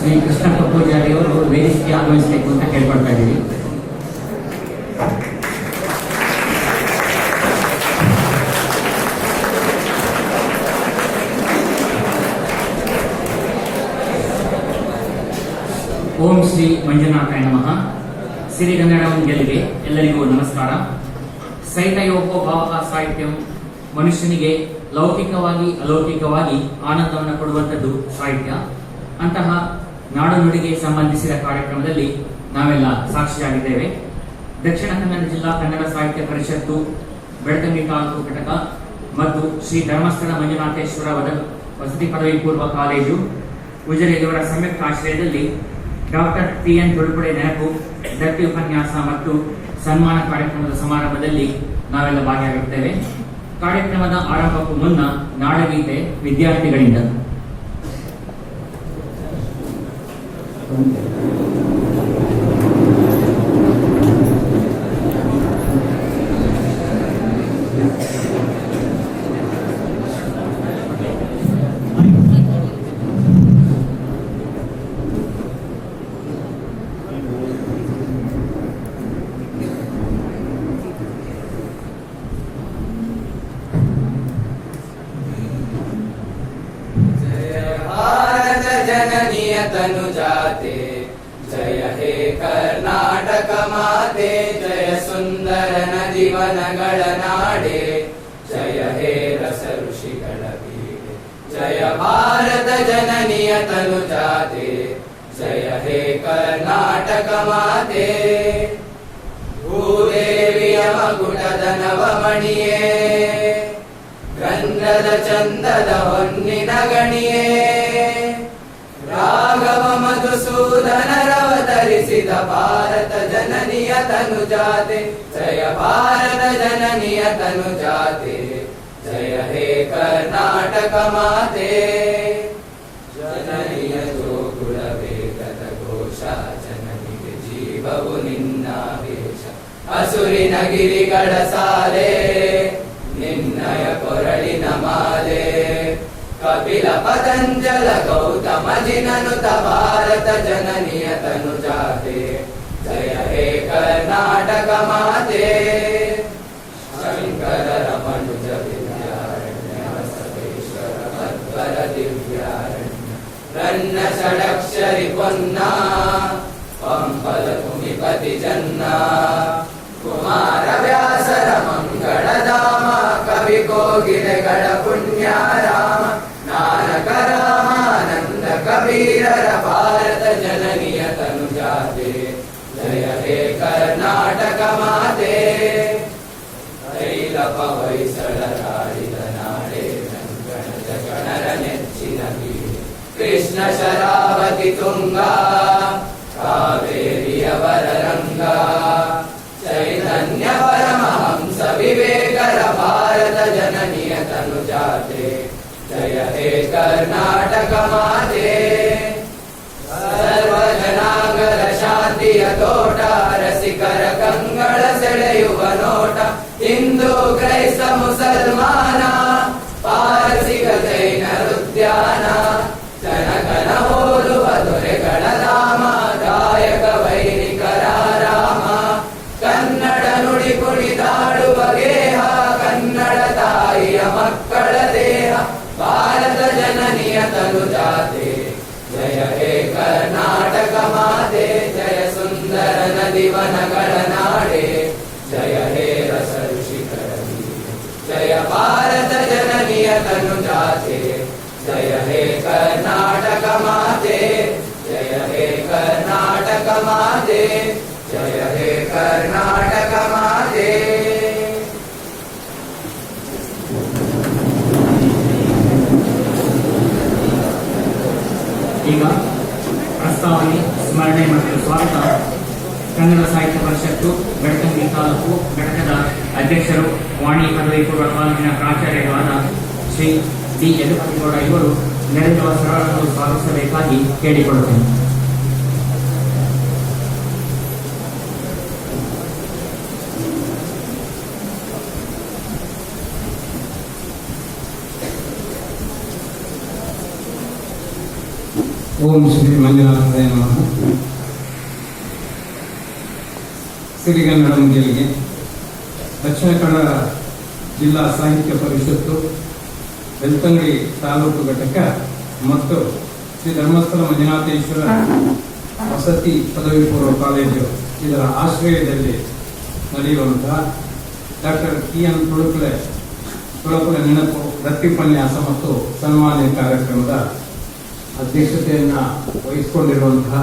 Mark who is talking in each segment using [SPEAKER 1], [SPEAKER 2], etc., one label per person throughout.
[SPEAKER 1] ಶ್ರೀ ಕೃಷ್ಣಪ್ಪ ಪೂಜಾರಿ ಅವರು ವೇದಿಕೆಗೆ ಆಗಮಿಸಬೇಕು ಅಂತ ಕೇಳ್ಕೊಳ್ತಾ ಇದ್ದೀವಿ. ಓಂ ಶ್ರೀ ಮಂಜುನಾಥಾಯ ನಮಃ. ಸಿರಿಗನ್ನಡಂ ಗೆಲ್ಲಿಗೆ ಎಲ್ಲರಿಗೂ ನಮಸ್ಕಾರ. ಸೈತಯೋಗೋ ಭಾವ ಸಾಹಿತ್ಯಂ, ಮನುಷ್ಯನಿಗೆ ಲೌಕಿಕವಾಗಿ ಅಲೌಕಿಕವಾಗಿ ಆನಂದವನ್ನು ಕೊಡುವಂಥದ್ದು ಸಾಹಿತ್ಯ. ಅಂತಹ ನಾಡು ನುಡಿಗೆ ಸಂಬಂಧಿಸಿದ ಕಾರ್ಯಕ್ರಮದಲ್ಲಿ ನಾವೆಲ್ಲ ಸಾಕ್ಷಿಯಾಗಿದ್ದೇವೆ. ದಕ್ಷಿಣ ಕನ್ನಡ ಜಿಲ್ಲಾ ಕನ್ನಡ ಸಾಹಿತ್ಯ ಪರಿಷತ್ತು ಬೆಳ್ತಂಗಿ ತಾಲೂಕು ಘಟಕ ಮತ್ತು ಶ್ರೀ ಧರ್ಮಸ್ಥಳ ಮಂಜುನಾಥೇಶ್ವರ ವಸತಿ ಪದವಿ ಪೂರ್ವ ಕಾಲೇಜು ಉಜಿರೆಯವರ ಸಂಯುಕ್ತ ಆಶ್ರಯದಲ್ಲಿ ಡಾಕ್ಟರ್ ಟಿ.ಎನ್. ತೊಳ್ಪುಡೆ ನೆನಪು ದತ್ತಿ ಉಪನ್ಯಾಸ ಮತ್ತು ಸನ್ಮಾನ ಕಾರ್ಯಕ್ರಮದ ಸಮಾರಂಭದಲ್ಲಿ ನಾವೆಲ್ಲ ಭಾಗಿಯಾಗಿರ್ತೇವೆ. ಕಾರ್ಯಕ್ರಮದ ಆರಂಭಕ್ಕೂ ಮುನ್ನ ನಾಡಗೀತೆ ವಿದ್ಯಾರ್ಥಿಗಳಿಂದ.
[SPEAKER 2] जननीय तनु जाते, जय हे कर्नाटक माते, जय सुंदर नदीवनಗಳ ನಾಡೆ, जय हे रस ಋಷಿಗಳ ಬೀಡೆ, जय भारत जननीय तनु जाते, जय हे कर्नाटक माते. ಭೂದೇವಿಯ ಮಗುಟದ ನವಮಣಿಯೇ, ಗಂಧದ ಚಂದದ ಹೊನ್ನಿನ ಗಣಿಯೇ, ರಾಘವ ಮಧುಸೂದನರವತರಿಸಿದ ಭಾರತ ಜನನಿಯ ತನು ಜಾತೆ, ಜಯ ಭಾರತ ಜನನಿಯ ತನು ಜಾತೆ, ಜಯ ಹೇ ಕರ್ನಾಟಕ ಮಾತೆ. ಜನನಿಯ ಜೋಗುಳ ವೇಗದ ಘೋಷ, ಜನನಿಗೆ ಜೀವವು ನಿನ್ನಾವೇಶ. ಹಸುರಿನ ಗಿರಿಗಳ ಸಾಲೆ, ನಿನ್ನಯ ಕೊರಳಿನ ಮಾಲೆ. ಕಪಿಲ ಪತಂಜಲ ಗೌತಮ ಜಿನನುತ ಭಾರತ ಜನನಿಯ ತನು ಜಾತೆ, ಜಯ ಹೇ ಕರ್ನಾಟಕ ಮಾತೆ. ಶಂಕರ ರಮಣುಜ ವಿದ್ಯಾರಣ್ಯ, ಬಸವೇಶ್ವರ ಮಧ್ವರ ದಿವ್ಯಾರಣ್ಯ, ರನ್ನ ಷಡಕ್ಷರಿ ಪೊನ್ನ, ಪಂಪಲ ಭೂಮಿಪತಿ ಜನ್ನ. ಕುಮಾರ ವ್ಯಾಸರ ಮಂಗಳಧಾಮ, ಕವಿ ಕೋಗಿಲೆಗಳ ಪುಣ್ಯಾರಾಮ. ನಾನಕ ರಾಮಾನಂದ ಕಬೀರರ ಭಾರತ ಜನನಿಯ ತನು ಜಾತೆ, ಜಯ ಹೇ ಕರ್ನಾಟಕ ಮಾತೆ. ತೈಲಪ ಹೊಯ್ಸಳರಾಡಿದ ನಾಡೆ, ಗಣಜ ಗಣರ ನೆಚ್ಚಿನ ಬೀಡೆ. ಕೃಷ್ಣ ಶರಾವತಿ ತುಂಗ, ಕಾವೇರಿಯವರ ರಂಗ. ಚೈತನ್ಯ ಪರಮಹಂಸ ವಿವೇಕರ ಭಾರತ ಜನನಿಯ ತನು ಜಾತೆ, ಜಯ ಹೇ ಕರ್ನಾಟಕ ಮಾತೆ. ಸರ್ವ ಜನಾಂಗದ ಶಾಂತಿಯ ತೋಟ, ರಸಿಕರ ಕಂಗಳ ಸೆಳೆಯುವ ನೋಟ. ಹಿಂದೂ ಕ್ರೈಸ್ತ ಮುಸಲ್ಮಾನ, ಪಾರಸಿಕ ಜೈನರ ಉದ್ಯಾನ. ಜನಕನ ಹೋಲುವ ದೊರೆಗಳ ಧಾಮ, ಗಾಯಕ ವೈರಿಕರ ರಾಮ. ಕನ್ನಡ ನುಡಿ ಕುಣಿದಾಡುವ ಗೇಹ, ಕನ್ನಡ ತಾಯಿಯ ಮಕ್ಕಳ ದೇಹ. ಭಾರತ ಜನನಿಯ ತನು ಜಾತೆ, ಜಯ ಹೇ ಕರ್ನಾಟಕ ಮಾತೆ. ಜಯ ಸುಂದರ ನದಿವನಗಳ ನಾಡೆ, ಜಯ ಹೇ ರಸ ಋಷಿಕರ ಬೀಡೆ. ಜಯ ಭಾರತ ಜನನಿಯ ತನು ಜಾತೆ, ಜಯ ಹೇ ಕರ್ನಾಟಕ ಮಾತೆ. ಜಯ ಹೇ ಕರ್ನಾಟಕ ಮಾತೆ, ಜಯ ಹೇ ಕರ್ನಾಟಕ ಮಾತೆ.
[SPEAKER 1] ಈಗ ಪ್ರಸ್ತಾವನೆ, ಸ್ಮರಣೆ ಮತ್ತು ಸ್ವಾಗತ. ಕನ್ನಡ ಸಾಹಿತ್ಯ ಪರಿಷತ್ತು ಬೆಳ್ತಂಗಿ ತಾಲೂಕು ಘಟಕದ ಅಧ್ಯಕ್ಷರು, ವಾಣಿ ಪದವಿ ಪೂರ್ವ ಕಾಲೇಜಿನ ಪ್ರಾಚಾರ್ಯರಾದ ಶ್ರೀ ಡಿ. ಯದುಪತಿಗೌಡ ಇವರು ನೆರೆಯುವ ಸರಳನ್ನು ಸ್ವಾಗತಿಸಬೇಕಾಗಿ ಕೇಳಿಕೊಳ್ಳುತ್ತೇನೆ.
[SPEAKER 3] ಓಂ ಶ್ರೀ ಮಂಜುನಾಥಾಯ ನಮಃ. ಸಿರಿಗನ್ನಡಂ ಗೆಲ್ಗೆ ದಕ್ಷಿಣ ಕನ್ನಡ ಜಿಲ್ಲಾ ಸಾಹಿತ್ಯ ಪರಿಷತ್ತು ಬೆಳ್ತಂಗಡಿ ತಾಲೂಕು ಘಟಕ ಮತ್ತು ಶ್ರೀ ಧರ್ಮಸ್ಥಳ ಮಂಜುನಾಥೇಶ್ವರ ವಸತಿ ಪದವಿ ಪೂರ್ವ ಕಾಲೇಜು ಇದರ ಆಶ್ರಯದಲ್ಲಿ ನಡೆಯುವಂತಹ ಡಾಕ್ಟರ್ ಟಿ.ಎನ್. ತುಳುಕುಲೆ ನೆನಪು ದತ್ತಿಪನ್ಯಾಸ ಮತ್ತು ಸನ್ಮಾನ ಕಾರ್ಯಕ್ರಮದ ಅಧ್ಯಕ್ಷತೆಯನ್ನ ವಹಿಸಿಕೊಂಡಿರುವಂತಹ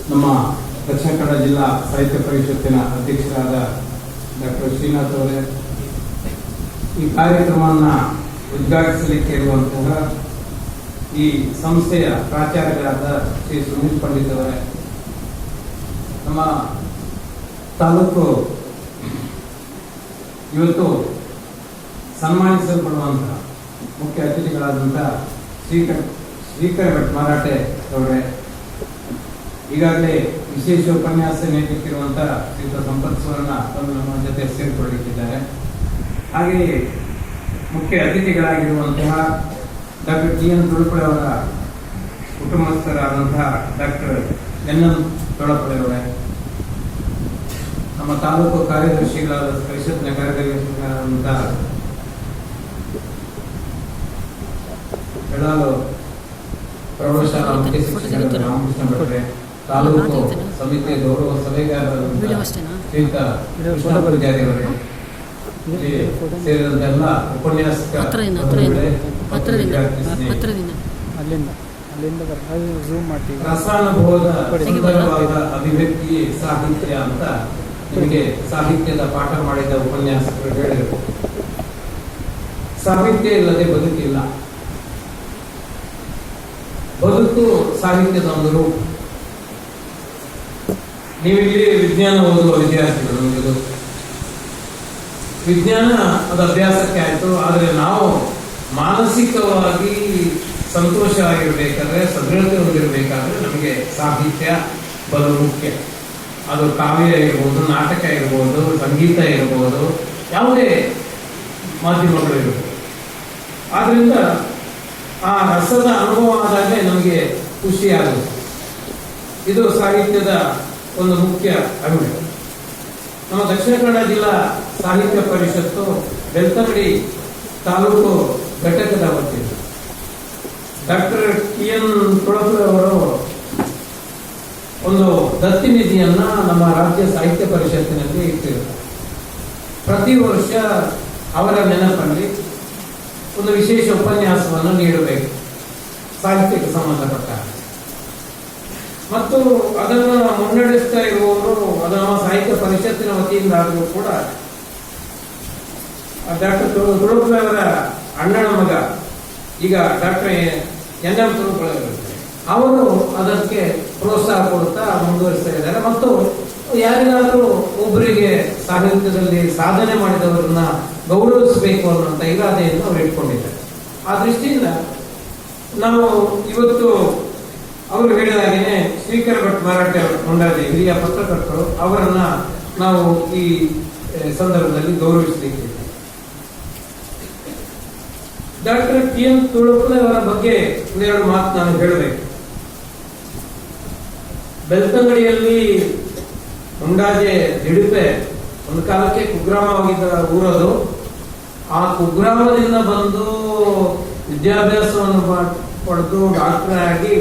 [SPEAKER 3] ನಮ್ಮ ದಕ್ಷಿಣ ಕನ್ನಡ ಜಿಲ್ಲಾ ಸಾಹಿತ್ಯ ಪರಿಷತ್ತಿನ ಅಧ್ಯಕ್ಷರಾದ ಡಾಕ್ಟರ್ ಶ್ರೀನಾಥ್ ಅವರೇ, ಈ ಕಾರ್ಯಕ್ರಮವನ್ನು ಉದ್ಘಾಟಿಸಲಿಕ್ಕೆ ಇರುವಂತಹ ಈ ಸಂಸ್ಥೆಯ ಪ್ರಾಚಾರ್ಯರಾದ ಶ್ರೀ ಸುನೀಲ್ ಪಂಡಿತ್ ಅವರೇ, ನಮ್ಮ ತಾಲೂಕು ಇವತ್ತು ಸನ್ಮಾನಿಸಲ್ಪಡುವಂತಹ ಮುಖ್ಯ ಅತಿಥಿಗಳಾದಂತಹ ಶ್ರೀಕರ ಭಟ್ ಮರಾಠೆ ಅವರೇ, ಈಗಾಗಲೇ ವಿಶೇಷ ಉಪನ್ಯಾಸ ನೀಡಲಿಕ್ಕಿರುವಂತಹ ಶ್ರೀಯುತ ಸಂಪತ್ ಸುವರ್ಣ ಅವರು ನಮ್ಮ ಜೊತೆ ಸೇರಿಕೊಳ್ಳಲಿಕ್ಕಿದ್ದಾರೆ. ಹಾಗೆಯೇ ಮುಖ್ಯ ಅತಿಥಿಗಳಾಗಿರುವಂತಹ ಡಾಕ್ಟರ್ ಟಿ.ಎನ್. ತುಳುಕುಲೆ ಅವರ ಕುಟುಂಬಸ್ಥರಾದಂತಹ ಡಾಕ್ಟರ್ ಎನ್.ಎಂ. ತೊಳಪುಳೆ ಅವರೇ, ನಮ್ಮ ತಾಲೂಕು ಕಾರ್ಯದರ್ಶಿಗಳಾದ ಪರಿಷತ್ನ ಕಾರ್ಯದರ್ಶಿಗಳಾದಂತಹ ಬೆಳಾಲು ಪ್ರೌಢಶಾಲಾ ಮುಖ್ಯ ಶಿಕ್ಷಕರಾದ ರಾಮಕೃಷ್ಣ ಭಟ್ರೆ, ತಾಲೂಕು ಸಮಿತಿಯ ಗೌರವ ಸಲಹೆಗಾರರಾದಂತಹ ಶ್ರೀಯುತ ಕೃಷ್ಣ ಪೂಜಾರಿ ಅವರೇ, ಸೇರಿದಂತೆ ಎಲ್ಲ ಉಪನ್ಯಾಸಕ ರಸಾನುಭವದ ಸುಂದರವಾದ ಅಭಿವ್ಯಕ್ತಿ ಸಾಹಿತ್ಯ ಅಂತ ನಿಮಗೆ ಸಾಹಿತ್ಯದ ಪಾಠ ಮಾಡಿದ ಉಪನ್ಯಾಸಕರು ಹೇಳಿದರು. ಸಾಹಿತ್ಯ ಇಲ್ಲದೆ ಬದುಕಿಲ್ಲ. ಬದುಕು ಸಾಹಿತ್ಯದ ಒಂದು ರೂಪ. ನೀವು ಇಲ್ಲಿ ವಿಜ್ಞಾನ ಓದುವ ವಿದ್ಯಾರ್ಥಿಗಳು, ನಮಗೆ ವಿಜ್ಞಾನ ಅದು ಅಭ್ಯಾಸಕ್ಕೆ ಆಯಿತು. ಆದರೆ ನಾವು ಮಾನಸಿಕವಾಗಿ ಸಂತೋಷವಾಗಿರ್ಬೇಕಾದ್ರೆ, ಸದೃಢತೆ ಹೊಂದಿರಬೇಕಾದ್ರೆ ನಮಗೆ ಸಾಹಿತ್ಯ ಬಲು ಮುಖ್ಯ. ಅದು ಕಾವ್ಯ ಇರ್ಬೋದು, ನಾಟಕ ಇರ್ಬೋದು, ಸಂಗೀತ ಇರ್ಬೋದು, ಯಾವುದೇ ಮಾಧ್ಯಮಗಳು ಇರ್ಬೋದು. ಆದ್ರಿಂದ ಆ ರಸದ ಅನುಭವ ಆದಾಗ ನಮಗೆ ಖುಷಿಯಾಗುತ್ತೆ. ಇದು ಸಾಹಿತ್ಯದ ಒಂದು ಮುಖ್ಯ ಅಂಗ. ನಮ್ಮ ದಕ್ಷಿಣ ಕನ್ನಡ ಜಿಲ್ಲಾ ಸಾಹಿತ್ಯ ಪರಿಷತ್ತು ಬೆಳ್ತಂಗಡಿ ತಾಲೂಕು ಘಟಕದ ವತಿಯಿಂದ ಡಾಕ್ಟರ್ ಟಿ.ಎನ್. ತುಳುಕುಲೆ ಅವರು ಒಂದು ದತ್ತಿ ನಿಧಿಯನ್ನ ನಮ್ಮ ರಾಜ್ಯ ಸಾಹಿತ್ಯ ಪರಿಷತ್ತಿನಲ್ಲಿ ಇಟ್ಟಿರುತ್ತಾರೆ. ಪ್ರತಿ ವರ್ಷ ಅವರ ನೆನಪಲ್ಲಿ ಒಂದು ವಿಶೇಷ ಉಪನ್ಯಾಸವನ್ನು ನೀಡಬೇಕು ಸಾಹಿತ್ಯಕ್ಕೆ ಸಂಬಂಧಪಟ್ಟ. ಮತ್ತು ಅದನ್ನು ಮುನ್ನಡೆಸ್ತಾ ಇರುವವರು ಅದು ನಮ್ಮ ಸಾಹಿತ್ಯ ಪರಿಷತ್ತಿನ ವತಿಯಿಂದ ಆದರೂ ಕೂಡ ಡಾಕ್ಟರ್ ತುಳುಕುಲೆ ಅವರ ಅಣ್ಣನ ಮಗ ಈಗ ಡಾಕ್ಟರ್ ಎನ್.ಎಂ. ತುಳುಕುಲೆ ಅವರು ಅದಕ್ಕೆ ಪ್ರೋತ್ಸಾಹ ಕೊಡುತ್ತಾ ಮುಂದುವರಿಸ್ತಾ ಇದ್ದಾರೆ. ಮತ್ತು ಯಾರಿಗಾದರೂ ಒಬ್ಬರಿಗೆ ಸಾಹಿತ್ಯದಲ್ಲಿ ಸಾಧನೆ ಮಾಡಿದವರನ್ನ ಗೌರವಿಸಬೇಕು ಅನ್ನುವಂಥ ಇರಾದೆಯನ್ನು ಅವರು ಇಟ್ಕೊಂಡಿದ್ದಾರೆ. ಆ ದೃಷ್ಟಿಯಿಂದ ನಾವು ಇವತ್ತು ಅವರು ಹೇಳಿದ ಹಾಗೆಯೇ ಶ್ರೀಕರ ಭಟ್ ಮರಾಠೆ ಮಂಡಳಿ ಹಿರಿಯ ಪತ್ರಕರ್ತರು, ಅವರನ್ನ ನಾವು ಈ ಸಂದರ್ಭದಲ್ಲಿ ಗೌರವಿಸಲಿಕ್ಕೆ. ಡಾಕ್ಟರ್ ಟಿ.ಎನ್. ತುಳುಕುಲೆ ಅವರ ಬಗ್ಗೆ ಒಂದೆರಡು ಮಾತು ನಾನು ಹೇಳಬೇಕು. ಬೆಳ್ತಂಗಡಿಯಲ್ಲಿ ಮುಂಡಾಜೆ ದಿಡುಪೆ ಒಂದು ಕಾಲಕ್ಕೆ ಕುಗ್ರಾಮವಾಗಿದ್ದ ಊರದು. ಆ ಕುಗ್ರಾಮದಿಂದ ಬಂದು ವಿದ್ಯಾಭ್ಯಾಸವನ್ನು ಪಡೆದು ಡಾಕ್ಟರ್ ಆಗಿ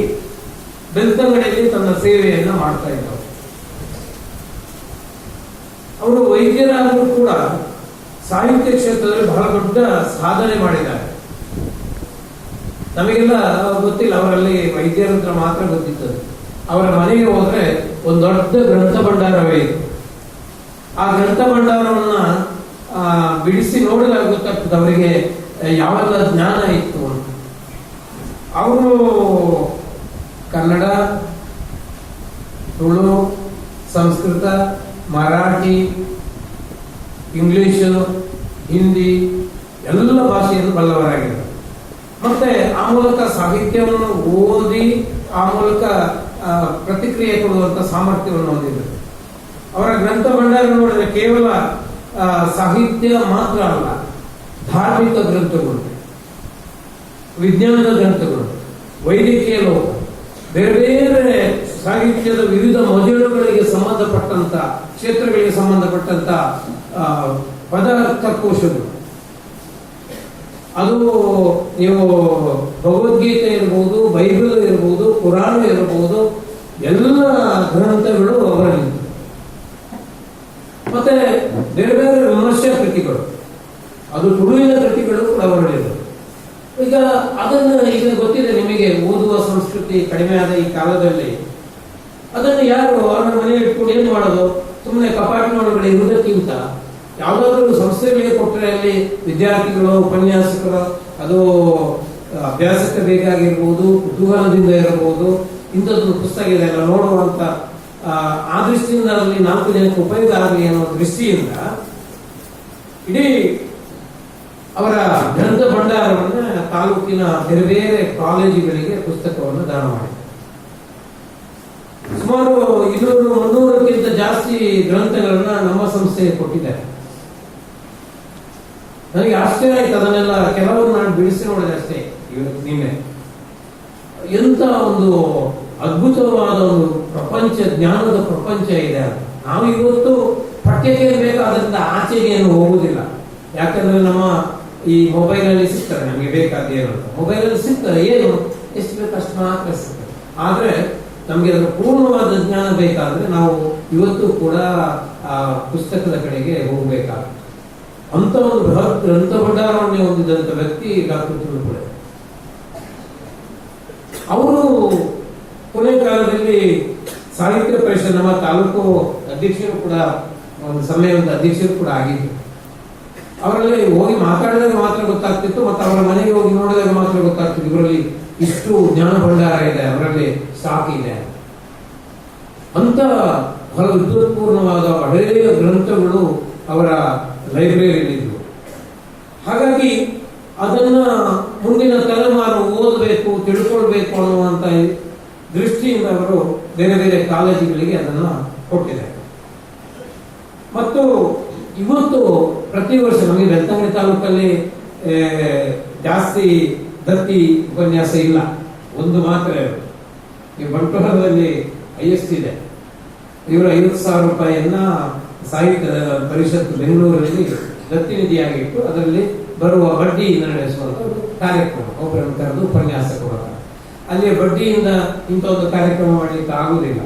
[SPEAKER 3] ಬೆಳ್ತಂಗಡಿಯಲ್ಲಿ ತನ್ನ ಸೇವೆಯನ್ನು ಮಾಡ್ತಾ ಇದ್ದವರು. ಅವರು ವೈದ್ಯರಾದರೂ ಕೂಡ ಸಾಹಿತ್ಯ ಕ್ಷೇತ್ರದಲ್ಲಿ ಬಹಳ ದೊಡ್ಡ ಸಾಧನೆ ಮಾಡಿದ್ದಾರೆ. ನಮಗೆಲ್ಲ ಗೊತ್ತಿಲ್ಲ, ಅವರಲ್ಲಿ ವೈದ್ಯರ ಹತ್ರ ಮಾತ್ರ ಗೊತ್ತಿತ್ತು. ಅವರ ಮನೆಗೆ ಹೋದ್ರೆ ಒಂದು ದೊಡ್ಡ ಗ್ರಂಥ ಭಂಡಾರವೇ ಇತ್ತು. ಆ ಗ್ರಂಥ ಭಂಡಾರವನ್ನ ಬಿಡಿಸಿ ನೋಡಿದಾಗ ಗೊತ್ತಾಗ್ತದೆ ಅವರಿಗೆ ಯಾವೆಲ್ಲ ಜ್ಞಾನ ಇತ್ತು ಅಂತ. ಅವರು ಕನ್ನಡ, ತುಳು, ಸಂಸ್ಕೃತ, ಮರಾಠಿ, ಇಂಗ್ಲಿಷು, ಹಿಂದಿ ಎಲ್ಲ ಭಾಷೆಯನ್ನು ಬಲ್ಲವರಾಗಿದ್ದಾರೆ. ಮತ್ತೆ ಆ ಮೂಲಕ ಸಾಹಿತ್ಯವನ್ನು ಓದಿ ಆ ಮೂಲಕ ಪ್ರತಿಕ್ರಿಯೆ ಕೊಡುವಂತ ಸಾಮರ್ಥ್ಯವನ್ನು ಹೊಂದಿದ್ದಾರೆ. ಅವರ ಗ್ರಂಥ ಭಂಡಾರ ನೋಡಿದ್ರೆ ಕೇವಲ ಸಾಹಿತ್ಯ ಮಾತ್ರ ಅಲ್ಲ, ಧಾರ್ಮಿಕ ಗ್ರಂಥಗಳು, ವಿಜ್ಞಾನದ ಗ್ರಂಥಗಳು, ವೈದ್ಯಕೀಯ ಲೋಕ, ಬೇರೆ ಬೇರೆ ಸಾಹಿತ್ಯದ ವಿವಿಧ ಮಜಲುಗಳಿಗೆ ಸಂಬಂಧಪಟ್ಟಂತ ಕ್ಷೇತ್ರಗಳಿಗೆ ಸಂಬಂಧಪಟ್ಟಂತ ಪದಾರ್ಥಕೋಶಗಳು. ಅದು ನೀವು ಭಗವದ್ಗೀತೆ ಇರಬಹುದು, ಬೈಬಲ್ ಇರಬಹುದು, ಪುರಾಣ ಇರಬಹುದು, ಎಲ್ಲ ಗ್ರಂಥಗಳು ಅವರಲ್ಲಿ. ಮತ್ತೆ ಬೇರೆ ಬೇರೆ ವಿಮರ್ಶಾ ಕೃತಿಗಳು, ಅದು ತುಳುವಿನ ಕೃತಿಗಳು ಕೂಡ ಅವರಲ್ಲಿದೆ. ಈಗ ಅದನ್ನು ಈಗ ಗೊತ್ತಿದೆ ನಿಮಗೆ, ಓದುವ ಸಂಸ್ಕೃತಿ ಕಡಿಮೆ ಆದ ಈ ಕಾಲದಲ್ಲಿ ಅದನ್ನು ಯಾರು ಅವರ ಮನೆ ಇಟ್ಕೊಂಡು ಏನು ಮಾಡೋದು? ಸುಮ್ಮನೆ ಕಪಾಟಿನೊಳಗಡೆ ಇರುವುದಕ್ಕಿಂತ ಯಾವುದಾದ್ರೂ ಸಂಸ್ಥೆಗಳಿಗೆ ಕೊಟ್ಟರೆ ಅಲ್ಲಿ ವಿದ್ಯಾರ್ಥಿಗಳು, ಉಪನ್ಯಾಸಕರು, ಅದು ಅಭ್ಯಾಸಕ್ಕೆ ಬೇಕಾಗಿರ್ಬೋದು, ಕುತೂಹಲದಿಂದ ಇರಬಹುದು, ಇಂಥದ್ದು ಪುಸ್ತಕ ಇದೆ ಎಲ್ಲ ನೋಡುವಂತ ಆ ದೃಷ್ಟಿಯಿಂದ ಅಲ್ಲಿ 4 ಜನಕ್ಕೆ ಉಪಯೋಗ ಆಗಲಿ ಅನ್ನೋ ದೃಷ್ಟಿಯಿಂದ ಇಡೀ ಅವರ ಗ್ರಂಥ ಭಂಡಾರವನ್ನು ತಾಲೂಕಿನ ಬೇರೆ ಬೇರೆ ಕಾಲೇಜುಗಳಿಗೆ ಪುಸ್ತಕವನ್ನು ದಾನ ಮಾಡಿದ್ದಾರೆ. ಸುಮಾರು 200-300ಕ್ಕಿಂತ ಜಾಸ್ತಿ ಗ್ರಂಥಗಳನ್ನ ನಮ್ಮ ಸಂಸ್ಥೆಗೆ ಕೊಟ್ಟಿದ್ದಾರೆ. ನನಗೆ ಆಶ್ಚರ್ಯ ಆಯ್ತು, ಅದನ್ನೆಲ್ಲ ಕೆಲವರು ನಾನು ಬಿಡಿಸಿ ನೋಡಿದೆ ಅಷ್ಟೇ ಇವತ್ತು ನಿನ್ನೆ. ಎಂತ ಒಂದು ಅದ್ಭುತವಾದ ಒಂದು ಪ್ರಪಂಚ, ಜ್ಞಾನದ ಪ್ರಪಂಚ ಇದೆ ಅಂತ. ನಾವು ಇವತ್ತು ಪಠ್ಯಕ್ಕೆ ಬೇಕಾದ್ರಿಂದ ಆಚೆಗೆ ಏನು ಹೋಗುವುದಿಲ್ಲ. ಯಾಕಂದ್ರೆ ನಮ್ಮ ಈ ಮೊಬೈಲ್ ಅಲ್ಲಿ ಸಿಗ್ತಾರೆ, ನಮಗೆ ಬೇಕಾದ ಏನು ಅಂತ ಮೊಬೈಲ್ ಅಲ್ಲಿ ಸಿಗ್ತಾರೆ, ಏನು ಎಷ್ಟು ಬೇಕು ಅಷ್ಟು ಮಾತ್ರ ಸಿಗ್ತದೆ. ಆದ್ರೆ ನಮ್ಗೆ ಅದರ ಪೂರ್ಣವಾದ ಜ್ಞಾನ ಬೇಕಾದ್ರೆ ನಾವು ಇವತ್ತು ಕೂಡ ಆ ಪುಸ್ತಕದ ಕಡೆಗೆ ಹೋಗ್ಬೇಕಾಗುತ್ತೆ. ಅಂತ ಒಂದು ಬೃಹತ್ ಗ್ರಂಥ ಭಂಡಾರವನ್ನೇ ಹೊಂದಿದಂತ ವ್ಯಕ್ತಿ ಡಾಕ್ಟರ್ ತುಳುಪುಳೆ. ಅವರು ಕೊನೆ ಕಾಲದಲ್ಲಿ ಸಾಹಿತ್ಯ ಪರಿಷತ್ ನಮ್ಮ ತಾಲೂಕು ಅಧ್ಯಕ್ಷರು ಕೂಡ, ಒಂದು ಸಮ್ಮೇಳನದ ಅಧ್ಯಕ್ಷರು ಕೂಡ ಆಗಿದ್ರು. ಅವರಲ್ಲಿ ಹೋಗಿ ಮಾತಾಡಿದಾಗ ಮಾತ್ರ ಗೊತ್ತಾಗ್ತಿತ್ತು, ಮತ್ತು ಅವರ ಮನೆಗೆ ಹೋಗಿ ನೋಡಿದಾಗ ಮಾತ್ರ ಗೊತ್ತಾಗ್ತಿತ್ತು ಇವರಲ್ಲಿ ಇಷ್ಟು ಜ್ಞಾನ ಭಂಡಾರ ಇದೆ, ಅವರಲ್ಲಿ ಸ್ಟಾಕ್ ಇದೆ ಅಂತ. ಬಹಳ ವಿದ್ವತ್ಪೂರ್ಣವಾದ ಹಳೆಯ ಗ್ರಂಥಗಳು ಅವರ ಲೈಬ್ರರಿಯಲ್ಲಿ ಇದ್ವು. ಹಾಗಾಗಿ ಅದನ್ನ ಮುಂದಿನ ತಲೆಮಾರು ಓದಬೇಕು, ತಿಳ್ಕೊಳ್ಬೇಕು ಅನ್ನುವಂತ ದೃಷ್ಟಿಯಿಂದ ಅವರು ಬೇರೆ ಬೇರೆ ಕಾಲೇಜುಗಳಿಗೆ ಅದನ್ನ ಕೊಟ್ಟಿದ್ದಾರೆ. ಮತ್ತು ಇವತ್ತು ಪ್ರತಿ ವರ್ಷ ನಮಗೆ ಬೆಳ್ತಂಗಡಿ ತಾಲೂಕಲ್ಲಿ ಜಾಸ್ತಿ ದತ್ತಿ ಉಪನ್ಯಾಸ ಇಲ್ಲ, ಒಂದು ಮಾತ್ರ ಇರೋದು. ಈ ಬಂಟ್ವಾಳದಲ್ಲಿ ಹೈಯೆಸ್ಟ್ ಇದೆ. ಇವರು 50,000 ರೂಪಾಯಿಯನ್ನ ಸಾಹಿತ್ಯ ಪರಿಷತ್ ಬೆಂಗಳೂರಲ್ಲಿ ದತ್ತಿ ನಿಧಿಯಾಗಿಟ್ಟು ಅದರಲ್ಲಿ ಬರುವ ಬಡ್ಡಿಯಿಂದ ನಡೆಸುವಂತ ಒಂದು ಕಾರ್ಯಕ್ರಮ. ಒಬ್ಬರನ್ನು ಕರೆದು ಉಪನ್ಯಾಸ ಕೊಡೋದು, ಅಲ್ಲಿ ಬಡ್ಡಿಯಿಂದ ಇಂಥ ಒಂದು ಕಾರ್ಯಕ್ರಮ ಮಾಡಲಿಕ್ಕೆ ಆಗುದಿಲ್ಲ.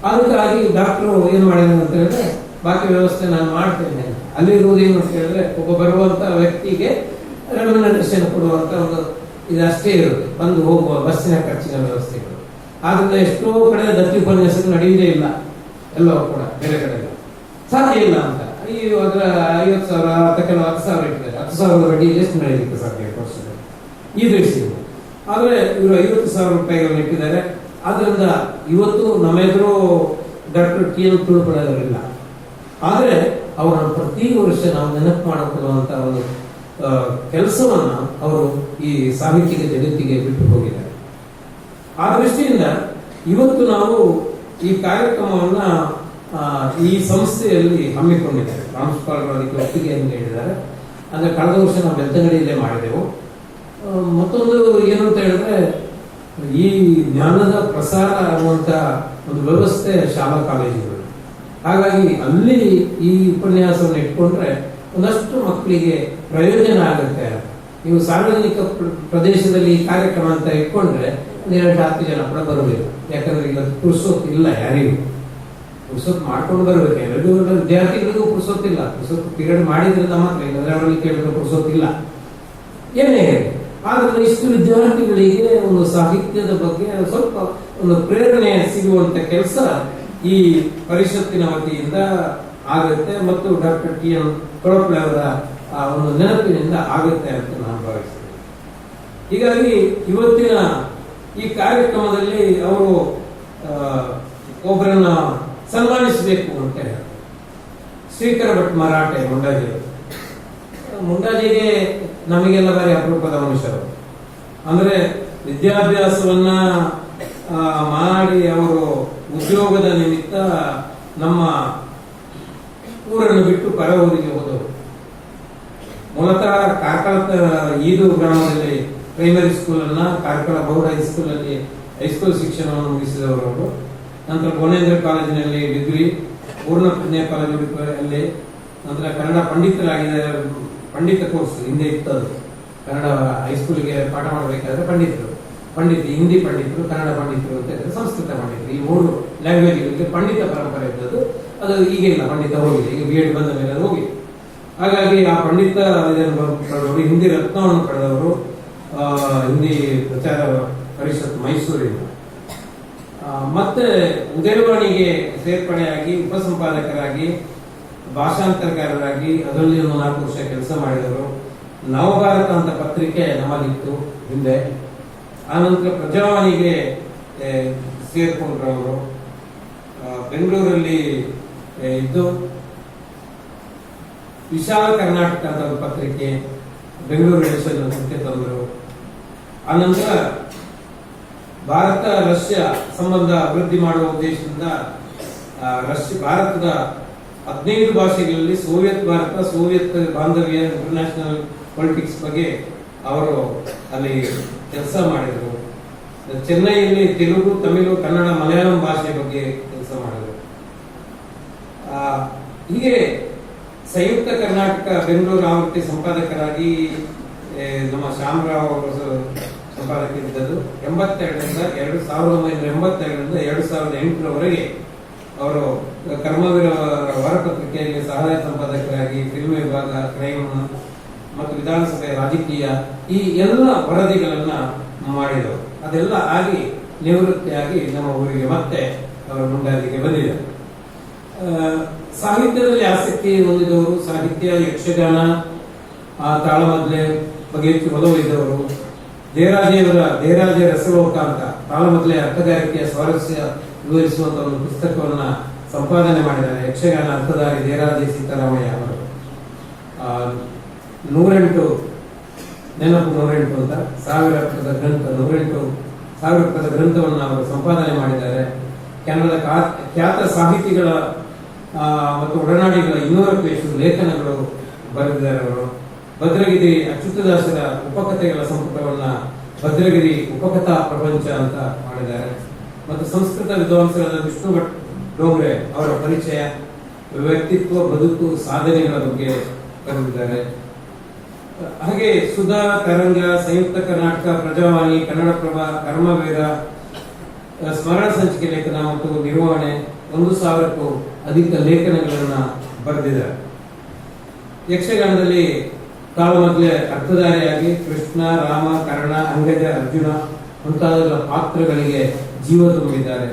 [SPEAKER 3] ಅದಕ್ಕಾಗಿ ಡಾಕ್ಟರ್ ಏನ್ ಮಾಡಿದ್ರು ಅಂತ ಹೇಳಿದ್ರೆ, ಬಾಕಿ ವ್ಯವಸ್ಥೆ ನಾನು ಮಾಡ್ತೇನೆ. ಅಲ್ಲಿ ಇರುವುದೇನು ಅಂತ ಹೇಳಿದ್ರೆ, ಒಬ್ಬ ಬರುವಂತ ವ್ಯಕ್ತಿಗೆ ರೆಮ್ಯುನರೇಷನ್ ಕೊಡುವಂತ ಒಂದು ಇದಷ್ಟೇ ಇರುತ್ತೆ, ಬಂದು ಹೋಗುವ ಬಸ್ಸಿನ ಖರ್ಚಿನ ವ್ಯವಸ್ಥೆಗಳು. ಆದ್ರಿಂದ ಎಷ್ಟೋ ಕಡೆ ದತ್ತಿ ಉಪನ್ಯಾಸಗಳು ನಡೆಯುವುದೇ ಇಲ್ಲ, ಎಲ್ಲವೂ ಕೂಡ ಬೇರೆ ಕಡೆ ಸಾಧ್ಯ ಇಲ್ಲ ಅಂತ. ಈ ಅದರ 50,000 ಅಥವಾ ಕೆಲವು 10,000 ಇಟ್ಟಿದ್ದಾರೆ. 10,000 ಬಡ್ಡಿ ಎಷ್ಟು ನಡೆಯಲಿಕ್ಕೆ ಸಾಧ್ಯ ವರ್ಷದಲ್ಲಿ ಈ ದೃಷ್ಟಿಯಿಂದ. ಆದ್ರೆ ಇವರು 50,000 ರೂಪಾಯಿಗಳನ್ನು ಇಟ್ಟಿದ್ದಾರೆ. ಆದ್ರಿಂದ ಇವತ್ತು ನಮ್ಮೆದುರು ಡಾಕ್ಟರ್ TN ತುಳುಪುಳೆಯವರಿಲ್ಲ. ಆದ್ರೆ ಅವರನ್ನು ಪ್ರತಿ ವರ್ಷ ನಾವು ನೆನಪು ಮಾಡಿಕೊಳ್ಳುವಂತ ಒಂದು ಕೆಲಸವನ್ನ ಅವರು ಈ ಸಾಹಿತ್ಯಿಕ ಜಗತ್ತಿಗೆ ಬಿಟ್ಟು ಹೋಗಿದ್ದಾರೆ. ಆ ದೃಷ್ಟಿಯಿಂದ ಇವತ್ತು ನಾವು ಈ ಕಾರ್ಯಕ್ರಮವನ್ನ ಈ ಸಂಸ್ಥೆಯಲ್ಲಿ ಹಮ್ಮಿಕೊಂಡಿದ್ದಾರೆ. ಪ್ರಾಂಶುಪಾಲರು ಅದಕ್ಕೆ ಒಪ್ಪಿಗೆಯನ್ನು ನೀಡಿದ್ದಾರೆ. ಅಂದ್ರೆ ಕಳೆದ ವರ್ಷ ನಾವು ಬೆಳ್ತಂಗಡಿಯಲ್ಲೇ ಮಾಡಿದೆವು. ಮತ್ತೊಂದು ಏನು ಅಂತ ಹೇಳಿದ್ರೆ, ಈ ಜ್ಞಾನದ ಪ್ರಸಾರ ಅನ್ನುವಂತ ಒಂದು ವ್ಯವಸ್ಥೆ ಶಾಲಾ ಕಾಲೇಜುಗಳು. ಹಾಗಾಗಿ ಅಲ್ಲಿ ಈ ಉಪನ್ಯಾಸವನ್ನು ಇಟ್ಕೊಂಡ್ರೆ ಒಂದಷ್ಟು ಮಕ್ಕಳಿಗೆ ಪ್ರಯೋಜನ ಆಗುತ್ತೆ. ನೀವು ಸಾರ್ವಜನಿಕ ಪ್ರದೇಶದಲ್ಲಿ ಈ ಕಾರ್ಯಕ್ರಮ ಅಂತ ಇಟ್ಕೊಂಡ್ರೆ 1-10 ಜನ ಕೂಡ ಬರಬೇಕು. ಯಾಕಂದ್ರೆ ಈಗ ಪುರುಸೊತ್ತು ಇಲ್ಲ, ಯಾರಿಗೂ ಪುರುಸೊತ್ತು ಮಾಡ್ಕೊಂಡು ಬರ್ಬೇಕು. ಎಲ್ಲರಿಗೂ ವಿದ್ಯಾರ್ಥಿಗಳಿಗೂ ಪುರುಸೊತ್ತಿಲ್ಲ. ಪುರುಸೊತ್ತು ಪಿರಿಯಡ್ ಮಾಡಿದ್ರಿಂದ ಮಾತ್ರ, ಇಲ್ಲದ್ರೆ ಅವರಲ್ಲಿ ಕೇಳಿದ್ರೆ ಪುರುಸೊತ್ತಿಲ್ಲ ಏನೇ. ಆದ್ರೆ ಇಷ್ಟು ವಿದ್ಯಾರ್ಥಿಗಳಿಗೆ ಒಂದು ಸಾಹಿತ್ಯದ ಬಗ್ಗೆ ಸ್ವಲ್ಪ ಒಂದು ಪ್ರೇರಣೆ ಸಿಗುವಂತ ಕೆಲಸ ಈ ಪರಿಷತ್ತಿನ ವತಿಯಿಂದ ಆಗುತ್ತೆ, ಮತ್ತು ಡಾಕ್ಟರ್ TN ತುಳುಪುಳೆ ಅವರ ಒಂದು ನೆನಪಿನಿಂದ ಆಗುತ್ತೆ ಅಂತ ನಾನು ಭಾವಿಸ್ತೇನೆ. ಹೀಗಾಗಿ ಇವತ್ತಿನ ಈ ಕಾರ್ಯಕ್ರಮದಲ್ಲಿ ಅವರು ಒಬ್ಬರನ್ನ ಸನ್ಮಾನಿಸಬೇಕು ಅಂತ ಹೇಳಿ ಶ್ರೀಕರ ಭಟ್ ಮರಾಠೆ ಮುಂಡಾಜಿಗೆ ನಮಗೆಲ್ಲ ಬಾರಿ ಅಪರೂಪದ ಮನುಷ್ಯರು. ಅಂದ್ರೆ ವಿದ್ಯಾಭ್ಯಾಸವನ್ನ ಮಾಡಿ ಅವರು ಉದ್ಯೋಗದ ನಿಮಿತ್ತ ನಮ್ಮ ಊರನ್ನು ಬಿಟ್ಟು ಪರ ಊರಿಗೆ ಹೋದವರು. ಮೂಲತಃ ಕಾರ್ಕಳ ಈದು ಗ್ರಾಮದಲ್ಲಿ ಪ್ರೈಮರಿ ಸ್ಕೂಲ್ ಅನ್ನ, ಕಾರ್ಕಳ ಗೌಡ ಹೈಸ್ಕೂಲ್ ಅಲ್ಲಿ ಹೈಸ್ಕೂಲ್ ಶಿಕ್ಷಣವನ್ನು ಮುಗಿಸಿದವರು ಅವರು. ನಂತರ ಗೋನೇಂದ್ರ ಕಾಲೇಜಿನಲ್ಲಿ ಡಿಗ್ರಿ, ಪೂರ್ಣ ಪ್ರಜ್ಞೆ ಕಾಲೇಜಿನಲ್ಲಿ ನಂತರ ಕನ್ನಡ ಪಂಡಿತರಾಗಿದ್ದಾರೆ. ಪಂಡಿತ ಕೋರ್ಸ್ ಹಿಂದೆ ಇತ್ತದು, ಕನ್ನಡ ಹೈಸ್ಕೂಲಿಗೆ ಪಾಠ ಮಾಡಬೇಕಾದ್ರೆ ಪಂಡಿತ ಹಿಂದಿ ಪಂಡಿತರು, ಕನ್ನಡ ಪಂಡಿತರು ಅಂತ ಹೇಳಿದ್ರೆ ಸಂಸ್ಕೃತ ಪಂಡಿತರು, ಈ 3 ಲ್ಯಾಂಗ್ವೇಜ್ಗಳಿಗೆ ಪಂಡಿತ ಪರಂಪರೆ ಇದ್ದದ್ದು. ಅದು ಈಗ ಇಲ್ಲ, ಪಂಡಿತ ಹೋಗಿದೆ, ಈಗ BEd ಬಂದ ಮೇಲೆ ಅದು ಹೋಗಿದೆ. ಹಾಗಾಗಿ ಆ ಪಂಡಿತ ಪಡೆದವರು, ಹಿಂದಿ ರತ್ನವನ್ನು ಪಡೆದವರು, ಹಿಂದಿ ಪ್ರಚಾರ ಪರಿಷತ್ ಮೈಸೂರಿನ. ಮತ್ತೆ ಉದಯವಾಣಿಗೆ ಸೇರ್ಪಡೆಯಾಗಿ ಉಪಸಂಪಾದಕರಾಗಿ, ಭಾಷಾಂತರಕಾರರಾಗಿ ಅದರಲ್ಲಿ 4 ವರ್ಷ ಕೆಲಸ ಮಾಡಿದವರು. ನವಭಾರತ ಅಂತ ಪತ್ರಿಕೆ ನಮ್ಮಲ್ಲಿತ್ತು ಹಿಂದೆ. ಆನಂತರ ಪ್ರಜಾವಾಣಿಗೆ ಸೇರ್ಕೊಂಡ್ರವರು. ಬೆಂಗಳೂರಲ್ಲಿ ಇದ್ದು ವಿಶಾಲ ಕರ್ನಾಟಕ ಅಂತ ಒಂದು ಪತ್ರಿಕೆ ಬೆಂಗಳೂರು ಎಡಿಷನ್ಗೆ ತಂದರು. ಆನಂತರ ಭಾರತ ರಷ್ಯಾ ಸಂಬಂಧ ಅಭಿವೃದ್ಧಿ ಮಾಡುವ ಉದ್ದೇಶದಿಂದ ಭಾರತದ 15 ಭಾಷೆಗಳಲ್ಲಿ ಸೋವಿಯತ್ ಭಾರತ, ಸೋವಿಯತ್ ಬಾಂಧವ್ಯ, ಇಂಟರ್ನ್ಯಾಷನಲ್ ಪೊಲಿಟಿಕ್ಸ್ ಬಗ್ಗೆ ಅವರು ಅಲ್ಲಿ ಕೆಲಸ ಮಾಡಿದರು. ಚೆನ್ನೈಯಲ್ಲಿ ತೆಲುಗು, ತಮಿಳು, ಕನ್ನಡ, ಮಲಯಾಳಂ ಭಾಷೆ ಬಗ್ಗೆ ಕೆಲಸ ಮಾಡಿದರು. ಹೀಗೆ ಸಂಯುಕ್ತ ಕರ್ನಾಟಕ ಬೆಂಗಳೂರು ಆವೃತ್ತಿ ಸಂಪಾದಕರಾಗಿ ನಮ್ಮ ಶ್ಯಾಮರಾವ್ ಅವರು ಸಂಪಾದಕರಿದ್ದದ್ದು. 1982ರಿಂದ 2008ರವರೆಗೆ ಅವರು ಕರ್ಮವೀರ ವಾರಪತ್ರಿಕೆಯಲ್ಲಿ ಸಹಾಯ ಸಂಪಾದಕರಾಗಿ ಫಿಲ್ಮ್ ವಿಭಾಗ, ಕ್ರೈಮ್ ಮತ್ತು ವಿಧಾನಸಭೆ ರಾಜಕೀಯ ಈ ಎಲ್ಲ ವರದಿಗಳನ್ನ ಮಾಡಿದರು. ಅದೆಲ್ಲ ಆಗಿ ನಿವೃತ್ತಿಯಾಗಿ ನಮ್ಮ ಊರಿಗೆ ಮತ್ತೆ ಅವರ ಮುಂದಾದಿಗೆ ಬಂದಿದ್ದಾರೆ. ಸಾಹಿತ್ಯದಲ್ಲಿ ಆಸಕ್ತಿ ಹೊಂದಿದವರು, ಸಾಹಿತ್ಯ, ಯಕ್ಷಗಾನ, ತಾಳಮದ್ಲೆ ಬಗ್ಗೆ ಹೆಚ್ಚು ಒಲವು ಇದ್ದವರು. ದೇರಾಜ ರಸಲೋಕ ಅಂತ ತಾಳಮದ್ಲೆ ಅರ್ಥಗಾರಿಕೆಯ ಸ್ವಾರಸ್ಯ ವಿವರಿಸುವಂತ ಒಂದು ಪುಸ್ತಕವನ್ನ ಸಂಪಾದನೆ ಮಾಡಿದ್ದಾರೆ. ಯಕ್ಷಗಾನ ಅರ್ಥಧಾರಿ ದೇರಾಜೆ ಸೀತಾರಾಮಯ್ಯ ಅವರು. 108 ನೆನಪು 108 ಅಂತ 1000 ಪುಟದ ಗ್ರಂಥ, 108,000 ಪುಟದ ಗ್ರಂಥವನ್ನು ಅವರು ಸಂಪಾದನೆ ಮಾಡಿದ್ದಾರೆ. ಕನ್ನಡದ ಖ್ಯಾತ ಸಾಹಿತಿಗಳ ಮತ್ತು ಒಡನಾಡಿಗಳ 200ಕ್ಕೂ ಹೆಚ್ಚು ಲೇಖನಗಳು ಬರೆದಿದ್ದಾರೆ ಅವರು. ಭದ್ರಗಿರಿ ಅಚ್ಯುತದಾಸರ ಉಪಕಥೆಗಳ ಸಂಪುಟವನ್ನ ಭದ್ರಗಿರಿ ಉಪಕಥಾ ಪ್ರಪಂಚ ಅಂತ ಮಾಡಿದ್ದಾರೆ. ಮತ್ತು ಸಂಸ್ಕೃತ ವಿದ್ವಾಂಸರಾದ ವಿಷ್ಣು ಭಟ್ ಡೋಂಗ್ರೆ ಅವರ ಪರಿಚಯ, ವ್ಯಕ್ತಿತ್ವ, ಬದುಕು, ಸಾಧನೆಗಳ ಬಗ್ಗೆ ಬರೆದಿದ್ದಾರೆ. ಹಾಗೆ ಸುಧಾ, ತರಂಗ, ಸಂಯುಕ್ತ ಕರ್ನಾಟಕ, ಪ್ರಜಾವಾಣಿ, ಕನ್ನಡಪ್ರಭ, ಕರ್ಮವೀರ, ಸ್ಮರಣ ಸಂಚಿಕೆ ಲೇಖನ ಮತ್ತು ನಿರ್ವಹಣೆ 1000ಕ್ಕೂ ಅಧಿಕ ಲೇಖನಗಳನ್ನ ಬರೆದಿದ್ದಾರೆ. ಯಕ್ಷಗಾನದಲ್ಲಿ ತಾಳಮದ್ಲೆ ಅರ್ಥಧಾರಿಯಾಗಿ ಕೃಷ್ಣ, ರಾಮ, ಕರ್ಣ, ಅಂಗಜ, ಅರ್ಜುನ ಮುಂತಾದ ಪಾತ್ರಗಳಿಗೆ ಜೀವ ತುಂಬಿದ್ದಾರೆ.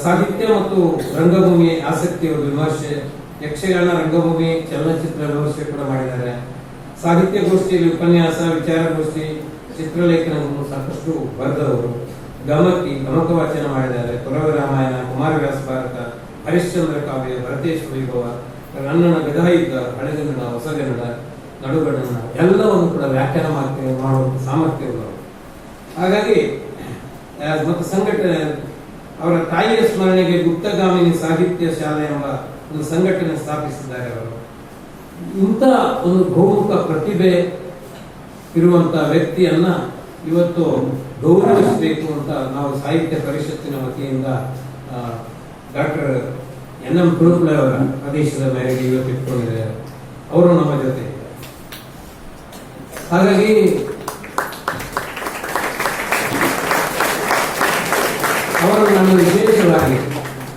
[SPEAKER 3] ಸಾಹಿತ್ಯ ಮತ್ತು ರಂಗಭೂಮಿ ಆಸಕ್ತಿಯ ವಿಮರ್ಶೆ, ಯಕ್ಷಗಾನ, ರಂಗಭೂಮಿ, ಚಲನಚಿತ್ರ ವಿಮರ್ಶೆ ಕೂಡ ಮಾಡಿದ್ದಾರೆ. ಸಾಹಿತ್ಯ ಗೋಷ್ಠಿಯಲ್ಲಿ ಉಪನ್ಯಾಸ, ವಿಚಾರಗೋಷ್ಠಿ, ಚಿತ್ರಲೇಖನವನ್ನು ಸಾಕಷ್ಟು ಬರೆದವರು. ಗಮಕ ವಾಚನ ಮಾಡಿದ್ದಾರೆ. ಕುರವ ರಾಮಾಯಣ, ಕುಮಾರವ್ಯಾಸ ಭಾರತ, ಹರಿಶ್ಚಂದ್ರ ಕಾವ್ಯ, ಭರತೇಶ ವೈಭವ, ರನ್ನನ ಗದಾಯುದ್ಧ, ಹಳೆಗನ್ನಡ, ಹೊಸಗನ್ನಡ, ನಡುಗನ್ನಡ ಎಲ್ಲವನ್ನು ಕೂಡ ವ್ಯಾಖ್ಯಾನ ಮಾಡುವಂತ ಸಾಮರ್ಥ್ಯ ಉಳ್ಳವರು. ಹಾಗಾಗಿ ಮತ್ತು ಸಂಘಟನೆ, ಅವರ ತಾಯಿಯ ಸ್ಮರಣೆಗೆ ಗುಪ್ತಗಾಮಿನಿ ಸಾಹಿತ್ಯ ಶಾಲೆ ಎಂಬ ಒಂದು ಸಂಘಟನೆ ಸ್ಥಾಪಿಸಿದ್ದಾರೆ ಅವರು. ಇಂಥ ಒಂದು ಬಹುಮುಖ ಪ್ರತಿಭೆ ಇರುವಂತ ವ್ಯಕ್ತಿಯನ್ನ ಇವತ್ತು ಗೌರವಿಸಬೇಕು ಅಂತ ನಾವು ಸಾಹಿತ್ಯ ಪರಿಷತ್ತಿನ ವತಿಯಿಂದ ಡಾಕ್ಟರ್ NM ತುಳುಕುಳೆ ಅವರ ಆದೇಶದ ಮೇರೆಗೆ ಇವತ್ತು ಇಟ್ಕೊಂಡಿದ್ದಾರೆ. ಅವರು ನಮ್ಮ ಜೊತೆ ಇದ್ದಾರೆ. ಹಾಗಾಗಿ ಅವರನ್ನು ನಾನು ವಿಶೇಷವಾಗಿ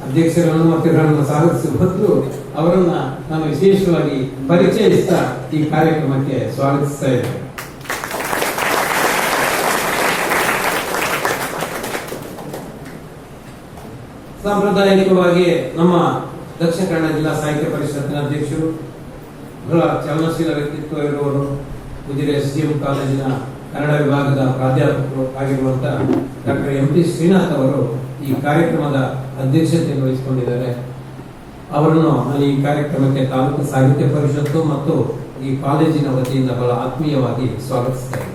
[SPEAKER 3] ಅಧ್ಯಕ್ಷರನ್ನು ಮತ್ತು ಇವರನ್ನು ಸಾಧಿಸುವ ಬದಲು ಅವರನ್ನ ನಾನು ವಿಶೇಷವಾಗಿ ಪರಿಚಯಿಸ್ತಾ ಈ ಕಾರ್ಯಕ್ರಮಕ್ಕೆ ಸ್ವಾಗತಿಸ್ತಾ ಇದ್ದೇನೆ. ಸಾಂಪ್ರದಾಯಿಕವಾಗಿ ನಮ್ಮ ದಕ್ಷಿಣ ಕನ್ನಡ ಜಿಲ್ಲಾ ಸಾಹಿತ್ಯ ಪರಿಷತ್ತಿನ ಅಧ್ಯಕ್ಷರು, ಬಹಳ ಚಲನಶೀಲ ವ್ಯಕ್ತಿತ್ವ ಇರುವವರು, ಉಜಿರೆ SDM ಕಾಲೇಜಿನ ಕನ್ನಡ ವಿಭಾಗದ ಪ್ರಾಧ್ಯಾಪಕರು ಆಗಿರುವಂತಹ ಡಾಕ್ಟರ್ MP ಶ್ರೀನಾಥ್ ಅವರು ಈ ಕಾರ್ಯಕ್ರಮದ ಅಧ್ಯಕ್ಷತೆಯನ್ನು ವಹಿಸಿಕೊಂಡಿದ್ದಾರೆ. ಅವರನ್ನು ನಾನು ಈ ಕಾರ್ಯಕ್ರಮಕ್ಕೆ ತಾಲೂಕು ಸಾಹಿತ್ಯ ಪರಿಷತ್ತು ಮತ್ತು ಈ ಕಾಲೇಜಿನ ವತಿಯಿಂದ ಬಹಳ ಆತ್ಮೀಯವಾಗಿ ಸ್ವಾಗತಿಸುತ್ತೇನೆ.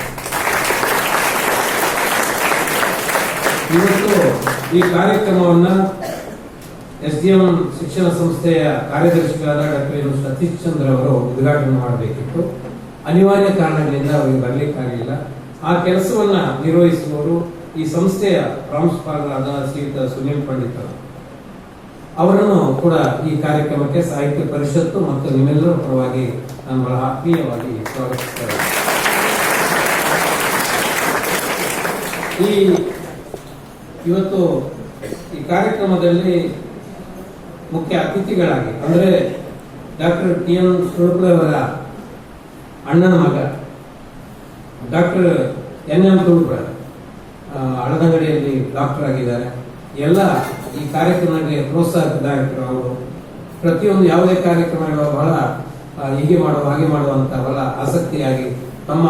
[SPEAKER 3] ಇವತ್ತು ಈ ಕಾರ್ಯಕ್ರಮವನ್ನ SDM ಶಿಕ್ಷಣ ಸಂಸ್ಥೆಯ ಕಾರ್ಯದರ್ಶಿಗಳಾದ ಡಾಕ್ಟರ್ ಸತೀಶ್ ಚಂದ್ರ ಅವರು ಉದ್ಘಾಟನೆ ಮಾಡಬೇಕಿತ್ತು. ಅನಿವಾರ್ಯ ಕಾರಣಗಳಿಂದ ಅವರಿಗೆ ಬರಲಿಕ್ಕಾಗಲಿಲ್ಲ. ಆ ಕೆಲಸವನ್ನ ನಿರ್ವಹಿಸುವವರು ಈ ಸಂಸ್ಥೆಯ ಪ್ರಾಂಶುಪಾಲರಾದ ಶ್ರೀಯುತ ಸುನೀಲ್ ಪಂಡಿತರು ಅವರನ್ನು ಕೂಡ ಈ ಕಾರ್ಯಕ್ರಮಕ್ಕೆ ಸಾಹಿತ್ಯ ಪರಿಷತ್ತು ಮತ್ತು ನಿಮ್ಮೆಲ್ಲರ ಪರವಾಗಿ ನಾನು ಬಹಳ ಆತ್ಮೀಯವಾಗಿ ಸ್ವಾಗತಿಸ್ತೇನೆ. ಇವತ್ತು ಈ ಕಾರ್ಯಕ್ರಮದಲ್ಲಿ ಮುಖ್ಯ ಅತಿಥಿಗಳಾಗಿ ಅಂದ್ರೆ ಡಾಕ್ಟರ್ ಟಿ.ಎಂ. ತುಳುಪುರವರ ಅಣ್ಣನ ಮಗ ಡಾಕ್ಟರ್ ಎನ್.ಎಂ. ತುಳುಪುರ ಅಳದಂಗಡಿಯಲ್ಲಿ ಡಾಕ್ಟರ್ ಆಗಿದ್ದಾರೆ. ಎಲ್ಲ ಈ ಕಾರ್ಯಕ್ರಮಕ್ಕೆ ಪ್ರೋತ್ಸಾಹಕದಾಯಕರು ಅವರು. ಪ್ರತಿಯೊಂದು ಯಾವುದೇ ಕಾರ್ಯಕ್ರಮಗಳು ಬಹಳ ಹೀಗೆ ಮಾಡುವ ಹಾಗೆ ಮಾಡುವಂತ ಬಹಳ ಆಸಕ್ತಿಯಾಗಿ ತಮ್ಮ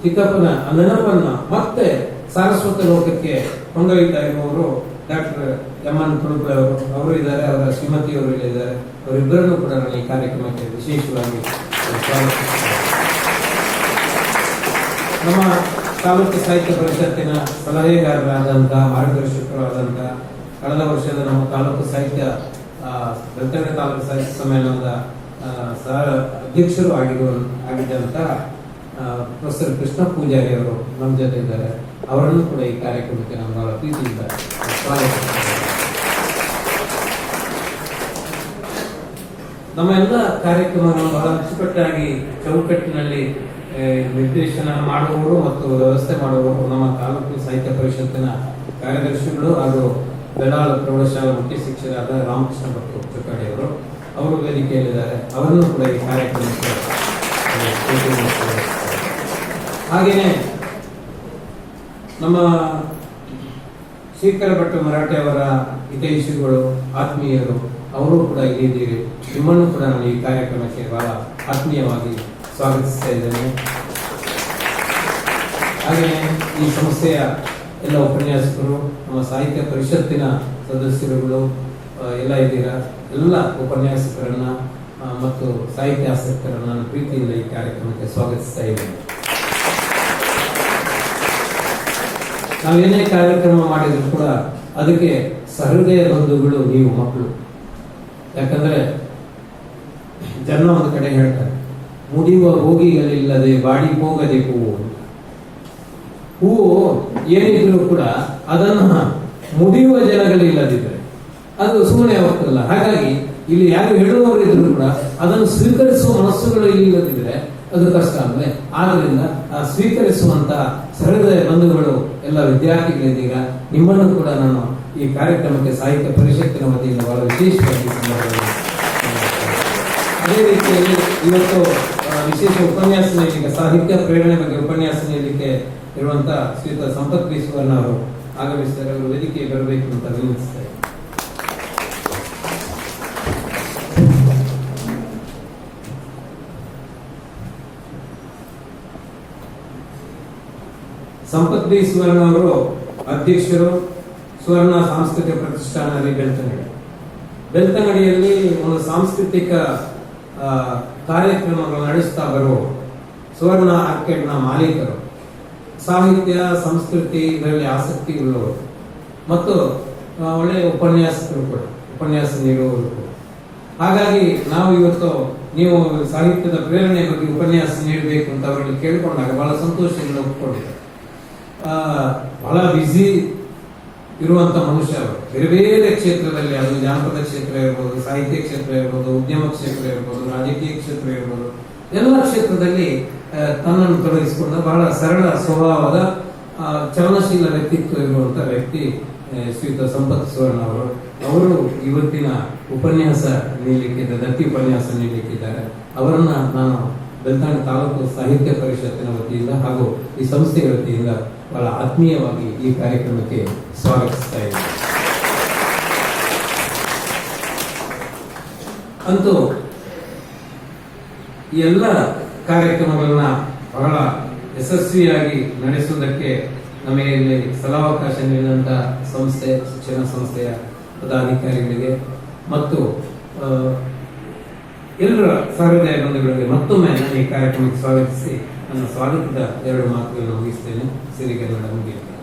[SPEAKER 3] ಚಿಕ್ಕಪ್ಪನ ನೆನಪನ್ನ ಮತ್ತೆ ಸಾರಸ್ವತ ಲೋಕಕ್ಕೆ ಕೊಂಡೊಯ್ತಾ ಇರುವವರು ಡಾಕ್ಟರ್ ಎಂ.ಎನ್. ತುಳುಪುರ ಅವರು ಇದ್ದಾರೆ, ಅವರ ಶ್ರೀಮತಿಯವರು ಇಲ್ಲಿದ್ದಾರೆ. ಅವರಿಬ್ಬರನ್ನು ಕೂಡ ನಾನು ಈ ಕಾರ್ಯಕ್ರಮಕ್ಕೆ ವಿಶೇಷವಾಗಿ ಸ್ವಾಗತಿಸುತ್ತೇನೆ. ನಮ್ಮ ತಾಲೂಕು ಸಾಹಿತ್ಯ ಪರಿಷತ್ತಿನ ಸಲಹೆಗಾರರಾದಂತಹ ಮಾರ್ಗದರ್ಶಕರಾದಂತಹ ಕಳೆದ ವರ್ಷದ ನಮ್ಮ ತಾಲೂಕು ಸಾಹಿತ್ಯ ಬೆಳ್ತಂಗಡಿ ತಾಲೂಕು ಸಾಹಿತ್ಯ ಸಮ್ಮೇಳನದ ಅಧ್ಯಕ್ಷರು ಆಗಿದ್ದಂತಹ ಪ್ರೊಫೆಸರ್ ಕೃಷ್ಣ ಪೂಜಾರಿ ಅವರು ನಮ್ಮ ಜೊತೆ ಇದ್ದಾರೆ. ಅವರನ್ನು ಕೂಡ ಈ ಕಾರ್ಯಕ್ರಮಕ್ಕೆ ನಾನು ಬಹಳ ಪ್ರೀತಿಯಿಂದ ಸ್ವಾಗತಿಸುತ್ತೇನೆ. ನಮ್ಮ ಎಲ್ಲ ಕಾರ್ಯಕ್ರಮಗಳನ್ನು ಬಹಳ ಅಚ್ಚುಕಟ್ಟಾಗಿ ಚೌಕಟ್ಟಿನಲ್ಲಿ ನಿರ್ದೇಶನ ಮಾಡುವವರು ಮತ್ತು ವ್ಯವಸ್ಥೆ ಮಾಡುವವರು ನಮ್ಮ ತಾಲೂಕು ಸಾಹಿತ್ಯ ಪರಿಷತ್ತಿನ ಕಾರ್ಯದರ್ಶಿಗಳು ಹಾಗೂ ಬೆಳಾಳ ಪ್ರೌಢಶಾಲಾ ಮುಖ್ಯ ಶಿಕ್ಷಕರಾದ ರಾಮಕೃಷ್ಣ ಭಟ್ ಚುಕ್ಕಾಡಿಯವರು. ಅವರು ವೇದಿಕೆಯಲ್ಲಿದ್ದಾರೆ. ಅವರನ್ನು ಕೂಡ ಈ ಕಾರ್ಯಕ್ರಮಕ್ಕೆ ಹಾಗೆಯೇ ನಮ್ಮ ಶ್ರೀಕರ ಭಟ್ ಮರಾಠೆ ಅವರ ಹಿತೈಷಿಗಳು ಆತ್ಮೀಯರು ಅವರು ಕೂಡ ಇಲ್ಲಿದ್ದೀರಿ. ನಿಮ್ಮನ್ನು ಕೂಡ ನಾನು ಈ ಕಾರ್ಯಕ್ರಮಕ್ಕೆ ಬಹಳ ಆತ್ಮೀಯವಾಗಿ ಸ್ವಾಗತಿಸ್ತಾ ಇದ್ದೇನೆ. ಹಾಗೆಯೇ ಈ ಸಂಸ್ಥೆಯ ಎಲ್ಲ ಉಪನ್ಯಾಸಕರು, ನಮ್ಮ ಸಾಹಿತ್ಯ ಪರಿಷತ್ತಿನ ಸದಸ್ಯರುಗಳು ಎಲ್ಲ ಇದ್ದೀರಾ. ಎಲ್ಲ ಉಪನ್ಯಾಸಕರನ್ನ ಮತ್ತು ಸಾಹಿತ್ಯ ಆಸಕ್ತರನ್ನ ನಾನು ಪ್ರೀತಿಯಿಂದ ಈ ಕಾರ್ಯಕ್ರಮಕ್ಕೆ ಸ್ವಾಗತಿಸ್ತಾ ಇದ್ದೇನೆ. ನಾವೇನೇ ಕಾರ್ಯಕ್ರಮ ಮಾಡಿದ್ರು ಕೂಡ ಅದಕ್ಕೆ ಸಹೃದಯ ಬಂಧುಗಳು ನೀವು ಮಕ್ಕಳು. ಯಾಕಂದ್ರೆ ಜನ ಒಂದು ಕಡೆ ಹೇಳ್ತಾರೆ, ಮುಡಿಯುವ ಹೋಗಿಗಳಿಲ್ಲದೆ ಬಾಡಿ ಹೋಗದೆ ಹೂವು. ಹೂವು ಏನಿದ್ರು ಕೂಡ ಅದನ್ನ ಮುಡಿಯುವ ಜನಗಳಿಲ್ಲದಿದ್ರೆ ಅದು ಸುಮ್ಮನೆ ಹೋಗ್ತಲ್ಲ. ಹಾಗಾಗಿ ಇಲ್ಲಿ ಯಾರು ಹೇಳುವವರು ಇದ್ರು ಕೂಡ ಅದನ್ನು ಸ್ವೀಕರಿಸುವ ಮನಸ್ಸುಗಳು ಇಲ್ಲದಿದ್ರೆ ಅದು ಕಷ್ಟ ಅಂದ್ರೆ. ಆದ್ರಿಂದ ಆ ಸ್ವೀಕರಿಸುವಂತ ಸಹೃದಯ ಬಂಧುಗಳು ಎಲ್ಲ ವಿದ್ಯಾರ್ಥಿಗಳಿದ್ದೀಗ. ನಿಮ್ಮನ್ನು ಕೂಡ ನಾನು ಈ ಕಾರ್ಯಕ್ರಮಕ್ಕೆ ಸಾಹಿತ್ಯ ಪರಿಷತ್ತಿನ ವತಿಯಿಂದ ಬಹಳ ವಿಶೇಷವಾಗಿ ಅದೇ ರೀತಿಯಲ್ಲಿ ಇವತ್ತು ವಿಶೇಷ ಉಪನ್ಯಾಸ ನೀಡಲಿಕ್ಕೆ, ಸಾಹಿತ್ಯ ಪ್ರೇರಣೆ ಬಗ್ಗೆ ಉಪನ್ಯಾಸ ನೀಡಲಿಕ್ಕೆ ಇರುವಂತಹ ಶ್ರೀಯುತ ಸಂಪತ್ ಬಿ ಸುವರ್ಣ ಅವರು ಆಗಮಿಸಿದ್ದಾರೆ. ಅವರು ವೇದಿಕೆಗೆ ಬರಬೇಕು ಅಂತ ವಿನಂತಿಸ್ತಾರೆ. ಸಂಪತ್ ಬಿ ಸುವರ್ಣ ಅವರು ಅಧ್ಯಕ್ಷರು, ಸುವರ್ಣ ಸಾಂಸ್ಕೃತಿಕ ಪ್ರತಿಷ್ಠಾನದಲ್ಲಿ ಬೆಳ್ತಂಗಡಿಯಲ್ಲಿ ಒಂದು ಸಾಂಸ್ಕೃತಿಕ ಕಾರ್ಯಕ್ರಮಗಳು ನಡೆಸ್ತಾ ಬರುವ ಸುವರ್ಣ ಆರ್ಕೇಡ್ನ ಮಾಲೀಕರು, ಸಾಹಿತ್ಯ ಸಂಸ್ಕೃತಿ ಇದರಲ್ಲಿ ಆಸಕ್ತಿ ಉಳ್ಳವರು ಮತ್ತು ಒಳ್ಳೆಯ ಉಪನ್ಯಾಸಕರು ಕೂಡ, ಉಪನ್ಯಾಸ ನೀಡುವವರು ಕೂಡ. ಹಾಗಾಗಿ ನಾವು ಇವತ್ತು ನೀವು ಸಾಹಿತ್ಯದ ಪ್ರೇರಣೆ ಬಗ್ಗೆ ಉಪನ್ಯಾಸ ನೀಡಬೇಕು ಅಂತ ಅವರಲ್ಲಿ ಕೇಳಿಕೊಂಡಾಗ ಬಹಳ ಸಂತೋಷದಿಂದ ಒಪ್ಪಿಕೊಂಡಿದ್ದಾರೆ. ಬಹಳ ಬ್ಯುಸಿ ಇರುವಂತ ಮನುಷ್ಯ ಅವರು. ಬೇರೆ ಬೇರೆ ಕ್ಷೇತ್ರದಲ್ಲಿ, ಅದು ಜಾನಪದ ಕ್ಷೇತ್ರ ಇರ್ಬೋದು, ಸಾಹಿತ್ಯ ಕ್ಷೇತ್ರ ಇರ್ಬೋದು, ಉದ್ಯಮ ಕ್ಷೇತ್ರ ಇರ್ಬೋದು, ರಾಜಕೀಯ ಕ್ಷೇತ್ರ ಇರ್ಬೋದು, ಎಲ್ಲ ಕ್ಷೇತ್ರದಲ್ಲಿ ತನ್ನನ್ನು ತೊಡಗಿಸಿಕೊಂಡ ಬಹಳ ಸರಳ ಸ್ವಭಾವದ ಚಲನಶೀಲ ವ್ಯಕ್ತಿತ್ವ ಇರುವಂತ ವ್ಯಕ್ತಿ ಶ್ರೀಯುತ ಸಂಪತ್ ಸುವರ್ಣ ಅವರು. ಅವರು ಇವತ್ತಿನ ಉಪನ್ಯಾಸ ನೀಡಲಿಕ್ಕಿದ್ದಾರೆ, ದತ್ತಿ ಉಪನ್ಯಾಸ ನೀಡಲಿಕ್ಕಿದ್ದಾರೆ. ಅವರನ್ನ ನಾನು ಬೆಳ್ತಂಗಡಿ ತಾಲೂಕು ಸಾಹಿತ್ಯ ಪರಿಷತ್ತಿನ ವತಿಯಿಂದ ಹಾಗೂ ಈ ಸಂಸ್ಥೆಯ ವತಿಯಿಂದ ಬಹಳ ಆತ್ಮೀಯವಾಗಿ ಈ ಕಾರ್ಯಕ್ರಮಕ್ಕೆ ಸ್ವಾಗತಿಸ್ತಾ ಇದ್ದೇನೆ. ಅಂತೂ ಈ ಎಲ್ಲ ಕಾರ್ಯಕ್ರಮಗಳನ್ನ ಬಹಳ ಯಶಸ್ವಿಯಾಗಿ ನಡೆಸುವುದಕ್ಕೆ ನಮಗೆ ಇಲ್ಲಿ ಸ್ಥಳಾವಕಾಶ ನೀಡಿದಂತ ಸಂಸ್ಥೆ, ಶಿಕ್ಷಣ ಸಂಸ್ಥೆಯ ಪದಾಧಿಕಾರಿಗಳಿಗೆ ಮತ್ತು ಎಲ್ಲರ ಸಹೃದಯ ಬಂಧುಗಳಿಗೆ ಮತ್ತೊಮ್ಮೆ ನಾನು ಈ ಕಾರ್ಯಕ್ರಮಕ್ಕೆ ಸ್ವಾಗತಿಸಿ ನನ್ನ ಸ್ವಾಗತದ ಎರಡು ಮಾತುಗಳನ್ನು ಮುಗಿಸ್ತೇನೆ. ಸಿರಿಗನ್ನಡ ಮುಗಿಯುತ್ತೆ.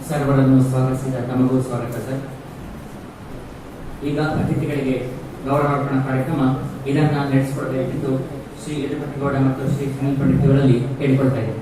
[SPEAKER 1] ಸರ್ವರನ್ನು ಸ್ವಾಗತಿಸಿದ ತಮಗೂ ಸ್ವಾಗತ ಸರ್. ಈಗ ಅತಿಥಿಗಳಿಗೆ ಗೌರವಾರ್ಪಣಾ ಕಾರ್ಯಕ್ರಮ ಇದನ್ನ ನಡೆಸಿಕೊಡಬೇಕೆಂದು ಶ್ರೀ ಯದುಪತಿಗೌಡ ಮತ್ತು ಶ್ರೀ ಸುನೀಲ್ ಪಂಡಿತ್ ಇವರಲ್ಲಿ ಕೇಳಿಕೊಳ್ತಾ ಇದ್ದೇನೆ.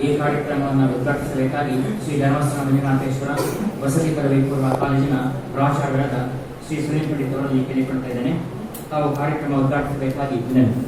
[SPEAKER 1] ಈ ಕಾರ್ಯಕ್ರಮವನ್ನು ಉದ್ಘಾಟಿಸಬೇಕಾಗಿ ಶ್ರೀ ಧರ್ಮಸ್ಥಳ ಮಂಜುನಾಥೇಶ್ವರ ವಸತಿ ಪದವಿ ಪೂರ್ವ ಕಾಲೇಜಿನ ಪ್ರಾಚಾರ್ಯರಾದ ಶ್ರೀ ಸುನೀಲ್ ಪಂಡಿತ್ ಅವರಲ್ಲಿ ಕೇಳಿಕೊಳ್ತಾ ಇದ್ದೇನೆ. ತಾವು ಕಾರ್ಯಕ್ರಮ ಉದ್ಘಾಟಿಸಬೇಕಾಗಿ ವಿನಂತಿ.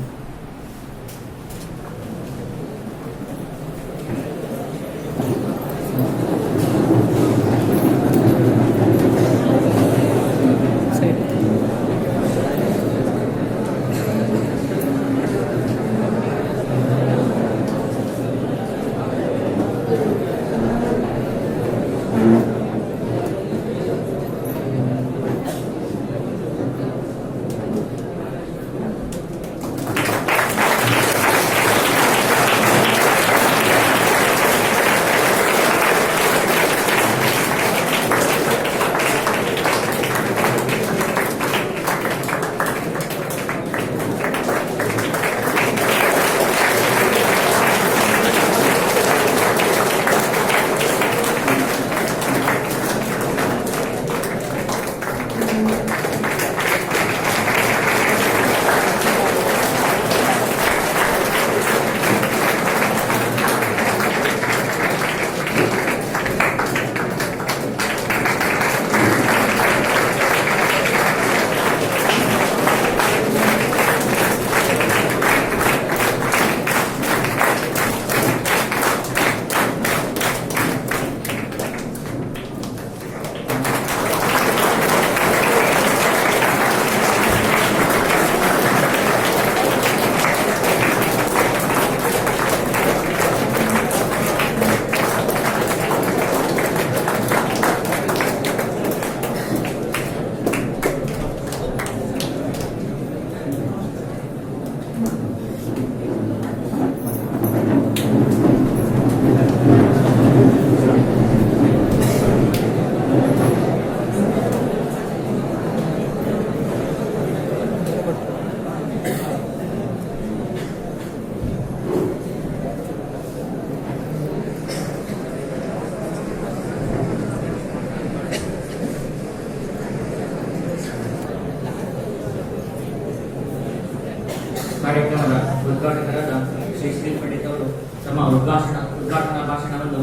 [SPEAKER 1] ಕಾರ್ಯಕ್ರಮದ ಉದ್ಘಾಟಕರಾದ ಶ್ರೀ ಸುನೀಲ್ ಪಂಡಿತ್ ಅವರು ತಮ್ಮ ಉದ್ಘಾಟನಾ ಭಾಷಣವನ್ನು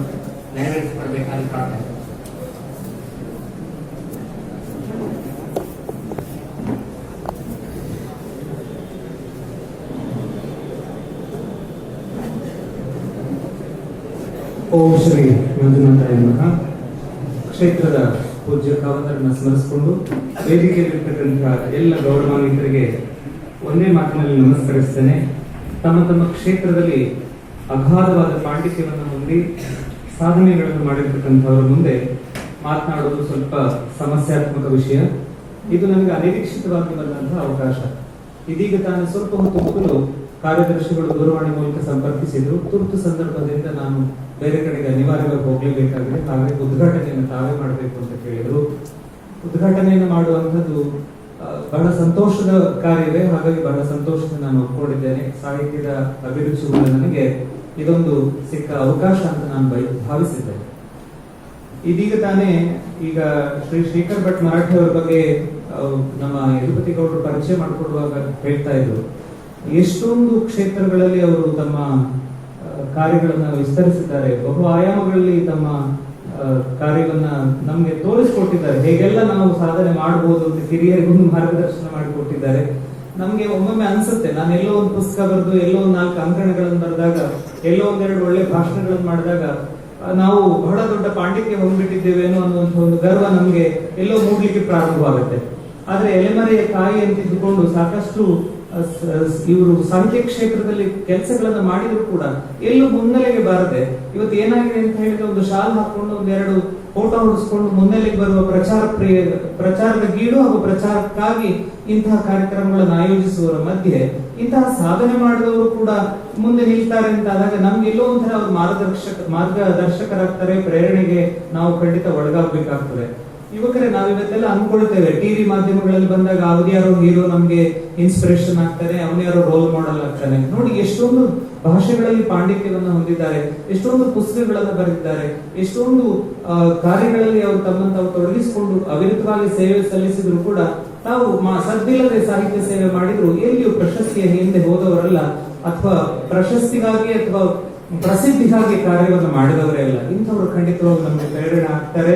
[SPEAKER 1] ನೆರವೇರಿಸಿಕೊಡಬೇಕಾಗಿ ಪ್ರಾರ್ಥನೆ.
[SPEAKER 4] ಓಂ ಶ್ರೀ ಮಂಜುನಾಥಾಯ ನಮಃ. ಕ್ಷೇತ್ರದ ಪೂಜ್ಯ ಕಾವಂತರನ್ನು ಸ್ಮರಿಸಿಕೊಂಡು ವೇದಿಕೆಯಲ್ಲಿರ್ತಕ್ಕಂತಹ ಎಲ್ಲ ಗೌರವಾನ್ವಿತರಿಗೆ ಒಂದೇ ಮಾತಿನಲ್ಲಿ ನಮಸ್ಕರಿಸ್ತೇನೆ. ತಮ್ಮ ತಮ್ಮ ಕ್ಷೇತ್ರದಲ್ಲಿ ಅಗಾಧವಾದ ಪಾಂಡಿತ್ಯವನ್ನು ಹೊಂದಿ ಸಾಧನೆಗಳನ್ನು ಮಾಡಿರ್ತಕ್ಕಂಥವರ ಮುಂದೆ ಮಾತನಾಡುವುದು ಸ್ವಲ್ಪ ಸಮಸ್ಯಾತ್ಮಕ ವಿಷಯ. ಇದು ನನಗೆ ಅನಿರೀಕ್ಷಿತವಾಗಿ ಬಂದಂತಹ ಅವಕಾಶ. ಇದೀಗ ತಾನು ಸ್ವಲ್ಪ ಹೊತ್ತು ಮೊದಲು ಕಾರ್ಯದರ್ಶಿಗಳು ದೂರವಾಣಿ ಮೂಲಕ ಸಂಪರ್ಕಿಸಿದ್ರು. ತುರ್ತು ಸಂದರ್ಭದಿಂದ ನಾನು ಬೇರೆ ಕಡೆಗೆ ಅನಿವಾರ್ಯವಾಗಿ ಹೋಗಲೇಬೇಕಾಗಿದೆ, ಹಾಗಾಗಿ ಉದ್ಘಾಟನೆಯನ್ನು ತಾವೇ ಮಾಡಬೇಕು ಅಂತ ಕೇಳಿದ್ರು. ಉದ್ಘಾಟನೆಯನ್ನು ಮಾಡುವಂಥದ್ದು ಬಹಳ ಸಂತೋಷದ ಕಾರ್ಯವೇ, ಹಾಗಾಗಿ ಬಹಳ ಸಂತೋಷದಿಂದ ನಾನು ಒಪ್ಕೊಂಡಿದ್ದೇನೆ. ಸಾಹಿತ್ಯದ ಅಭಿರುಚಿಗಳು ನನಗೆ ಇದೊಂದು ಸಿಕ್ಕ ಅವಕಾಶ ಅಂತ ನಾನು ಭಾವಿಸಿದ್ದೇನೆ. ಇದೀಗ ತಾನೇ ಈಗ ಶ್ರೀ ಶ್ರೀಕರ್ ಭಟ್ ಮರಾಠಿ ಅವರ ಬಗ್ಗೆ ನಮ್ಮ ಯದುಪತಿ ಗೌಡರು ಪರಿಚಯ ಮಾಡಿಕೊಡುವಾಗ ಹೇಳ್ತಾ ಇದ್ರು, ಎಷ್ಟೊಂದು ಕ್ಷೇತ್ರಗಳಲ್ಲಿ ಅವರು ತಮ್ಮ ಕಾರ್ಯಗಳನ್ನು ವಿಸ್ತರಿಸಿದ್ದಾರೆ, ಬಹು ಆಯಾಮಗಳಲ್ಲಿ ತಮ್ಮ ಕಾರ್ಯವನ್ನ ನಮ್ಗೆ ತೋರಿಸ್ಕೊಟ್ಟಿದ್ದಾರೆ. ಹೇಗೆಲ್ಲ ನಾವು ಸಾಧನೆ ಮಾಡಬಹುದು ಅಂತ ಹಿರಿಯರಿಗೂ ಮಾರ್ಗದರ್ಶನ ಮಾಡಿಕೊಟ್ಟಿದ್ದಾರೆ. ನಮ್ಗೆ ಒಮ್ಮೊಮ್ಮೆ ಅನ್ಸುತ್ತೆ, ನಾನು ಎಲ್ಲೋ ಒಂದು ಪುಸ್ತಕ ಬರೆದು ಎಲ್ಲೋ ಒಂದು 4 ಅಂಕಣಗಳನ್ನು ಬರೆದಾಗ, ಎಲ್ಲೋ ಒಂದೆರಡು ಒಳ್ಳೆ ಭಾಷಣಗಳನ್ನು ಮಾಡಿದಾಗ ನಾವು ಬಹಳ ದೊಡ್ಡ ಪಾಂಡಿತ್ಯ ಹೊಂದ್ಬಿಟ್ಟಿದ್ದೇವೇನೋ ಅನ್ನುವಂಥ ಒಂದು ಗರ್ವ ನಮ್ಗೆ ಎಲ್ಲೋ ಮೂಡ್ಲಿಕ್ಕೆ ಪ್ರಾರಂಭವಾಗುತ್ತೆ. ಆದ್ರೆ ಎಲೆಮರೆಯ ಕಾಯಿ ಅಂತಿದ್ದುಕೊಂಡು ಸಾಕಷ್ಟು ಇವರು ಸಾಹಿತ್ಯ ಕ್ಷೇತ್ರದಲ್ಲಿ ಕೆಲಸಗಳನ್ನ ಮಾಡಿದ್ರು ಕೂಡ ಎಲ್ಲೂ ಮುನ್ನೆಲೆಗೆ ಬಾರದೆ ಇವತ್ತು ಏನಾಗಿದೆ ಅಂತ ಹೇಳಿದ್ರೆ, ಒಂದು ಶಾಲ್ ಹಾಕೊಂಡು ಒಂದೆರಡು ಫೋಟೋ ಹೊಡಿಸ್ಕೊಂಡು ಮುನ್ನೆಲೆಗೆ ಬರುವ ಪ್ರಚಾರದ ಗೀಡು ಹಾಗೂ ಪ್ರಚಾರಕ್ಕಾಗಿ ಇಂತಹ ಕಾರ್ಯಕ್ರಮಗಳನ್ನು ಆಯೋಜಿಸುವವರ ಮಧ್ಯೆ ಇಂತಹ ಸಾಧನೆ ಮಾಡಿದವರು ಕೂಡ ಮುಂದೆ ನಿಲ್ತಾರೆ ಅಂತ ಆದಾಗ ನಮ್ಗೆ ಎಲ್ಲೋ ಒಂಥರ ಅವ್ರ ಮಾರ್ಗದರ್ಶಕರಾಗ್ತಾರೆ. ಪ್ರೇರಣೆಗೆ ನಾವು ಖಂಡಿತ ಒಳಗಾಗ್ಬೇಕಾಗ್ತದೆ. ಯುವಕರೇ, ನಾವಿವತ್ತೆಲ್ಲ ಅನ್ಕೊಳ್ತೇವೆ, ಟಿವಿ ಮಾಧ್ಯಮಗಳಲ್ಲಿ ಬಂದಾಗ ಅವ್ರ್ಯಾರೋ ಹೀರೋ ನಮ್ಗೆ ಇನ್ಸ್ಪಿರೇಷನ್ ಆಗ್ತಾನೆ, ಅವನ್ಯಾರೋ ರೋಲ್ ಮಾಡೆಲ್ ಆಗ್ತಾನೆ. ನೋಡಿ, ಎಷ್ಟೊಂದು ಭಾಷೆಗಳಲ್ಲಿ ಪಾಂಡಿತ್ಯವನ್ನ ಹೊಂದಿದ್ದಾರೆ, ಎಷ್ಟೊಂದು ಪುಸ್ತಕಗಳನ್ನ ಬರೆದಿದ್ದಾರೆ, ಎಷ್ಟೊಂದು ಕಾರ್ಯಗಳಲ್ಲಿ ಅವರು ತಮ್ಮನ್ನು ತಾವು ತೊಡಗಿಸಿಕೊಂಡು ಅವಿರತವಾಗಿ ಸೇವೆ ಸಲ್ಲಿಸಿದ್ರು ಕೂಡ ತಾವು ಸದ್ದಿಲ್ಲದೆ ಸಾಹಿತ್ಯ ಸೇವೆ ಮಾಡಿದ್ರು ಎಲ್ಲಿಯೂ ಪ್ರಶಸ್ತಿಯ ಹಿಂದೆ ಹೋದವರಲ್ಲ, ಅಥವಾ ಪ್ರಶಸ್ತಿಗಾಗಿ ಅಥವಾ ಪ್ರಸಿದ್ಧಿಗಾಗಿ ಕಾರ್ಯವನ್ನು ಮಾಡಿದವರೇ ಅಲ್ಲ. ಇಂಥವರು ಖಂಡಿತವಾಗಿ ನಮಗೆ ಪ್ರೇರಣೆ ಆಗ್ತಾರೆ.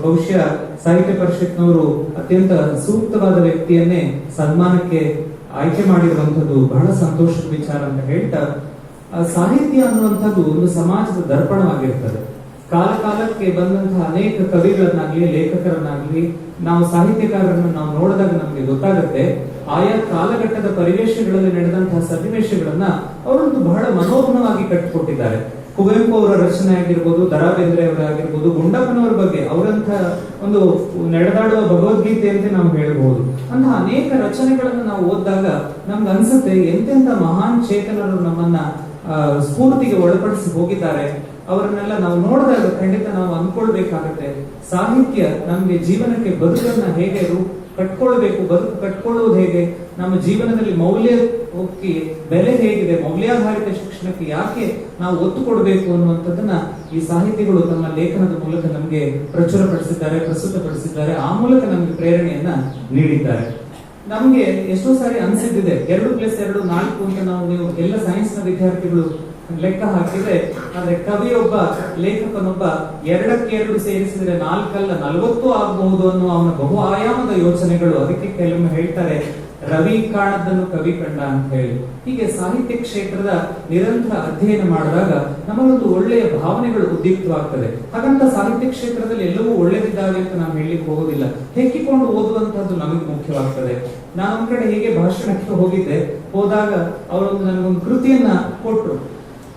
[SPEAKER 4] ಬಹುಶಃ ಸಾಹಿತ್ಯ ಪರಿಷತ್ನವರು ಅತ್ಯಂತ ಸೂಕ್ತವಾದ ವ್ಯಕ್ತಿಯನ್ನೇ ಸನ್ಮಾನಕ್ಕೆ ಆಯ್ಕೆ ಮಾಡಿರುವಂತದ್ದು ಬಹಳ ಸಂತೋಷದ ವಿಚಾರ ಅಂತ ಹೇಳ್ತಾ, ಸಾಹಿತ್ಯ ಅನ್ನುವಂಥದ್ದು ಒಂದು ಸಮಾಜದ ದರ್ಪಣವಾಗಿರ್ತದೆ. ಕಾಲ ಕಾಲಕ್ಕೆ ಬಂದಂತಹ ಅನೇಕ ಕವಿಗಳನ್ನಾಗ್ಲಿ ಲೇಖಕರನ್ನಾಗ್ಲಿ ನಾವು ಸಾಹಿತ್ಯಕಾರರನ್ನು ನಾವು ನೋಡಿದಾಗ ನಮ್ಗೆ ಗೊತ್ತಾಗುತ್ತೆ, ಆಯಾ ಕಾಲಘಟ್ಟದ ಪರಿವೇಶಗಳಲ್ಲಿ ನಡೆದಂತಹ ಸನ್ನಿವೇಶಗಳನ್ನ ಅವರೊಂದು ಬಹಳ ಮನೋಜ್ಞವಾಗಿ ಕಟ್ಟಿಕೊಟ್ಟಿದ್ದಾರೆ. ಕುವೆಂಪು ಅವರ ರಚನೆ ಆಗಿರ್ಬೋದು, ದ ರಾ ಬೇಂದ್ರೆ ಅವರ ಆಗಿರ್ಬೋದು, ಗುಂಡಪ್ಪನವರ ಬಗ್ಗೆ ಅವರಂತ ಒಂದು ನಡೆದಾಡುವ ಭಗವದ್ಗೀತೆ ಅಂತ ನಾವು ಹೇಳ್ಬಹುದು. ಅಂತಹ ಅನೇಕ ರಚನೆಗಳನ್ನು ನಾವು ಓದಿದಾಗ ನಮ್ಗೆ ಅನ್ಸುತ್ತೆ, ಎಂತೆಂತ ಮಹಾನ್ ಚೇತನರು ನಮ್ಮನ್ನ ಸ್ಫೂರ್ತಿಗೆ ಒಳಪಡಿಸಿ ಹೋಗಿದ್ದಾರೆ. ಅವರನ್ನೆಲ್ಲ ನಾವು ನೋಡಿದಾಗ ಖಂಡಿತ ನಾವು ಅನ್ಕೊಳ್ಬೇಕಾಗತ್ತೆ, ಸಾಹಿತ್ಯ ನಮ್ಗೆ ಜೀವನಕ್ಕೆ ಬದುಕನ್ನ ಹೇಗೆ ಕಟ್ಕೊಳ್ಬೇಕು, ಬದುಕು ಕಟ್ಕೊಳ್ಳುವುದು ಹೇಗೆ, ನಮ್ಮ ಜೀವನದಲ್ಲಿ ಮೌಲ್ಯಕ್ಕೆ ಬೆಲೆ ಹೇಗಿದೆ, ಮೌಲ್ಯಾಧಾರಿತ ಶಿಕ್ಷಣಕ್ಕೆ ಯಾಕೆ ನಾವು ಒತ್ತು ಕೊಡಬೇಕು ಅನ್ನುವಂಥದ್ದನ್ನ ಈ ಸಾಹಿತಿಗಳು ತಮ್ಮ ಲೇಖನದ ಮೂಲಕ ನಮಗೆ ಪ್ರಚುರಪಡಿಸಿದ್ದಾರೆ, ಪ್ರಸ್ತುತಪಡಿಸಿದ್ದಾರೆ. ಆ ಮೂಲಕ ನಮಗೆ ಪ್ರೇರಣೆಯನ್ನ ನೀಡಿದ್ದಾರೆ. ನಮ್ಗೆ ಎಷ್ಟೋ ಸಾರಿ ಅನ್ಸಿದ್ದಿದೆ, 2+2 4 ಅಂತ ನೀವು ಎಲ್ಲ ಸೈನ್ಸ್ ನ ವಿದ್ಯಾರ್ಥಿಗಳು ಲೆಕ್ಕ ಹಾಕಿದ್ರೆ, ಆದ್ರೆ ಕವಿಯೊಬ್ಬ ಲೇಖಕನೊಬ್ಬ 2ಕ್ಕೆ 2 ಸೇರಿಸಿದ್ರೆ 4 ಅಲ್ಲ 40 ಆಗಬಹುದು ಅನ್ನೋ ಅವನ ಬಹು ಆಯಾಮದ ಯೋಚನೆಗಳು. ಅದಕ್ಕೆ ಕೆಲವೊಮ್ಮೆ ಹೇಳ್ತಾರೆ, ರವಿ ಕಾಣದನ್ನು ಕವಿ ಕಂಡ ಅಂತ ಹೇಳಿ. ಹೀಗೆ ಸಾಹಿತ್ಯ ಕ್ಷೇತ್ರದ ನಿರಂತರ ಅಧ್ಯಯನ ಮಾಡಿದಾಗ ನಮಗೊಂದು ಒಳ್ಳೆಯ ಭಾವನೆಗಳು ಉದ್ದೀಪ್ತವಾಗ್ತದೆ. ಹಾಗಂತ ಸಾಹಿತ್ಯ ಕ್ಷೇತ್ರದಲ್ಲಿ ಎಲ್ಲವೂ ಒಳ್ಳೆದಿದ್ದಾವೆ ಅಂತ ನಾವು ಹೇಳಲಿಕ್ಕೆ ಹೋಗೋದಿಲ್ಲ. ಹೆಕ್ಕಿಕೊಂಡು ಓದುವಂತಹದ್ದು ನಮಗೆ ಮುಖ್ಯವಾಗ್ತದೆ. ನಾನು ಒಂದ್ ಕಡೆ ಹೀಗೆ ಭಾಷಣಕ್ಕೆ ಹೋಗಿದ್ದೆ. ಹೋದಾಗ ಅವರೊಂದು ನನಗೊಂದು ಕೃತಿಯನ್ನ ಕೊಟ್ರು.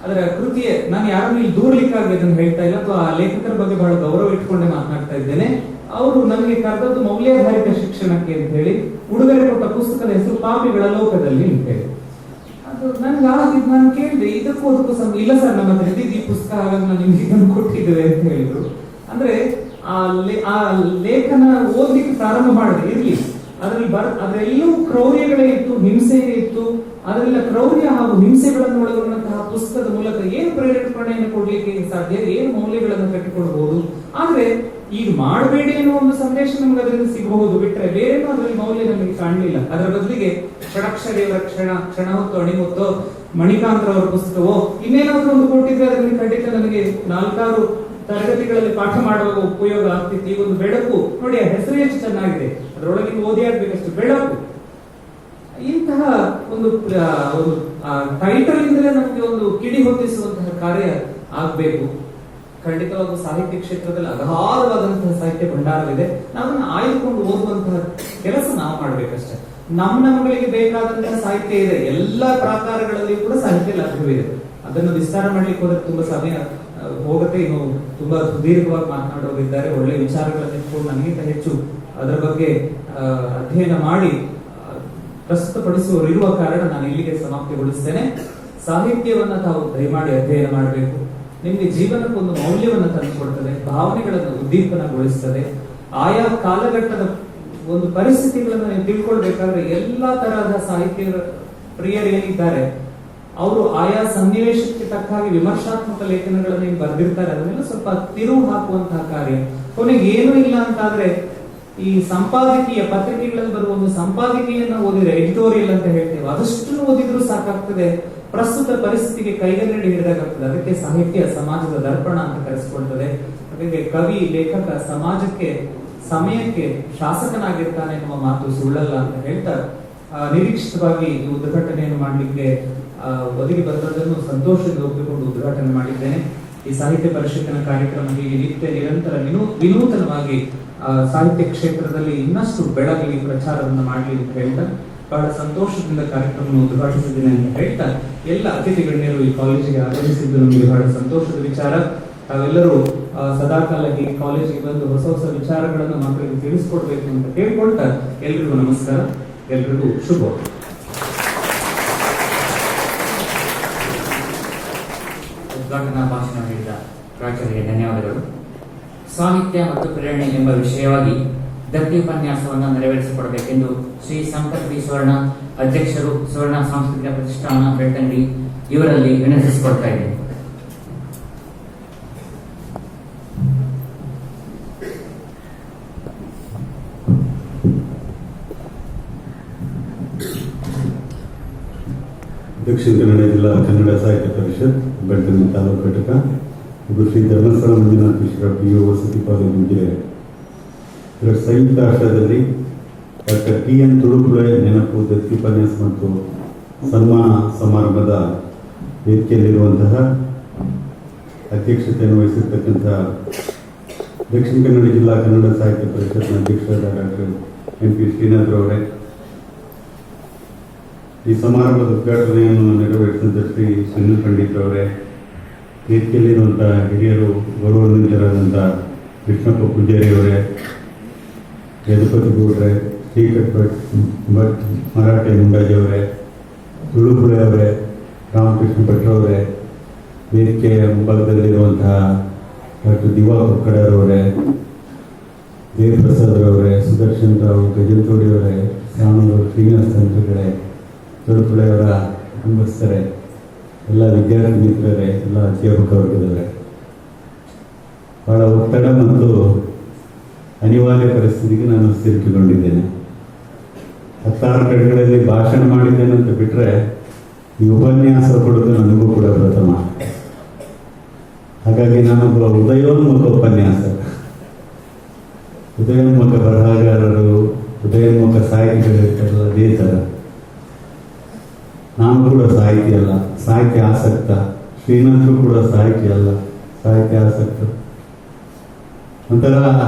[SPEAKER 4] ಅದರ ಕೃತಿಯೇ, ನಾನು ಯಾರನ್ನು ಇಲ್ಲಿ ದೂರ್ಲಿಕ್ಕಾಗಿ ಅದನ್ನು ಹೇಳ್ತಾ ಇಲ್ಲ, ಅಥವಾ ಆ ಲೇಖಕರ ಬಗ್ಗೆ ಬಹಳ ಗೌರವ ಇಟ್ಕೊಂಡೆ ಮಾತನಾಡ್ತಾ ಇದ್ದೇನೆ. ಅವರು ನನಗೆ ಕರೆದದ್ದು ಮೌಲ್ಯಾಧಾರಿತ ಶಿಕ್ಷಣಕ್ಕೆ ಅಂತ ಹೇಳಿ ಉಡುಗೊರೆ ಕೊಟ್ಟ ಪುಸ್ತಕದ ಹೆಸರು ಪಾಪಿಗಳ ಲೋಕದಲ್ಲಿ ಅಂತ ಹೇಳಿ. ಅದು ನನ್ಗೆ ಆಗಿದ್ದು, ನಾನು ಕೇಳಿದೆ ಇದಕ್ಕೂ ಅದಕ್ಕೂ ಇಲ್ಲ ಸರ್, ನಮ್ಮ ಹತ್ರ ಈ ಪುಸ್ತಕ ಹಾಗಾಗಿ ನಾನು ನಿಮ್ಗೆ ಇದನ್ನು ಕೊಟ್ಟಿದ್ದೇವೆ ಅಂತ ಹೇಳಿದ್ರು. ಅಂದ್ರೆ ಆ ಲೇಖನ ಓದ್ಲಿಕ್ಕೆ ಪ್ರಾರಂಭ ಮಾಡಿದೆ, ಇರ್ಲಿ ಅದರೆಲ್ಲೂ ಕ್ರೌರ್ಯಗಳೇ ಇತ್ತು, ಹಿಂಸೆಯೇ ಇತ್ತು. ಅದರೆಲ್ಲ ಕ್ರೌರ್ಯ ಹಾಗೂ ಹಿಂಸೆಗಳನ್ನು ಒಳಗೊಂಡಂತಹ ಪುಸ್ತಕದ ಮೂಲಕ ಏನು ಪ್ರೇರೇಪಣೆಯನ್ನು ಕೊಡ್ಲಿಕ್ಕೆ ಸಾಧ್ಯ, ಏನು ಮೌಲ್ಯಗಳನ್ನು ಕಟ್ಟಿಕೊಳ್ಬಹುದು. ಆದ್ರೆ ಈಗ ಮಾಡಬೇಡಿ ಎನ್ನುವ ಒಂದು ಸಂದೇಶ ನಮ್ಗೆ ಅದರಿಂದ ಸಿಗಬಹುದು, ಬಿಟ್ರೆ ಬೇರೇನೋ ಅದರಲ್ಲಿ ಮೌಲ್ಯ ನಮಗೆ ಕಾಣಲಿಲ್ಲ. ಅದರ ಬದಲಿಗೆ ಷಡಕ್ಷರಿಯವರ ಕ್ಷಣ ಹೊತ್ತು ಅಣಿಮುತ್ತೋ, ಮಣಿಕಾಂತರವರ ಪುಸ್ತಕವೋ ಇನ್ನೇನಾದ್ರೂ ಒಂದು ಕೊಟ್ಟಿದ್ರೆ ಅದರಲ್ಲಿ ಖಂಡಿತ ನನಗೆ 4-6 ತರಗತಿಗಳಲ್ಲಿ ಪಾಠ ಮಾಡುವಾಗ ಉಪಯೋಗ ಆಗ್ತಿತ್ತು. ಈ ಒಂದು ಬೆಳಕು ನೋಡಿ, ಆ ಹೆಸರು ಎಷ್ಟು ಚೆನ್ನಾಗಿದೆ, ಅದರೊಳಗೆ ಓದಿ ಆಗ್ಬೇಕಷ್ಟು ಬೆಳಕು. ಇಂತಹ ಒಂದು ಟೈಟಲ್ ಇಂದಲೇ ನಮಗೆ ಒಂದು ಕಿಡಿ ಹೊತ್ತಿಸುವಂತಹ ಕಾರ್ಯ ಆಗ್ಬೇಕು. ಖಂಡಿತವಾಗೂ ಸಾಹಿತ್ಯ ಕ್ಷೇತ್ರದಲ್ಲಿ ಅಗಾಧವಾದಂತಹ ಸಾಹಿತ್ಯ ಭಂಡಾರವಿದೆ. ನಾವನ್ನ ಆಯ್ದುಕೊಂಡು ಓದುವಂತಹ ಕೆಲಸ ನಾವು ಮಾಡ್ಬೇಕಷ್ಟೇ. ನಮ್ಮಗಳಿಗೆ ಬೇಕಾದಂತಹ ಸಾಹಿತ್ಯ ಇದೆ, ಎಲ್ಲಾ ಪ್ರಾಕಾರಗಳಲ್ಲಿ ಕೂಡ ಸಾಹಿತ್ಯ ಲಭ್ಯವಿದೆ. ಅದನ್ನು ವಿಸ್ತಾರ ಮಾಡ್ಲಿಕ್ಕೆ ಹೋದ್ರೆ ತುಂಬಾ ಸಮಯ ಹೋಗುತ್ತೆ. ಇನ್ನು ತುಂಬಾ ಸುದೀರ್ಘವಾಗಿ ಮಾತನಾಡೋರಿದ್ದಾರೆ, ಒಳ್ಳೆ ವಿಚಾರಗಳನ್ನು ಇಟ್ಕೊಂಡು ನನಗಿಂತ ಹೆಚ್ಚು ಅದರ ಬಗ್ಗೆ ಅಧ್ಯಯನ ಮಾಡಿ ಪ್ರಸ್ತುತಪಡಿಸುವವರು ಇರುವ ಕಾರಣ ನಾನು ಇಲ್ಲಿಗೆ ಸಮಾಪ್ತಿಗೊಳಿಸ್ತೇನೆ. ಸಾಹಿತ್ಯವನ್ನ ತಾವು ದಯಮಾಡಿ ಅಧ್ಯಯನ ಮಾಡಬೇಕು. ನಿಮ್ಗೆ ಜೀವನಕ್ಕೆ ಒಂದು ಮೌಲ್ಯವನ್ನು ತಂದುಕೊಡ್ತದೆ, ಭಾವನೆಗಳನ್ನು ಉದ್ದೀಪನಗೊಳಿಸ್ತದೆ. ಆಯಾ ಕಾಲಘಟ್ಟದ ಒಂದು ಪರಿಸ್ಥಿತಿಗಳನ್ನು ನೀವು ತಿಳ್ಕೊಳ್ಬೇಕಾದ್ರೆ ಎಲ್ಲಾ ತರಹದ ಸಾಹಿತ್ಯ ಪ್ರಿಯರು ಏನಿದ್ದಾರೆ ಅವರು ಆಯಾ ಸನ್ನಿವೇಶಕ್ಕೆ ತಕ್ಕ ಹಾಗೆ ವಿಮರ್ಶಾತ್ಮಕ ಲೇಖನಗಳನ್ನು ಏನು ಬರೆದಿರ್ತಾರೆ, ಅದನ್ನೆಲ್ಲ ಸ್ವಲ್ಪ ತಿರುವು ಹಾಕುವಂತಹ ಕಾರ್ಯ. ಕೊನೆಗೆ ಏನೂ ಇಲ್ಲ ಅಂತಾದ್ರೆ ಈ ಸಂಪಾದಕೀಯ ಪತ್ರಿಕೆಗಳಲ್ಲಿ ಬರುವ ಒಂದು ಸಂಪಾದಕೀಯನ್ನ ಓದಿದ್ರೆ, ಎಡಿಟೋರಿಯಲ್ ಅಂತ ಹೇಳ್ತೇವೆ, ಅದಷ್ಟು ಓದಿದ್ರು ಸಾಕಾಗ್ತದೆ. ಪ್ರಸ್ತುತ ಪರಿಸ್ಥಿತಿಗೆ ಕೈಗನ್ನಡಿ ಹಿಡಿದಾಗ್ತದೆ. ಅದಕ್ಕೆ ಸಾಹಿತ್ಯ ಸಮಾಜದ ದರ್ಪಣ ಅಂತ ಕರೆಸಿಕೊಳ್ತದೆ. ಹಾಗಾಗಿ ಕವಿ ಲೇಖಕ ಸಮಾಜಕ್ಕೆ ಸಮಯಕ್ಕೆ ಶಾಸಕನಾಗಿರ್ತಾನೆ ಎನ್ನುವ ಮಾತು ಸುಳ್ಳಲ್ಲ ಅಂತ ಹೇಳ್ತಾ ನಿರೀಕ್ಷಿತವಾಗಿ ಈ ಉದ್ಘಾಟನೆಯನ್ನು ಮಾಡಲಿಕ್ಕೆ ಒದಗಿ ಬಂದದನ್ನು ಸಂತೋಷದಿಂದ ಒಪ್ಪಿಕೊಂಡು ಉದ್ಘಾಟನೆ ಮಾಡಿದ್ದೇನೆ. ಈ ಸಾಹಿತ್ಯ ಪರಿಷತ್ತಿನ ಕಾರ್ಯಕ್ರಮ ಹೀಗೆ ನಿತ್ಯ ನಿರಂತರ ವಿನೂತನವಾಗಿ ಸಾಹಿತ್ಯ ಕ್ಷೇತ್ರದಲ್ಲಿ ಇನ್ನಷ್ಟು ಬೆಳಗಲಿ, ಪ್ರಚಾರವನ್ನು ಮಾಡಲಿ ಅಂತ ಹೇಳ್ತಾ ಬಹಳ ಸಂತೋಷದಿಂದ ಕಾರ್ಯಕ್ರಮವನ್ನು ಉದ್ಘಾಟಿಸಿದ್ದೇನೆ ಅಂತ ಹೇಳ್ತಾ ಎಲ್ಲ ಅತಿಥಿ ಗಣ್ಯರು ಈ ಕಾಲೇಜಿಗೆ ಆಗಮಿಸಿದ್ದು ನಮಗೆ ಬಹಳ ಸಂತೋಷದ ವಿಚಾರ. ತಾವೆಲ್ಲರೂ ಸದಾಕಾಲ ಈ ಕಾಲೇಜಿಗೆ ಬಂದು ಹೊಸ ಹೊಸ ವಿಚಾರಗಳನ್ನು ಮಕ್ಕಳಿಗೆ ತಿಳಿಸ್ಕೊಡ್ಬೇಕು ಅಂತ ಕೇಳ್ಕೊಳ್ತಾ ಎಲ್ರಿಗೂ ನಮಸ್ಕಾರ, ಎಲ್ರಿಗೂ ಶುಭ.
[SPEAKER 1] ಉದ್ಘಾಟನಾ ಭಾಷಣ ನೀಡಿದ ಪ್ರಾಚಾರ್ಯರಿಗೆ ಧನ್ಯವಾದಗಳು. ಸಾಹಿತ್ಯ ಮತ್ತು ಪ್ರೇರಣೆ ಎಂಬ ವಿಷಯವಾಗಿ ದತ್ತಿ ಉಪನ್ಯಾಸವನ್ನು ನೆರವೇರಿಸಿಕೊಡಬೇಕೆಂದು ಶ್ರೀ ಸಂಪತ್ ಬಿ ಸುವರ್ಣ ಅಧ್ಯಕ್ಷರು, ಸುವರ್ಣ ಸಾಂಸ್ಕೃತಿಕ ಪ್ರತಿಷ್ಠಾನ ಬೆಳ್ತಂಗಡಿ ಇವರಲ್ಲಿ ವಿನಂತಿಸಿಕೊಡ್ತಾ ಇದ್ದೇನೆ.
[SPEAKER 5] ದಕ್ಷಿಣ ಕನ್ನಡ ಜಿಲ್ಲಾ ಕನ್ನಡ ಸಾಹಿತ್ಯ ಪರಿಷತ್ ಬೆಳ್ತಂಗಡಿ ತಾಲೂಕು ಘಟಕ ಇದು ಶ್ರೀ ಧರ್ಮಸ್ಥಳ ಮಂಜುನಾಥ ಮಿಶ್ರ PU ವಸತಿ ಕಾಲೇಜು ಜಿಲ್ಲೆ ಇದರ ಸಂಯುಕ್ತ ಆಶ್ರಯದಲ್ಲಿ ಡಾಕ್ಟರ್ TN ತುಳುಕುಳೆ ನೆನಪು ದತ್ತಿ ಉಪನ್ಯಾಸ ಮತ್ತು ಸನ್ಮಾನ ಸಮಾರಂಭದ ವೇದಿಕೆಯಲ್ಲಿರುವಂತಹ ಅಧ್ಯಕ್ಷತೆಯನ್ನು ವಹಿಸಿರ್ತಕ್ಕಂತಹ ದಕ್ಷಿಣ ಕನ್ನಡ ಜಿಲ್ಲಾ ಕನ್ನಡ ಸಾಹಿತ್ಯ ಪರಿಷತ್ನ ಅಧ್ಯಕ್ಷರಾದ ಡಾಕ್ಟರ್ MP ಶ್ರೀನಾಥ್ ಅವರೇ, ಈ ಸಮಾರಂಭದ ಉದ್ಘಾಟನೆಯನ್ನು ನೆರವೇರಿಸಿದ ಶ್ರೀ ಸುನಿಲ್ ಪಂಡಿತ್ ಅವರೇ, ವೇದಿಕೆಯಲ್ಲಿರುವಂತಹ ಹಿರಿಯರು, ಗೌರವಾನ್ವಿತರಾದಂಥ ಕೃಷ್ಣಪ್ಪ ಪೂಜಾರಿ ಅವರೇ, ಯದುಪತಿ ಗೌಡ್ರೆ, ಶ್ರೀಕಟ್ ಭಟ್, ಮರಾಠೆ ಮುಂಡಾಜಿ ಅವರೇ, ತುಳುಕುಳೆ ಅವರೇ, ರಾಮಕೃಷ್ಣ ಭಟ್ರ ಅವರೇ, ವೇದಿಕೆಯ ಮುಂಭಾಗದಲ್ಲಿರುವಂತಹ ಡಾಕ್ಟರ್ ದಿವಾಕರ್ ಕಡರ್ ಅವರೇ, ದೇವಪ್ರಸಾದ್ ಅವರೇ, ಸುದರ್ಶನ್ ರಾವ್, ಗಜಂತೋಡಿ ಅವರೇ, ಶ್ರಾವಣವರು, ಶ್ರೀನಿವಾಸ ತಂತ್ರಗಳೇ, ತುಳುಕುಳೆಯವರ ಕುಟುಂಬಸ್ಥರೇ, ಎಲ್ಲ ವಿದ್ಯಾರ್ಥಿ ಮಿತ್ರರೇ, ಎಲ್ಲ ಅಧ್ಯಾಪಕ ವರ್ಗದವರೇ, ಬಹಳ ಒತ್ತಡ ಮತ್ತು ಅನಿವಾರ್ಯ ಪರಿಸ್ಥಿತಿಗೆ ನಾನು ಸಿಲುಕಿಕೊಂಡಿದ್ದೇನೆ. 16 ಕಡೆಗಳಲ್ಲಿ ಭಾಷಣ ಮಾಡಿದ್ದೇನೆ ಅಂತ ಬಿಟ್ಟರೆ ಈ ಉಪನ್ಯಾಸ ಕೊಡೋದು ನನಗೂ ಕೂಡ ಪ್ರಥಮ. ಹಾಗಾಗಿ ನಾನೊಬ್ಬ ಉದಯೋನ್ಮುಖ ಉಪನ್ಯಾಸ, ಉದಯೋನ್ಮುಖ ಬರಹಗಾರರು, ಉದಯೋನ್ಮುಖ ಸಾಹಿತಿಗಳಿರ್ತಾರಲ್ಲ, ಅದೇ ಥರ ನಾನು ಕೂಡ ಸಾಹಿತಿ ಅಲ್ಲ, ಸಾಹಿತ್ಯ ಆಸಕ್ತ. ಶ್ರೀನಾಥರು ಕೂಡ ಸಾಹಿತಿ ಅಲ್ಲ, ಸಾಹಿತ್ಯ ಆಸಕ್ತ. ಒಂಥರ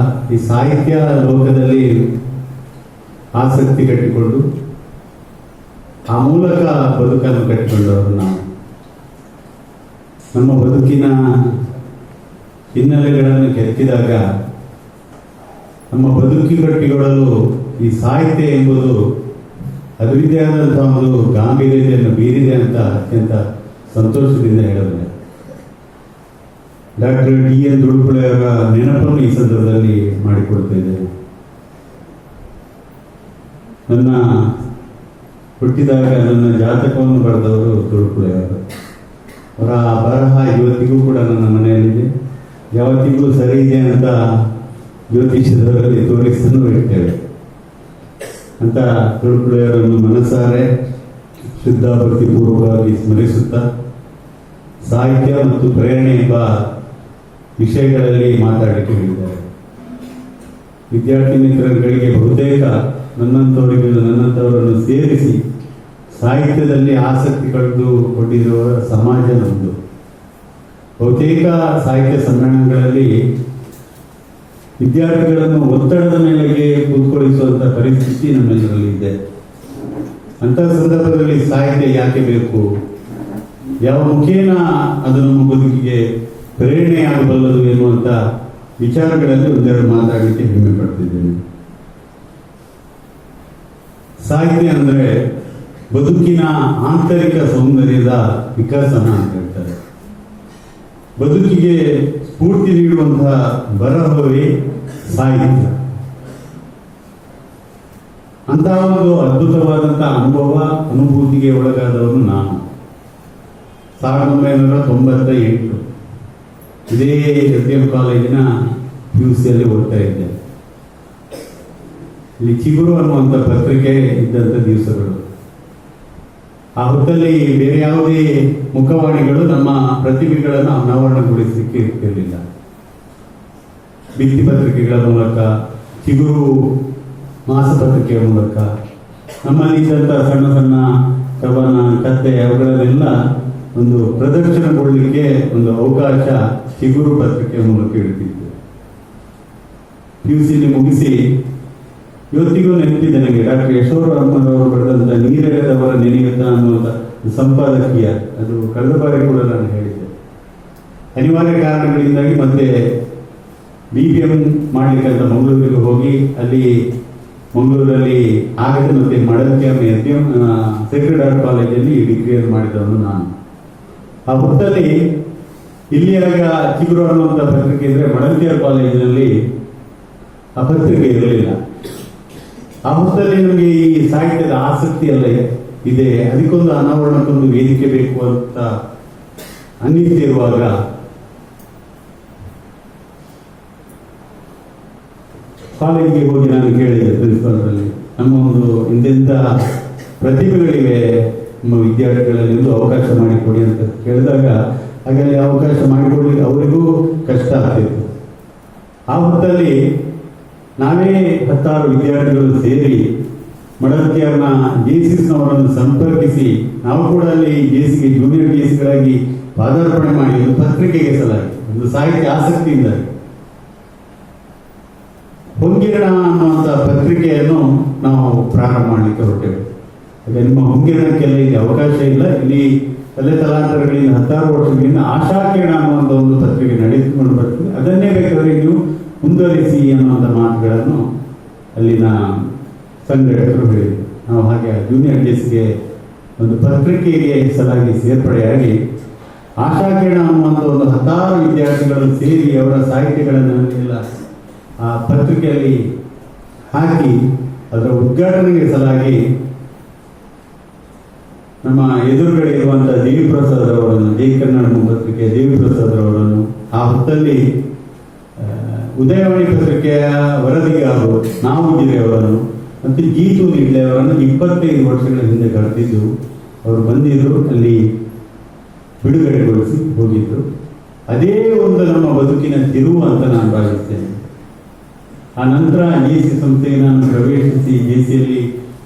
[SPEAKER 5] ಈ ಸಾಹಿತ್ಯ ಲೋಕದಲ್ಲಿ ಆಸಕ್ತಿ ಕಟ್ಟಿಕೊಂಡು ಆ ಮೂಲಕ ಬದುಕನ್ನು ಕಟ್ಟಿಕೊಂಡವರು ನಾವು. ನಮ್ಮ ಬದುಕಿನ ಹಿನ್ನೆಲೆಗಳನ್ನು ಕೆತ್ತಿದಾಗ ನಮ್ಮ ಬದುಕಿಗಟ್ಟಿಗೊಳ್ಳಲು ಈ ಸಾಹಿತ್ಯ ಎಂಬುದು ಅದರದ್ದೇ ಆದಂತಹ ಒಂದು ಗಾಂಭೀರ್ಯತೆಯನ್ನು ಬೀರಿದೆ ಅಂತ ಅತ್ಯಂತ ಸಂತೋಷದಿಂದ ಹೇಳಬಲ್ಲೆ. ಡಾಕ್ಟರ್ TN ತುಳುಕುಳೆ ಅವರ ನೆನಪನ್ನು ಈ ಸಂದರ್ಭದಲ್ಲಿ ಮಾಡಿಕೊಡ್ತಾ ಇದ್ದೇನೆ. ನನ್ನ ಹುಟ್ಟಿದಾಗ ನನ್ನ ಜಾತಕವನ್ನು ಬರೆದವರು ತುಳುಕುಳೆ ಅವರು. ಅವರ ಬರಹ ಇವತ್ತಿಗೂ ಕೂಡ ನನ್ನ ಮನೆಯಲ್ಲಿದೆ. ಯಾವ ತಿಂಗಳು ಸರಿ ಇದೆ ಅಂತ ಜ್ಯೋತಿಷ್ಯದವರಲ್ಲಿ ತೋರಿಸಲು ಇರ್ತೇವೆ ಅಂತ ತುಳುಕುಳೆಯವರನ್ನು ಮನಸಾರೆ ಶ್ರದ್ಧಾಭಕ್ತಿಪೂರ್ವಕವಾಗಿ ಸ್ಮರಿಸುತ್ತಾ ಸಾಹಿತ್ಯ ಮತ್ತು ಪ್ರೇರಣೆ ಎಂಬ ವಿಷಯಗಳಲ್ಲಿ ಮಾತಾಡಲಿಕ್ಕೆ ಹೇಳಿದ್ದಾರೆ. ವಿದ್ಯಾರ್ಥಿ ಮಿತ್ರರುಗಳಿಗೆ ಬಹುತೇಕ ನನ್ನಂಥವರನ್ನು ಸೇರಿಸಿ ಸಾಹಿತ್ಯದಲ್ಲಿ ಆಸಕ್ತಿ ಕಳೆದುಕೊಂಡಿರುವ ಸಮಾಜ ನಮ್ಮದು. ಬಹುತೇಕ ಸಾಹಿತ್ಯ ಸಮ್ಮೇಳನಗಳಲ್ಲಿ ವಿದ್ಯಾರ್ಥಿಗಳನ್ನು ಒತ್ತಡದ ಮೇಲೆಗೆ ಕೂತ್ಕೊಳ್ಳಿಸುವಂಥ ಪರಿಸ್ಥಿತಿ ನಮ್ಮೆಲ್ಲರಲ್ಲಿ ಇದೆ. ಅಂತಹ ಸಂದರ್ಭದಲ್ಲಿ ಸಾಹಿತ್ಯ ಯಾಕೆ ಬೇಕು, ಯಾವ ಮುಖೇನ ಅದು ನಮ್ಮ ಬದುಕಿಗೆ ಪ್ರೇರಣೆಯಾಗಬಲ್ಲದು ಎನ್ನುವಂಥ ವಿಚಾರಗಳಲ್ಲಿ ಒಂದೆರಡು ಮಾತಾಡಲಿಕ್ಕೆ ಹೆಮ್ಮೆ ಪಡ್ತಿದ್ದೇನೆ. ಸಾಹಿತ್ಯ ಅಂದರೆ ಬದುಕಿನ ಆಂತರಿಕ ಸೌಂದರ್ಯದ ವಿಕಾಸನ ಅಂತ ಹೇಳ್ತಾರೆ. ಬದುಕಿಗೆ ಸ್ಫೂರ್ತಿ ನೀಡುವಂತಹ ಬರಹವೇ ಸಾಹಿತ್ಯ. ಅಂತಹ ಒಂದು ಅದ್ಭುತವಾದಂತಹ ಅನುಭೂತಿಗೆ ಒಳಗಾದವನು ನಾನು. 1998 ಇದೇ SDM ಕಾಲೇಜಿನ PUCಯಲ್ಲಿ ಓದ್ತಾ ಇದ್ದೆ. ಇಲ್ಲಿ ಚಿಗುರು ಅನ್ನುವಂಥ ಪತ್ರಿಕೆ ಇದ್ದಂಥ ದಿವಸಗಳು. ಆ ಹೊತ್ತಲ್ಲಿ ಬೇರೆ ಯಾವುದೇ ಮುಖವಾಣಿಗಳು ನಮ್ಮ ಪ್ರತಿಭೆಗಳನ್ನು ಅನಾವರಣಗೊಳಿಸಲಿಕ್ಕೆ ಇರ್ತಿರಲಿಲ್ಲ. ಭಿತ್ತಿ ಪತ್ರಿಕೆಗಳ ಮೂಲಕ, ಚಿಗುರು ಮಾಸಪತ್ರಿಕೆಯ ಮೂಲಕ, ನಮ್ಮಲ್ಲಿದ್ದಂಥ ಸಣ್ಣ ಸಣ್ಣ ಕವನ, ಕಥೆ ಅವುಗಳನ್ನೆಲ್ಲ ಒಂದು ಪ್ರದರ್ಶನಗೊಳ್ಳಲಿಕ್ಕೆ ಒಂದು ಅವಕಾಶ ಚಿಗುರು ಪತ್ರಿಕೆಯ ಮೂಲಕ ಇಡ್ತಿತ್ತು. PUC ಮುಗಿಸಿ ಇವತ್ತಿಗೂ ನೆನಪಿದೆ ನನಗೆ ಡಾಕ್ಟರ್ ಯಶೋರಾಮರವರು ಬರೆದಂಥ ನೀರೆರೆದವರ ನೆನೆಯುತ್ತ ಅನ್ನುವಂಥ ಸಂಪಾದಕೀಯ, ಅದು ಕಳೆದ ಬಾರಿ ಕೂಡ ನಾನು ಹೇಳಿದ್ದೆ. ಅನಿವಾರ್ಯ ಕಾರಣಗಳಿಂದಾಗಿ ಮತ್ತೆ BBM ಮಾಡಲಿಕ್ಕೆ ಅಂತ ಮಂಗಳೂರಿಗೆ ಹೋಗಿ ಅಲ್ಲಿ ಮಂಗಳೂರಲ್ಲಿ ಆಗದೆ ಮತ್ತೆ ಮಡಲ್ಕೆ ಸೇಕ್ರೆಡ್ ಹಾರ್ಟ್ ಕಾಲೇಜಲ್ಲಿ ಡಿಗ್ರಿಯನ್ನು ಮಾಡಿದವನು ನಾನು. ಆ ಹೊತ್ತಲ್ಲಿ ಇಲ್ಲಿಯಾಗ ಚಿಗುರು ಅನ್ನುವಂಥ ಪತ್ರಿಕೆ ಇದ್ರೆ ಮಡಲ್ಕೆಯರ್ ಕಾಲೇಜಿನಲ್ಲಿ ಆ ಪತ್ರಿಕೆ ಇರಲಿಲ್ಲ. ಆ ಹೊತ್ತಲ್ಲಿ ನಮಗೆ ಈ ಸಾಹಿತ್ಯದ ಆಸಕ್ತಿ ಎಲ್ಲ ಇದೆ, ಅದಕ್ಕೊಂದು ಅನಾವರಣಕ್ಕೊಂದು ವೇದಿಕೆ ಬೇಕು ಅಂತ ಅನ್ನಿಸ್ತಿರುವಾಗ ಕಾಲೇಜಿಗೆ ಹೋಗಿ ನಾನು ಕೇಳಿದೆ ಪ್ರಿನ್ಸಿಪಾಲ್ರಲ್ಲಿ, ನಮ್ಮ ಒಂದು ಇಂತೆಂಥ ಪ್ರತಿಭೆಗಳಿವೆ ನಮ್ಮ ವಿದ್ಯಾರ್ಥಿಗಳಲ್ಲಿ ಒಂದು ಅವಕಾಶ ಮಾಡಿಕೊಡಿ ಅಂತ ಕೇಳಿದಾಗ ಹಾಗಾಗಿ ಅವಕಾಶ ಮಾಡಿಕೊಡ್ಲಿಕ್ಕೆ ಅವರಿಗೂ ಕಷ್ಟ ಆಗ್ತಿತ್ತು. ಆ ಹೊತ್ತಲ್ಲಿ ನಾವೇ 10 ವಿದ್ಯಾರ್ಥಿಗಳು ಸೇರಿ ಮಡಲ್ಕೆಯರ್ನ JCSನವರನ್ನು ಸಂಪರ್ಕಿಸಿ ನಾವು ಕೂಡ ಅಲ್ಲಿ JCಗೆ ಜೂನಿಯರ್ JCಗಳಾಗಿ ಪಾದಾರ್ಪಣೆ ಮಾಡಿ ಒಂದು ಪತ್ರಿಕೆಗೆ ಸಲಾಗಿ ಒಂದು ಸಾಹಿತ್ಯ ಆಸಕ್ತಿಯಿಂದಾಗಿ ಹೊಂಗಿರಣ ಅನ್ನುವಂಥ ಪತ್ರಿಕೆಯನ್ನು ನಾವು ಪ್ರಾರಂಭ ಮಾಡಲಿಕ್ಕೆ ಹೊರಟೆವು. ಹಾಗೆ ನಿಮ್ಮ ಹೊಂಗಿರಣಕ್ಕೆಲ್ಲ ಇಲ್ಲಿ ಅವಕಾಶ ಇಲ್ಲ. ಇಲ್ಲಿ ತಲೆ ತಲಾಂತರಗಳಿಂದ 10 ವರ್ಷಗಳಿಂದ ಆಶಾಕಿರಣ ಅನ್ನುವಂಥ ಒಂದು ಪತ್ರಿಕೆ ನಡೆಸಿಕೊಂಡು ಬರ್ತದೆ. ಅದನ್ನೇ ಬೇಕಾದರೆ ನೀವು ಮುಂದುವರಿಸಿ ಅನ್ನುವಂಥ ಮಾತುಗಳನ್ನು ಅಲ್ಲಿನ ಸಂಘಟಕರು ಹೇಳಿದರು. ನಾವು ಹಾಗೆ ಜೂನಿಯರ್ JCಗೆ ಒಂದು ಪತ್ರಿಕೆಗೆ ಸಲಾಗಿ ಸೇರ್ಪಡೆಯಾಗಿ ಆಶಾಕಿರಣ ಅನ್ನುವಂಥ ಒಂದು 10 ವಿದ್ಯಾರ್ಥಿಗಳು ಸೇರಿ ಅವರ ಸಾಹಿತ್ಯಗಳನ್ನೆಲ್ಲ ಆ ಪತ್ರಿಕೆಯಲ್ಲಿ ಹಾಕಿ ಅದರ ಉದ್ಘಾಟನೆಗೆ ಸಲಾಗಿ ನಮ್ಮ ಎದುರುಗಡೆ ಇರುವಂತಹ ದೇವಿ ಪ್ರಸಾದ್ ಅವರನ್ನು, ಜೈ ಕನ್ನಡ ಪತ್ರಿಕೆ ದೇವಿ ಪ್ರಸಾದ್ ಅವರನ್ನು, ಆ ಹೊತ್ತಲ್ಲಿ ಉದಯವಾಣಿ ಪತ್ರಿಕೆಯ ವರದಿಗಾರರು ನಾವುಜಿರೆ ಅವರನ್ನು ಮತ್ತು ಗೀತು ನಿಡ್ಲೆ ಅವರನ್ನು 25 ವರ್ಷಗಳ ಹಿಂದೆ ಕರೆದಿದ್ದು ಅವರು ಬಂದಿದ್ರು, ಅಲ್ಲಿ ಬಿಡುಗಡೆಗೊಳಿಸಿ ಹೋಗಿದ್ರು. ಅದೇ ಒಂದು ನಮ್ಮ ಬದುಕಿನ ತಿರುವು ಅಂತ ನಾನು ಭಾವಿಸ್ತೇನೆ. ಆ ನಂತರ JC ಸಂಸ್ಥೆಗೆ ನಾನು ಪ್ರವೇಶಿಸಿ JCಯಲ್ಲಿ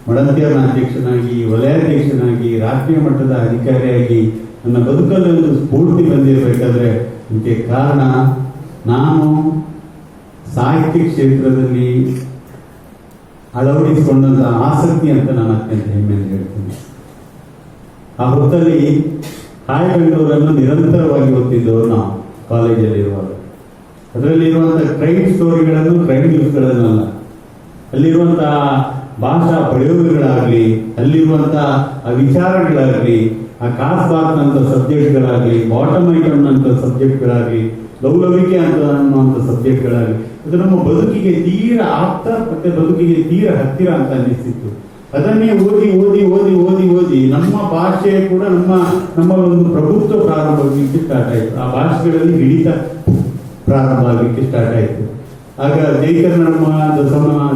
[SPEAKER 5] ಮಡಲ್ಕೆಯರ್ನ ಅಧ್ಯಕ್ಷನಾಗಿ, ವಲಯಾಧ್ಯಕ್ಷನಾಗಿ, ರಾಷ್ಟ್ರೀಯ ಮಟ್ಟದ ಅಧಿಕಾರಿಯಾಗಿ ನನ್ನ ಬದುಕಲ್ಲಿ ಒಂದು ಸ್ಫೂರ್ತಿ ಬಂದಿರಬೇಕಾದ್ರೆ ಇದಕ್ಕೆ ಕಾರಣ ನಾನು ಸಾಹಿತ್ಯ ಕ್ಷೇತ್ರದಲ್ಲಿ ಅಳವಡಿಸಿಕೊಂಡಂತ ಆಸಕ್ತಿ ಅಂತ ನಾನು ಅತ್ಯಂತ ಹೆಮ್ಮೆಯಿಂದ ಹೇಳ್ತೀನಿ. ಆ ಹೊತ್ತಲ್ಲಿ ಹಾಯ್ ಬೆಂಗಳೂರನ್ನು ನಿರಂತರವಾಗಿ ಓದ್ತಿದ್ದವರು ನಾವು ಕಾಲೇಜಲ್ಲಿರುವಾಗ. ಅದರಲ್ಲಿರುವಂತಹ ಕ್ರೈಮ್ ಸ್ಟೋರಿಗಳನ್ನು, ಕ್ರೈಮ್ ನ್ಯೂಸ್ಗಳನ್ನಲ್ಲ, ಅಲ್ಲಿರುವಂತಹ ಭಾಷಾ ಪ್ರಯೋಗಗಳಾಗಲಿ, ಅಲ್ಲಿರುವಂತಹ ಆ ವಿಚಾರಗಳಾಗಲಿ, ಆ ಕಾಸ್ಬಾತ್ ಅಂತ ಸಬ್ಜೆಕ್ಟ್ಗಳಾಗಲಿ, ಬಾಟಮ್ ಐಟಮ್ ಅಂತ ಸಬ್ಜೆಕ್ಟ್ಗಳಾಗಲಿ, ಲವಲವಿಕೆ ಅಂತ ಅನ್ನುವಂಥ ಸಬ್ಜೆಕ್ಟ್ಗಳಾಗಲಿ, ಅದು ನಮ್ಮ ಬದುಕಿಗೆ ತೀರ ಆಪ್ತ ಮತ್ತೆ ಬದುಕಿಗೆ ತೀರ ಹತ್ತಿರ ಅಂತ ಅನ್ನಿಸ್ತಿತ್ತು. ಅದನ್ನೇ ಓದಿ ಓದಿ ಓದಿ ಓದಿ ಓದಿ ನಮ್ಮ ಭಾಷೆ ಕೂಡ ನಮ್ಮ ಒಂದು ಪ್ರಭುತ್ವ ಪ್ರಾರಂಭಕ್ಕೆ ಸ್ಟಾರ್ಟ್ ಆಯಿತು. ಆ ಭಾಷೆಗಳಲ್ಲಿ ಹಿಡಿತ ಪ್ರಾರಂಭ ಆಗಲಿಕ್ಕೆ ಸ್ಟಾರ್ಟ್ ಆಯಿತು. ಆಗ ಜೈ ಕನ್ನಡ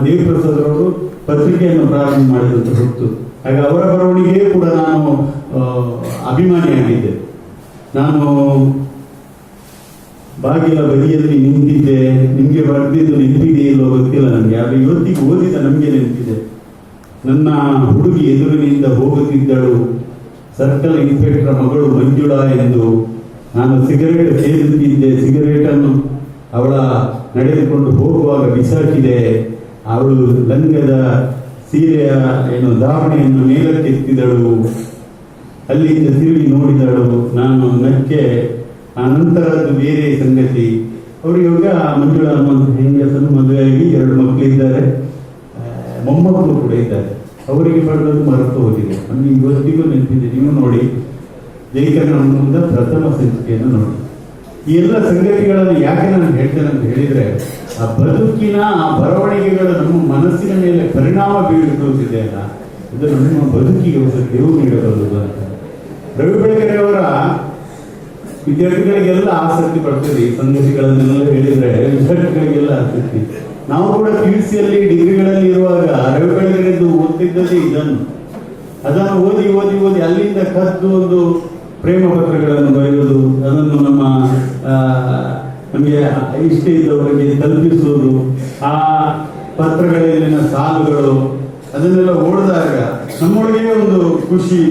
[SPEAKER 5] ದೇವಿ ಪ್ರಸಾದ್ ಅವರು ಪತ್ರಿಕೆಯನ್ನು ಪ್ರಾರಂಭ ಮಾಡಿದಂತ ಹೊತ್ತು. ಹಾಗೆ ಅವರ ಬರವಣಿಗೆ ಕೂಡ ನಾನು ಅಭಿಮಾನಿಯಾಗಿದ್ದೆ. ನಾನು ಬಾಗಿಲ ಬದಿಯಲ್ಲಿ ನಿಂತಿದ್ದೆ, ನಿಮಗೆ ಬರೆದಿದ್ದು ನೆನಪಿದೆಯಲ್ಲೋ ಗೊತ್ತಿಲ್ಲ ನನಗೆ, ಆದರೆ ಇವತ್ತಿಗೆ ಓದಿದ ನಮಗೆ ನೆನಪಿದೆ. ನನ್ನ ಹುಡುಗಿ ಎದುರಿನಿಂದ ಹೋಗುತ್ತಿದ್ದಳು, ಸರ್ಕಲ್ ಇನ್ಸ್ಪೆಕ್ಟರ್ ಮಗಳು ಮಂಜುಳಾ ಎಂದು. ನಾನು ಸಿಗರೇಟ್ ಸೇದುತ್ತಿದ್ದೆ, ಸಿಗರೇಟನ್ನು ಅವಳ ನಡೆದುಕೊಂಡು ಹೋಗುವಾಗ ಬಿಸಾಕಿದೆ. ಅವಳು ಲಂಗದ ಸೀರೆಯ ಧಾವಣೆಯನ್ನು ಮೇಲಕ್ಕೆತ್ತಿದಳು. ಅಲ್ಲಿಂದ ತಿರುಗಿ ನೋಡಿದಳು, ನಾನು ನಕ್ಕೆ. ಆ ನಂತರದ್ದು ಬೇರೆ ಸಂಗತಿ. ಅವರು ಇವಾಗ ಮಂಜುಳಾ ಅನ್ನುವಂಥ ಹೆಂಗಸನ್ನು ಮದುವೆಯಾಗಿ 2 ಮಕ್ಕಳಿದ್ದಾರೆ, ಮೊಮ್ಮಕ್ಕಳು ಕೂಡ ಇದ್ದಾರೆ. ಅವರಿಗೆ ಬರೆದದ್ದು ಮರೆತು ಹೋಗಿದೆ, ನಮಗೆ ಇವತ್ತಿಗೂ ನೆನಪಿದೆ. ನೀವು ನೋಡಿ, ಜೈ ಕನ್ನಡ ಪ್ರಥಮ ಸಂಚಿಕೆಯನ್ನು ನೋಡಿ. ಈ ಎಲ್ಲ ಸಂಗತಿಗಳನ್ನು ಯಾಕೆ ನಾನು ಹೇಳ್ತೇನೆ ಅಂತ ಹೇಳಿದ್ರೆ, ಆ ಬದುಕಿನ ಆ ಬರವಣಿಗೆಗಳು ನಮ್ಮ ಮನಸ್ಸಿನ ಮೇಲೆ ಪರಿಣಾಮ ಬೀರುತ್ತಿದೆ ಅಲ್ಲ, ಇದು ನಮ್ಮ ಬದುಕಿಗೆ ಹೊಸ ತಿರುವು ನೀಡಬಲ್ಲದು ಅಂತ. ರವಿ ಬೆಳಗೆರೆ ಅವರ ವಿದ್ಯಾರ್ಥಿಗಳಿಗೆಲ್ಲ ಆಸಕ್ತಿ ಪಡ್ತದೆ ಈ ಸಂಗತಿಗಳನ್ನೆಲ್ಲ ಹೇಳಿದ್ರೆ, ವಿದ್ಯಾರ್ಥಿಗಳಿಗೆಲ್ಲ ಆಸಕ್ತಿ. ನಾವು ಕೂಡ PUCಯಲ್ಲಿ ಡಿಗ್ರಿಗಳಲ್ಲಿ ಇರುವಾಗ ರವಿ ಬೆಳಗೆರೆದು ಓದ್ತಿದ್ದದೇ ಇದನ್ನು. ಅದನ್ನು ಓದಿ ಓದಿ ಓದಿ ಅಲ್ಲಿಂದ ಕದ್ದು ಒಂದು ಪ್ರೇಮ ಪತ್ರಗಳನ್ನು ಬರೆಯುವುದು, ಅದನ್ನು ನಮ್ಮ ನಮಗೆ ಇಷ್ಟ ಇದ್ದವರಿಗೆ ತಲುಪಿಸುವುದು, ಆ ಪತ್ರಗಳಲ್ಲಿನ ಸಾಲುಗಳು ಅದನ್ನೆಲ್ಲ ಓಡಿದಾಗ ನಮ್ಮೊಳಗೆ ಒಂದು ಖುಷಿ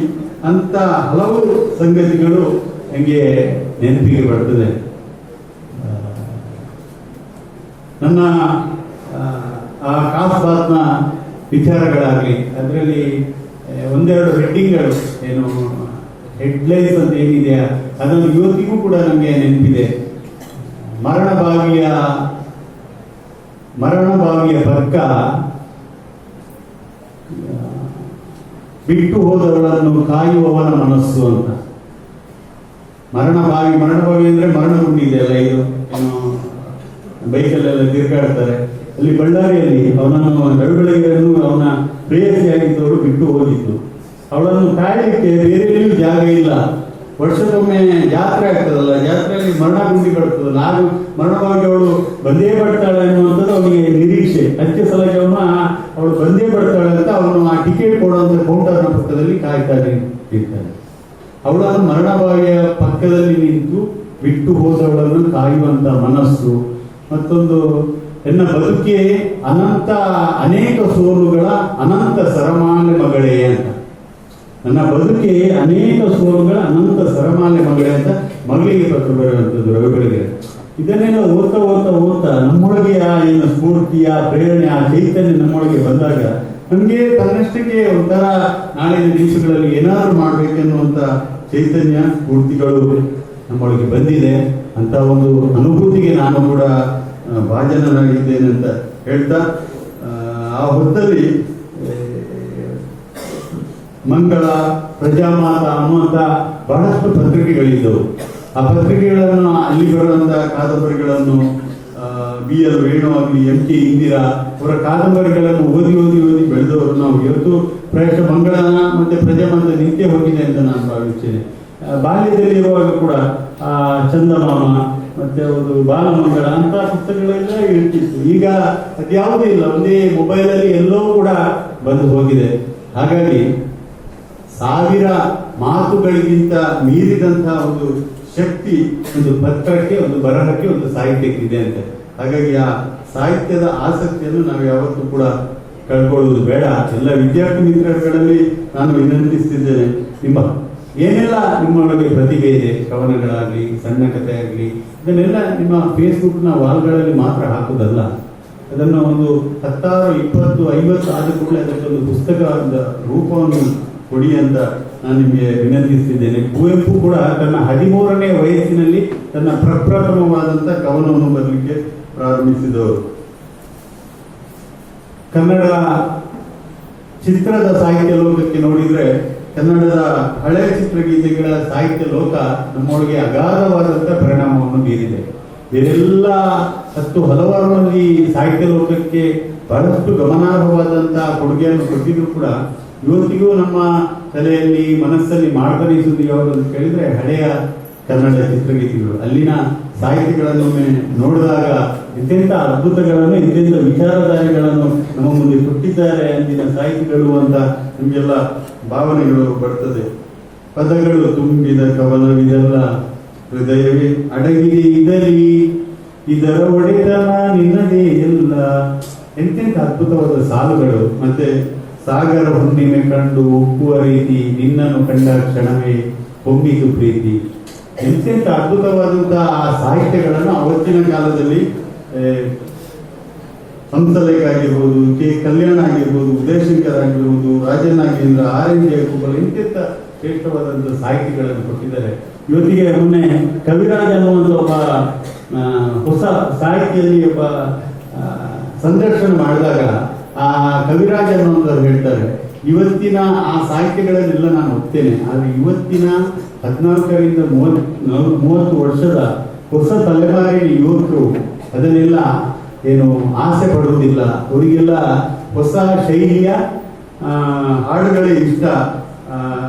[SPEAKER 5] ಅಂತ ಹಲವು ಸಂಗತಿಗಳು ನನಗೆ ನೆನಪಿಗೆ ಬರ್ತದೆ. ನನ್ನ ಆ ಕಾಸ್ಬಾತ್ನ ವಿಚಾರಗಳಾಗಲಿ, ಅದರಲ್ಲಿ ಒಂದೆರಡು ಹೆಡ್ಡಿಂಗ್ಗಳು ಏನು ಹೆಡ್ಲೈನ್ಸ್ ಅಂತ ಏನಿದೆಯಾ ಅದನ್ನು ಇವತ್ತಿಗೂ ಕೂಡ ನಮಗೆ ನೆನಪಿದೆ. ಮರಣಭಾವಿಯ ಬರ್ಕ ಬಿಟ್ಟು ಹೋದವಳನ್ನು ಕಾಯುವವನ ಮನಸ್ಸು ಅಂತ. ಮರಣಭಾವಿ ಅಂದ್ರೆ ಮರಣಗುಂಡಿದೆ ಅಲ್ಲ, ಇದು ಏನು ಬೈಕಲ್ಲೆಲ್ಲ ತಿರುಗಾಡ್ತಾರೆ. ಅಲ್ಲಿ ಬಳ್ಳಾರಿಯಲ್ಲಿ ಅವನನ್ನು ರವಿಬೆಳಗೆಯನ್ನು ಅವನ ಪ್ರೇಯಸಿಯಾಗಿದ್ದವರು ಬಿಟ್ಟು ಹೋಗಿದ್ದು. ಅವಳನ್ನು ಕಾಯಲಿಕ್ಕೆ ಬೇರೆ ಎಲ್ಲಿಯೂ ಜಾಗ ಇಲ್ಲ. ವರ್ಷಕ್ಕೊಮ್ಮೆ ಜಾತ್ರೆ ಆಗ್ತದಲ್ಲ, ಜಾತ್ರೆಯಲ್ಲಿ ಮರಣಗುಂಡಿ ಬರ್ತದೆ. ನಾನು ಮರಣವಾಗಿ ಅವಳು ಬಂದೇ ಬರ್ತಾಳೆ ಅನ್ನುವಂಥದ್ದು ಅವನಿಗೆ ನಿರೀಕ್ಷೆ. ಹಚ್ಚೆ ಸಲಕ್ಕೆ ಅವಳು ಬಂದೇ ಬರ್ತಾಳೆ ಅಂತ ಅವನು ಆ ಟಿಕೆಟ್ ಕೊಡುವಂತ ಕೌಂಟರ್ನ ಪಕ್ಕದಲ್ಲಿ ಕಾಯ್ತಾನೆ ಇರ್ತಾನೆ. ಅವಳನ್ನು ಮರಣಭಾವಿಯ ಪಕ್ಕದಲ್ಲಿ ನಿಂತು ಬಿಟ್ಟು ಹೋದವಳನ್ನು ಕಾಯುವಂತ ಮನಸ್ಸು. ಮತ್ತೊಂದು, ಎನ್ನ ಬದುಕೆ ಅನೇಕ ಸೋಲುಗಳ ಅನಂತ ಸರಮಾಲೆ ಮಗಳೇ ಅಂತ. ನನ್ನ ಬದುಕೆ ಅನೇಕ ಸೋಲುಗಳ ಅನಂತ ಸರಮಾಲೆ ಮಗಳೇ ಅಂತ ಮಗಳಿಗೆ ಪತ್ರ ಬರುವಂಥದ್ದು ರವಿಗಳಿಗೆ. ಇದನ್ನೆಲ್ಲ ಓದ್ತಾ ನಮ್ಮೊಳಗೆ ಆ ಏನು ಸ್ಫೂರ್ತಿಯ ಪ್ರೇರಣೆ, ಆ ಚೈತನ್ಯ ನಮ್ಮೊಳಗೆ ಬಂದಾಗ ನಮಗೆ ತನ್ನಷ್ಟಕ್ಕೆ ಒಂಥರ ನಾಳಿನ ದಿವಸಗಳಲ್ಲಿ ಏನಾದ್ರು ಮಾಡ್ಬೇಕೆನ್ನುವಂತ ಚೈತನ್ಯ ಸ್ಫೂರ್ತಿಗಳು ನಮ್ಮೊಳಗೆ ಬಂದಿದೆ. ಅಂತ ಒಂದು ಅನುಭೂತಿಗೆ ನಾನು ಕೂಡ ಭಾಜನನಾಗಿದ್ದೇನೆ ಅಂತ ಹೇಳ್ತಾ, ಆ ಹೊತ್ತಲ್ಲಿ ಮಂಗಳ, ಪ್ರಜಾಮಾತ ಅನ್ನುವಂಥ ಬಹಳಷ್ಟು ಪತ್ರಿಕೆಗಳಿದ್ದವು. ಆ ಪತ್ರಿಕೆಗಳನ್ನು, ಅಲ್ಲಿ ಬರುವಂತ ಕಾದಂಬರಿಗಳನ್ನು BL ವೇಣು ಆಗಲಿ, MK ಇಂದಿರಾ ಅವರ ಕಾದಂಬರಿಗಳನ್ನು ಓದಿ ಬೆಳೆದವರು ನಾವು. ಇವತ್ತು ಪ್ರಾಯಶಃ ಮಂಗಳ ಮತ್ತೆ ಪ್ರಜಾಮಾತ ನಿತ್ಯ ಹೋಗಿದೆ ಅಂತ ನಾನು ಭಾವಿಸ್ತೇನೆ. ಬಾಲ್ಯದಲ್ಲಿ ಇರುವಾಗ ಕೂಡ ಚಂದಮಾಮ ಮತ್ತೆ ಒಂದು ಬಾಲಮಂಗಳ ಅಂತ ಪುಸ್ತಕಗಳೆಲ್ಲ ಇರ್ತಿತ್ತು. ಈಗ ಅದ್ಯಾವುದೂ ಇಲ್ಲ, ಒಂದೇ ಮೊಬೈಲಲ್ಲಿ ಎಲ್ಲವೂ ಕೂಡ ಬಂದು ಹೋಗಿದೆ. ಹಾಗಾಗಿ 1000 ಮಾತುಗಳಿಗಿಂತ ಮೀರಿದಂತಹ ಒಂದು ಶಕ್ತಿ ಒಂದು ಪತ್ರಕ್ಕೆ, ಒಂದು ಬರಹಕ್ಕೆ, ಒಂದು ಸಾಹಿತ್ಯಕ್ಕಿದೆ ಅಂತ. ಹಾಗಾಗಿ ಆ ಸಾಹಿತ್ಯದ ಆಸಕ್ತಿಯನ್ನು ನಾವು ಯಾವತ್ತೂ ಕೂಡ ಕಳ್ಕೊಳ್ಳುವುದು ಬೇಡ. ಎಲ್ಲ ವಿದ್ಯಾರ್ಥಿ ಮಿತ್ರಗಳಲ್ಲಿ ನಾನು ವಿನಂತಿಸ್ತಿದ್ದೇನೆ, ಏನೆಲ್ಲ ನಿಮ್ಮೊಳಗೆ ಪ್ರತಿಭೆ ಇದೆ, ಕವನಗಳಾಗಲಿ, ಸಣ್ಣ ಕಥೆ ಆಗಲಿ, ಇದನ್ನೆಲ್ಲ ನಿಮ್ಮ ಫೇಸ್ಬುಕ್ನ ವಾಲ್ಗಳಲ್ಲಿ ಮಾತ್ರ ಹಾಕುವುದಲ್ಲ. ಅದನ್ನು ಒಂದು 10, 20, 50 ಆದ ಕೂಡಲೇ ಅದಕ್ಕೊಂದು ಪುಸ್ತಕದ ರೂಪವನ್ನು ಕೊಡಿ ಅಂತ ನಾನು ನಿಮಗೆ ವಿನಂತಿಸ್ತಿದ್ದೇನೆ. ಕುವೆಂಪು ಕೂಡ ತನ್ನ 13ನೇ ವಯಸ್ಸಿನಲ್ಲಿ ತನ್ನ ಪ್ರಪ್ರಥಮವಾದಂಥ ಕವನವನ್ನು ಬರಲಿಕ್ಕೆ ಪ್ರಾರಂಭಿಸಿದವರು. ಕನ್ನಡ ಚಿತ್ರದ ಸಾಹಿತ್ಯ ಲೋಕಕ್ಕೆ ನೋಡಿದ್ರೆ, ಕನ್ನಡದ ಹಳೆಯ ಚಿತ್ರಗೀತೆಗಳ ಸಾಹಿತ್ಯ ಲೋಕ ನಮ್ಮೊಳಗೆ ಅಗಾಧವಾದಂಥ ಪರಿಣಾಮವನ್ನು ಬೀರಿದೆ. ಬೇರೆಲ್ಲ ಹಲವಾರು ಮಂದಿ ಸಾಹಿತ್ಯ ಲೋಕಕ್ಕೆ ಬಹಳಷ್ಟು ಗಮನಾರ್ಹವಾದಂತಹ ಕೊಡುಗೆಯನ್ನು ಕೊಟ್ಟಿದ್ರು ಕೂಡ ಇವತ್ತಿಗೂ ನಮ್ಮ ತಲೆಯಲ್ಲಿ, ಮನಸ್ಸಲ್ಲಿ ಮಾರ್ಪಡಿಸುವುದು ಯಾವುದು ಅಂತ ಕೇಳಿದ್ರೆ ಹಳೆಯ ಕನ್ನಡ ಚಿತ್ರಗೀತೆಗಳು. ಅಲ್ಲಿನ ಸಾಹಿತ್ಯಗಳನ್ನೊಮ್ಮೆ ನೋಡಿದಾಗ ಎಂತೆಂಥ ಅದ್ಭುತಗಳನ್ನು, ಎಂತೆಂಥ ವಿಚಾರಧಾರೆಗಳನ್ನು ನಮ್ಮ ಮುಂದೆ ಕೊಟ್ಟಿದ್ದಾರೆ ಅಂದಿನ ಸಾಹಿತಿಗಳು ಅಂತ ನಮಗೆಲ್ಲ ಭಾವನೆಗಳು ಬರ್ತದೆ. ಪದಗಳು ತುಂಬಿದ ಕವನವಿದೆಲ್ಲ, ಹೃದಯವೇ ಅಡಗಿದೆ ಇದರಲ್ಲಿ, ಇದರ ಒಡೆತನ ನಿನ್ನದೇ ಎಲ್ಲ. ಎಂತೆಂಥ ಅದ್ಭುತವಾದ ಸಾಲುಗಳು. ಮತ್ತೆ ಸಾಗರ ಹುಣ್ಣಿಮೆ ಕಂಡು ಒಪ್ಪುವ ರೀತಿ, ನಿನ್ನನ್ನು ಕಂಡ ಕ್ಷಣವೇ ಹೊಮ್ಮಿತು ಪ್ರೀತಿ. ಎಂತೆಂಥ ಅದ್ಭುತವಾದಂತಹ ಆ ಸಾಹಿತ್ಯಗಳನ್ನು ಅವತ್ತಿನ ಕಾಲದಲ್ಲಿ ಹಂಸಲೇಖ ಆಗಿರ್ಬೋದು, ಕೆ ಕಲ್ಯಾಣ ಆಗಿರ್ಬೋದು, ಉದಯಶಂಕರ್ ಆಗಿರ್ಬೋದು, ರಾಜನಾಗೇಂದ್ರ, RN ಜಯಗೋಪಾಲ್, ಎಂತೆಂಥ ಶ್ರೇಷ್ಠವಾದಂಥ ಸಾಹಿತಿಗಳನ್ನು ಕೊಟ್ಟಿದ್ದಾರೆ. ಇವತ್ತಿಗೆ ಮೊನ್ನೆ ಕವಿರಾಜ್ ಅನ್ನುವಂಥ ಒಬ್ಬ ಹೊಸ ಸಾಹಿತ್ಯದಲ್ಲಿ ಒಬ್ಬ ಸಂದರ್ಶನ ಮಾಡಿದಾಗ ಆ ಕವಿರಾಜ್ ಅನ್ನುವಂಥವ್ರು ಹೇಳ್ತಾರೆ, ಇವತ್ತಿನ ಆ ಸಾಹಿತ್ಯಗಳನ್ನೆಲ್ಲ ನಾನು ಒಪ್ತೇನೆ, ಆದರೆ ಇವತ್ತಿನ 14ರಿಂದ 30 ವರ್ಷದ ಹೊಸ ತಲೆಮಾರಿನ ಯುವಕರು ಅದನ್ನೆಲ್ಲ ಏನು ಆಸೆ ಪಡುವುದಿಲ್ಲ. ಅವರಿಗೆಲ್ಲ ಹೊಸ ಶೈಲಿಯ ಹಾಡುಗಳೇ ಇಷ್ಟ.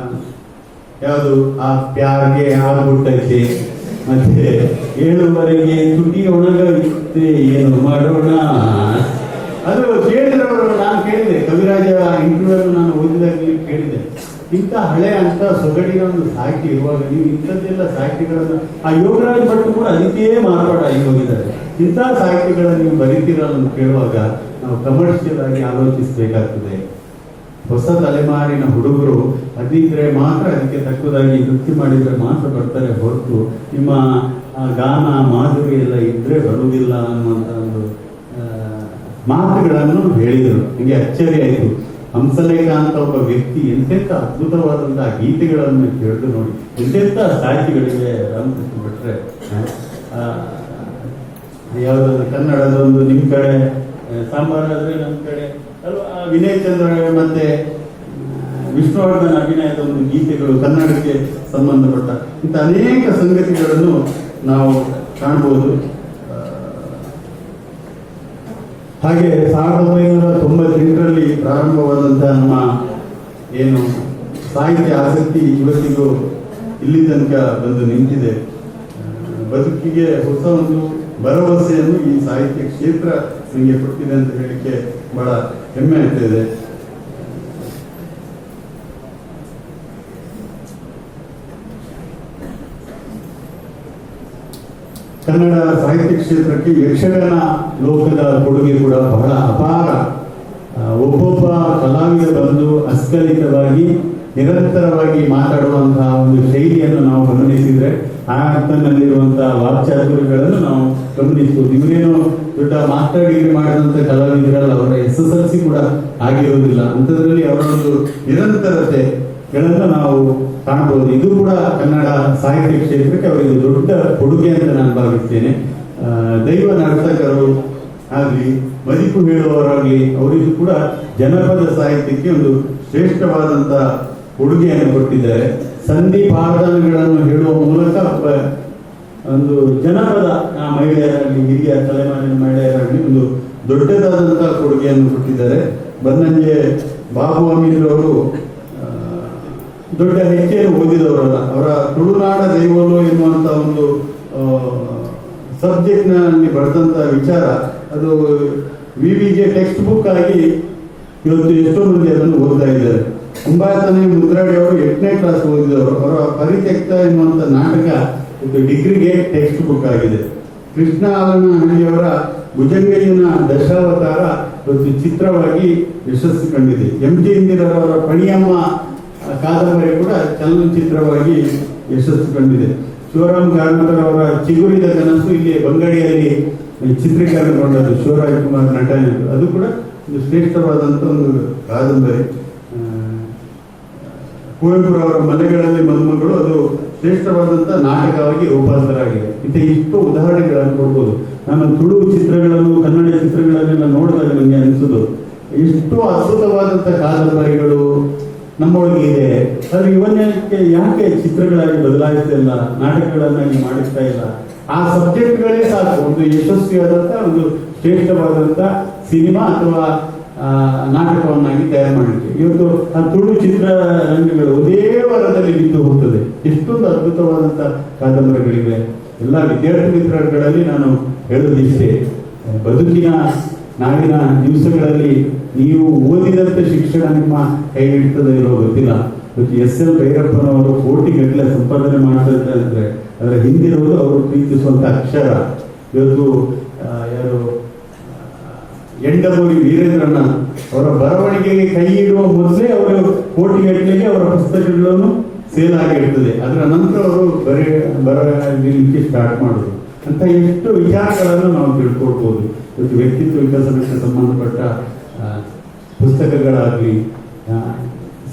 [SPEAKER 5] ಯಾವುದು ಆ ಪ್ಯಾರ್ಗೆ ಹಾಡುಬಿಟ್ಟೈತೆ, ಮತ್ತೆ 7ವರೆಗೆ ತುಟಿ ಒಣಗುತ್ತೆ ಏನು ಮಾಡೋಣ, ಅದು ಕೇಳಿದವರು. ನಾನು ಕೇಳಿದೆ, ಕವಿರಾಜ ಇಂಟರ್ವ್ಯೂ ನಾನು ಓದಿದಾಗ ಕೇಳಿದೆ,
[SPEAKER 6] ಇಂಥ ಹಳೆ ಅಂತ ಸೊಗಡಿನ ಒಂದು ಸಾಹಿತ್ಯ ಇರುವಾಗ ನೀವು ಇಂಥದ್ದೆಲ್ಲ ಸಾಹಿತ್ಯಗಳನ್ನು ಆ ಯೋಗರಾಜ್ ಭಟ್ ಕೂಡ ಅದಕ್ಕೆ ಮಾರ್ಪಾಡಾಗಿ ಹೋಗಿದ್ದಾರೆ. ಇಂಥ ಸಾಹಿತ್ಯಗಳನ್ನು ನೀವು ಬರೀತೀರಲ್ಲ ಅಂತ ಕೇಳುವಾಗ ನಾವು ಕಮರ್ಷಿಯಲ್ ಆಗಿ ಆಲೋಚಿಸಬೇಕಾಗ್ತದೆ. ಹೊಸ ತಲೆಮಾರಿನ ಹುಡುಗರು ಅದಿದ್ರೆ ಮಾತ್ರ ಅದಕ್ಕೆ ತಕ್ಕದಾಗಿ ನೃತ್ಯ ಮಾಡಿದ್ರೆ ಮಾತ್ರ ಬರ್ತಾರೆ ಹೊರತು ನಿಮ್ಮ ಗಾನ ಮಾಧುರಿ ಎಲ್ಲ ಇದ್ರೆ ಬರುವುದಿಲ್ಲ ಅನ್ನುವಂಥ ಒಂದು ಮಾತುಗಳನ್ನು ಹೇಳಿದರು. ನನಗೆ ಅಚ್ಚರಿ ಆಯಿತು. ಹಂಸಲೇಖ ಅಂತ ಒಬ್ಬ ವ್ಯಕ್ತಿ ಎಂತೆಂಥ ಅದ್ಭುತವಾದಂತಹ ಗೀತೆಗಳನ್ನು ಕೇಳಿದು ನೋಡಿ, ಎಂತೆಂಥ ಸಾಹಿತಿಗಳಿಗೆ ರಾಮಕೃಷ್ಣ ಭಟ್ರೆ. ಯಾವುದಾದ್ರು ಕನ್ನಡದ ಒಂದು ನಿಮ್ಮ ಕಡೆ ಸಾಂಬಾರಾದ್ರೆ ನಮ್ಮ ಕಡೆ ಅಲ್ವಾ, ವಿನಯ್ ಚಂದ್ರ ಮತ್ತೆ ವಿಷ್ಣುವರ್ಧನ್ ಅಭಿನಯದ ಒಂದು ಗೀತೆಗಳು ಕನ್ನಡಕ್ಕೆ ಸಂಬಂಧಪಟ್ಟ ಇಂಥ ಅನೇಕ ಸಂಗತಿಗಳನ್ನು ನಾವು ಕಾಣಬಹುದು. ಹಾಗೆ 1998ರಲ್ಲಿ ಪ್ರಾರಂಭವಾದಂತಹ ನಮ್ಮ ಏನು ಸಾಹಿತ್ಯ ಆಸಕ್ತಿ ಇವತ್ತಿಗೂ ಇಲ್ಲಿ ತನಕ ಬಂದು ನಿಂತಿದೆ. ಬದುಕಿಗೆ ಹೊಸ ಒಂದು ಭರವಸೆಯನ್ನು ಈ ಸಾಹಿತ್ಯ ಕ್ಷೇತ್ರ ನನಗೆ ಕೊಟ್ಟಿದೆ ಅಂತ ಹೇಳಿಕ್ಕೆ ಬಹಳ ಹೆಮ್ಮೆ ಆಗ್ತಿದೆ. ಕನ್ನಡ ಸಾಹಿತ್ಯ ಕ್ಷೇತ್ರಕ್ಕೆ ಯಕ್ಷಗಾನ ಲೋಕದ ಕೊಡುಗೆ ಕೂಡ ಬಹಳ ಅಪಾರ. ಒಬ್ಬೊಬ್ಬ ಕಲಾವಿದ ಬಂದು ಅಸ್ಖಲಿತವಾಗಿ ನಿರಂತರವಾಗಿ ಮಾತಾಡುವಂತಹ ಒಂದು ಶೈಲಿಯನ್ನು ನಾವು ಗಮನಿಸಿದ್ರೆ ಆ ಅರ್ಥನಲ್ಲಿರುವಂತಹ ವಾಕ್ಚಾತುರ್ಯಗಳನ್ನು ನಾವು ಗಮನಿಸಬಹುದು. ಇವರೇನು ದೊಡ್ಡ ಮಾಸ್ಟರ್ ಡಿಗ್ರಿ ಮಾಡಿದಂಥ ಕಲಾವಿದರಲ್ಲ, ಅವರ SSLC ಕೂಡ ಆಗಿರುವುದಿಲ್ಲ. ಅಂಥದ್ರಲ್ಲಿ ಅವರ ಒಂದು ನಿರಂತರತೆಗಳನ್ನು ನಾವು ಕಾಣಬಹುದು. ಇದು ಕೂಡ ಕನ್ನಡ ಸಾಹಿತ್ಯ ಕ್ಷೇತ್ರಕ್ಕೆ ಅವರಿಗೆ ದೊಡ್ಡ ಕೊಡುಗೆ ಅಂತ ನಾನು ಭಾವಿಸ್ತೇನೆ. ದೈವ ನರ್ತಕರು ಆಗಲಿ, ಬದುಕು ಹೇಳುವವರಾಗಲಿ, ಅವರಿಗೂ ಕೂಡ ಜನಪದ ಸಾಹಿತ್ಯಕ್ಕೆ ಒಂದು ಶ್ರೇಷ್ಠವಾದಂಥ ಕೊಡುಗೆಯನ್ನು ಕೊಟ್ಟಿದ್ದಾರೆ. ಸಂಧಿ ಪಾಠಗಳನ್ನು ಹೇಳುವ ಮೂಲಕ ಒಂದು ಜನಪದ ಮಹಿಳೆಯರಾಗಲಿ, ಹಿರಿಯ ತಲೆಮಾರಿನ ಮಹಿಳೆಯರಾಗಲಿ ಒಂದು ದೊಡ್ಡದಾದಂತಹ ಕೊಡುಗೆಯನ್ನು ಕೊಟ್ಟಿದ್ದಾರೆ. ಬನ್ನಂಜೆ ಬಾಬು ಅಮೀರ್ ಅವರು ದೊಡ್ಡ ಹೆಚ್ಚೇನು ಓದಿದವರಲ್ಲ. ಅವರ ತುಳುನಾಡ ದೈವೋಲು ಎನ್ನುವಂತ ಒಂದು ಸಬ್ಜೆಕ್ಟ್ ನಲ್ಲಿ ಬರೆದಂತ ವಿಚಾರ ಅದು ವಿವಿಗೆ ಟೆಕ್ಸ್ಟ್ ಬುಕ್ ಆಗಿ ಇವತ್ತು ಎಷ್ಟೋ ಮಂದಿ ಅದನ್ನು ಓದ್ತಾ ಇದ್ದಾರೆ. ಅಂಬಾತನೆ ಮುದ್ರಾಡಿ ಅವರು 8ನೇ ಕ್ಲಾಸ್ ಓದಿದವರು. ಅವರ ಪರಿತ್ಯಕ್ತ ಎನ್ನುವಂತ ನಾಟಕ ಇದು ಡಿಗ್ರಿಗೆ ಟೆಕ್ಸ್ಟ್ ಬುಕ್ ಆಗಿದೆ. ಕೃಷ್ಣ ಆಲನಹಳ್ಳಿಯವರ ಭುಜಂಗಯ್ಯನ ದಶಾವತಾರ ಇವತ್ತು ಚಿತ್ರವಾಗಿ ಯಶಸ್ಸು ಕಂಡಿದೆ. MG ಇಂದಿರವರ ಪಣಿಯಮ್ಮ ಕಾದಂಬರಿ ಕೂಡ ಚಲನಚಿತ್ರವಾಗಿ ಯಶಸ್ಸು ಕಂಡಿದೆ. ಶಿವರಾಮ್ ಕಾರಂತರ ಅವರ ಚಿಗುರಿದ ಕನಸು ಇಲ್ಲಿ ಬಂಗಡಿಯಲ್ಲಿ ಚಿತ್ರೀಕರಣಗೊಂಡದ್ದು, ಶಿವರಾಜ್ ಕುಮಾರ್ ನಟ. ಅದು ಕೂಡ ಒಂದು ಶ್ರೇಷ್ಠವಾದಂಥ ಒಂದು ಕಾದಂಬರಿ. ಕುವೆಂಪುರವರ ಮನೆಗಳಲ್ಲಿ ಮದುಮಗಳು ಅದು ಶ್ರೇಷ್ಠವಾದಂಥ ನಾಟಕವಾಗಿ ರೂಪಾಂತರಾಗಿದೆ. ಇಂಥ ಇಷ್ಟು ಉದಾಹರಣೆಗಳನ್ನು ಕೊಡ್ಬೋದು. ನಾನು ತುಳು ಚಿತ್ರಗಳನ್ನು, ಕನ್ನಡ ಚಿತ್ರಗಳನ್ನೆಲ್ಲ ನೋಡಿದಾಗ ನನಗೆ ಅನಿಸೋದು ಎಷ್ಟು ಅದ್ಭುತವಾದಂಥ ಕಾದಂಬರಿಗಳು ನಮ್ಮೊಳಗೆ ಇದೆ. ಆದ್ರೆ ಇವನ್ನೇಕೆ ಯಾಕೆ ಚಿತ್ರಗಳಾಗಿ ಬದಲಾಯಿಸ್ತಾ ಇಲ್ಲ, ನಾಟಕಗಳನ್ನಾಗಿ ಮಾಡಿಸ್ತಾ ಇಲ್ಲ? ಆ ಸಬ್ಜೆಕ್ಟ್ಗಳೇ ಸಾಕು ಒಂದು ಯಶಸ್ವಿಯಾದಂಥ ಒಂದು ಶ್ರೇಷ್ಠವಾದಂಥ ಸಿನಿಮಾ ಅಥವಾ ನಾಟಕವನ್ನಾಗಿ ತಯಾರು ಮಾಡಲಿಕ್ಕೆ. ಇವತ್ತು ಆ ತುಳು ಚಿತ್ರರಂಗಗಳು ಒಂದೇ ವಾರದಲ್ಲಿ ಬಿದ್ದು ಹೋಗ್ತದೆ. ಎಷ್ಟೊಂದು ಅದ್ಭುತವಾದಂಥ ಕಾದಂಬರಿಗಳಿವೆ. ಎಲ್ಲ ವಿದ್ಯಾರ್ಥಿ ಮಿತ್ರಗಳಲ್ಲಿ ನಾನು ಹೇಳೋದಿಷ್ಟೇ, ಬದುಕಿನ ನಾಳಿನ ದಿವಸಗಳಲ್ಲಿ ನೀವು ಓದಿದಂಥ ಶಿಕ್ಷಣ ನಿಮ್ಮ ಕೈ ಹಿಡಿತದೆ ಇರೋ ಗೊತ್ತಿಲ್ಲ. SL ಭೈರಪ್ಪನವರು ಕೋಟಿಗಟ್ಟಲೆ ಸಂಪಾದನೆ ಮಾಡ್ತಾರೆ ಅಂದ್ರೆ ಅದರ ಹಿಂದಿರುವುದು ಅವರು ಪ್ರೀತಿಸುವಂತ ಅಕ್ಷರ. ಇವತ್ತು ಯಾರು ಎಂಡಮೂರಿ ವೀರೇಂದ್ರಣ್ಣ ಅವರ ಬರವಣಿಗೆಗೆ ಕೈ ಇಡುವ ಮೊದಲೇ ಅವರು ಕೋಟಿಗಟ್ಟಲೆಗೆ ಅವರ ಪುಸ್ತಕಗಳನ್ನು ಸೇಲ್ ಆಗಿರ್ತದೆ. ಅದರ ನಂತರ ಅವರು ಬರಲಿಕ್ಕೆ ಸ್ಟಾರ್ಟ್ ಮಾಡೋದು ಅಂತ ಎಷ್ಟು ವಿಚಾರಗಳನ್ನು ನಾವು ತಿಳ್ಕೊಳ್ಬೋದು. ಇವತ್ತು ವ್ಯಕ್ತಿತ್ವ ವಿಕಸನಕ್ಕೆ ಸಂಬಂಧಪಟ್ಟ ಪುಸ್ತಕಗಳಾಗಲಿ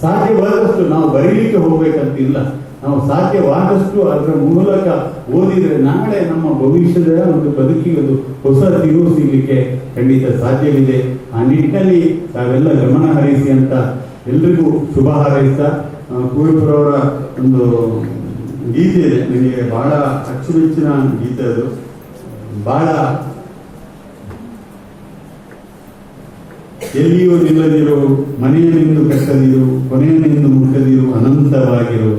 [SPEAKER 6] ಸಾಧ್ಯವಾದಷ್ಟು ನಾವು ಬರೀಲಿಕ್ಕೆ ಹೋಗ್ಬೇಕಂತಿಲ್ಲ. ನಾವು ಸಾಧ್ಯವಾದಷ್ಟು ಅದರ ಮೂಲಕ ಓದಿದ್ರೆ ನಾಳೆ ನಮ್ಮ ಭವಿಷ್ಯದ ಒಂದು ಬದುಕಿಗೆ ಒಂದು ಹೊಸ ತಿರುವು ಸಿಗಲಿಕ್ಕೆ ಖಂಡಿತ ಸಾಧ್ಯವಿದೆ. ಆ ನಿಟ್ಟಿನಲ್ಲಿ ತಾವೆಲ್ಲ ಗಮನ ಹರಿಸಿ ಅಂತ ಎಲ್ರಿಗೂ ಶುಭ ಹಾರೈಸ್ತಾ, ಕುವೆಂಪುರವರ ಒಂದು ಗೀತೆ ಇದೆ, ನನಗೆ ಬಹಳ ಅಚ್ಚುಮೆಚ್ಚಿನ ಗೀತೆ. ಅದು ಬಹಳ ಎಲ್ಲಿಯೂ ನಿಲ್ಲದಿರು, ಮನೆಯನ್ನೆಂದು ಕಟ್ಟದಿರು, ಕೊನೆಯನ್ನೆಂದು ಮುಟ್ಟದಿರು, ಅನಂತವಾಗಿರು,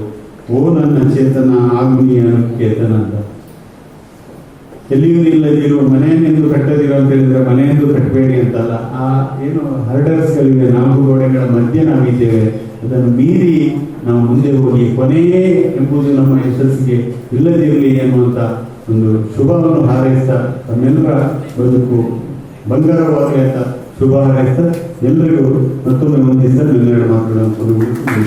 [SPEAKER 6] ಓ ನನ್ನ ಚೇತನ ಆಗುನಿಯ ಕೇತನ ಅಂತ. ಎಲ್ಲಿಯೂ ನಿಲ್ಲದಿರು, ಮನೆಯನ್ನೆಂದು ಕಟ್ಟದಿರು ಅಂತ ಹೇಳಿದ್ರೆ ಮನೆಯೆಂದು ಕಟ್ಟಬೇಡಿ ಅಂತಲ್ಲ. ಆ ಏನು ಹರ್ಡರ್ಸ್ಗಳಿವೆ, 4 ಗೋಡೆಗಳ ಮಧ್ಯೆ ನಾವಿದ್ದೇವೆ, ಅದನ್ನು ಮೀರಿ ನಾವು ಮುಂದೆ ಹೋಗಿ ಕೊನೆಯೇ ಎಂಬುದು ನಮ್ಮ ಯಶಸ್ಸಿಗೆ ಇಲ್ಲದಿರಲಿ ಎನ್ನುವಂಥ ಒಂದು ಶುಭವನ್ನು ಹಾರೈಸ್ತಾ ತಮ್ಮೆಲ್ಲರ ಬದುಕು ಬಂಗಾರವಾಗಿ ಅಂತ ಶುಭ ಹಾರೈಸ್ತಾ ಎಲ್ಲರಿಗೂ ಮತ್ತೊಮ್ಮೆ ವಂದಿಸ್ತಾ ನನ್ನೆರಡು ಮಾತುಗಳನ್ನು ಕೊನೆಗೊಳಿಸುತ್ತೇನೆ.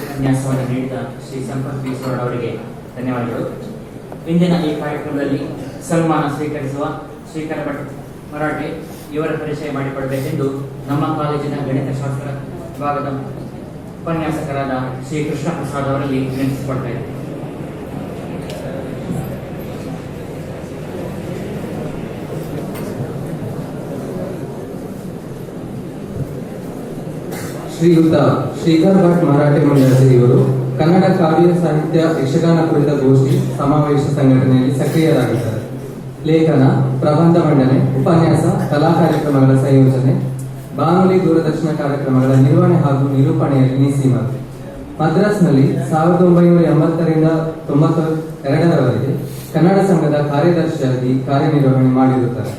[SPEAKER 1] ಉಪನ್ಯಾಸವನ್ನು ನೀಡಿದ ಶ್ರೀ ಸಂಪತ್ ಬೀಸೋಡ್ ಅವರಿಗೆ ಧನ್ಯವಾದಗಳು. ಇಂದಿನ ಈ ಕಾರ್ಯಕ್ರಮದಲ್ಲಿ ಸನ್ಮಾನ ಸ್ವೀಕರಿಸುವ ಶ್ರೀಕರ ಭಟ್ ಮರಾಠೆ ಇವರ ಪರಿಚಯ ಮಾಡಿಕೊಡಬೇಕೆಂದು ನಮ್ಮ ಕಾಲೇಜಿನ ಗಣಿತಶಾಸ್ತ್ರ ವಿಭಾಗದ ಉಪನ್ಯಾಸಕರಾದ ಶ್ರೀ ಕೃಷ್ಣ ಪ್ರಸಾದ್ ಅವರಲ್ಲಿ ವಿನಂತಿಸಿಕೊಡ್ತಾ ಇದ್ದಾರೆ.
[SPEAKER 7] ಶ್ರೀಯುತ ಶ್ರೀಕರ್ ಭಟ್ ಮರಾಠೆ ಮಂಡಳಿ ಇವರು ಕನ್ನಡ ಕಾವ್ಯ ಸಾಹಿತ್ಯ ಯಕ್ಷಗಾನ ಕುರಿತ ಗೋಷ್ಠಿ ಸಮಾವೇಶ ಸಂಘಟನೆಯಲ್ಲಿ ಸಕ್ರಿಯರಾಗಿದ್ದಾರೆ. ಲೇಖನ, ಪ್ರಬಂಧ ಮಂಡನೆ, ಉಪನ್ಯಾಸ, ಕಲಾ ಕಾರ್ಯಕ್ರಮಗಳ ಸಂಯೋಜನೆ, ಬಾನುಲಿ ದೂರದರ್ಶನ ಕಾರ್ಯಕ್ರಮಗಳ ನಿರ್ವಹಣೆ ಹಾಗೂ ನಿರೂಪಣೆಯಲ್ಲಿ ನಿಸೀಮರು. ಮದ್ರಾಸ್ನಲ್ಲಿ 1980ರಿಂದ 92ರವರೆಗೆ ಕನ್ನಡ ಸಂಘದ ಕಾರ್ಯದರ್ಶಿಯಾಗಿ ಕಾರ್ಯನಿರ್ವಹಣೆ ಮಾಡಿರುತ್ತಾರೆ.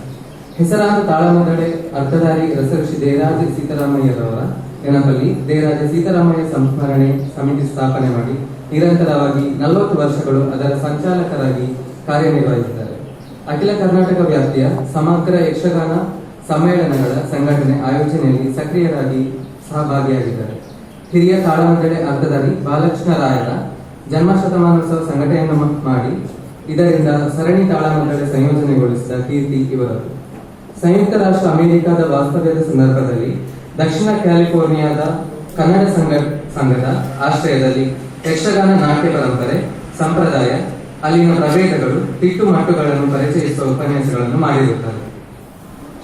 [SPEAKER 7] ಹೆಸರಾದ ತಾಳಮದ್ದಳೆ ಅರ್ಥಧಾರಿ ರಸಋಷಿ ದೇರಾಜ ಸೀತಾರಾಮಯ್ಯರವರ ನೆನಪಲ್ಲಿ ದೇರಾಜ ಸೀತಾರಾಮಯ್ಯ ಸಂಸ್ಮರಣೆ ಸಮಿತಿ ಸ್ಥಾಪನೆ ಮಾಡಿ ನಿರಂತರವಾಗಿ 40 ವರ್ಷಗಳು ಅದರ ಸಂಚಾಲಕರಾಗಿ ಕಾರ್ಯನಿರ್ವಹಿಸಿದ್ದಾರೆ. ಅಖಿಲ ಕರ್ನಾಟಕ ವ್ಯಾಪ್ತಿಯ ಸಮಗ್ರ ಯಕ್ಷಗಾನ ಸಮ್ಮೇಳನಗಳ ಸಂಘಟನೆ ಆಯೋಜನೆಯಲ್ಲಿ ಸಕ್ರಿಯರಾಗಿ ಸಹಭಾಗಿಯಾಗಿದ್ದಾರೆ. ಹಿರಿಯ ತಾಳಮದ್ದಳೆ ಅರ್ಥಧಾರಿ ಬಾಲಕೃಷ್ಣ ರಾಯರ ಜನ್ಮಶತಮಾನೋತ್ಸವ ಸಂಘಟನೆಯನ್ನು ಮಾಡಿ ಇದರಿಂದ ಸರಣಿ ತಾಳಮದ್ದಳೆ ಸಂಯೋಜನೆಗೊಳಿಸಿದ ಕೀರ್ತಿ ಇವರದು. ಸಂಯುಕ್ತ ರಾಷ್ಟ್ರ ಅಮೆರಿಕದ ವಾಸ್ತವ್ಯದ ಸಂದರ್ಭದಲ್ಲಿ ದಕ್ಷಿಣ ಕ್ಯಾಲಿಫೋರ್ನಿಯಾದ ಕನ್ನಡ ಸಂಘದ ಆಶ್ರಯದಲ್ಲಿ ಯಕ್ಷಗಾನ ನಾಟ್ಯ ಪರಂಪರೆ, ಸಂಪ್ರದಾಯ, ಅಲ್ಲಿನ ಪ್ರಭೇದಗಳು, ತಿಟ್ಟು ಮಟ್ಟುಗಳನ್ನು ಪರಿಚಯಿಸುವ ಉಪನ್ಯಾಸಗಳನ್ನು ಮಾಡಿರುತ್ತಾರೆ.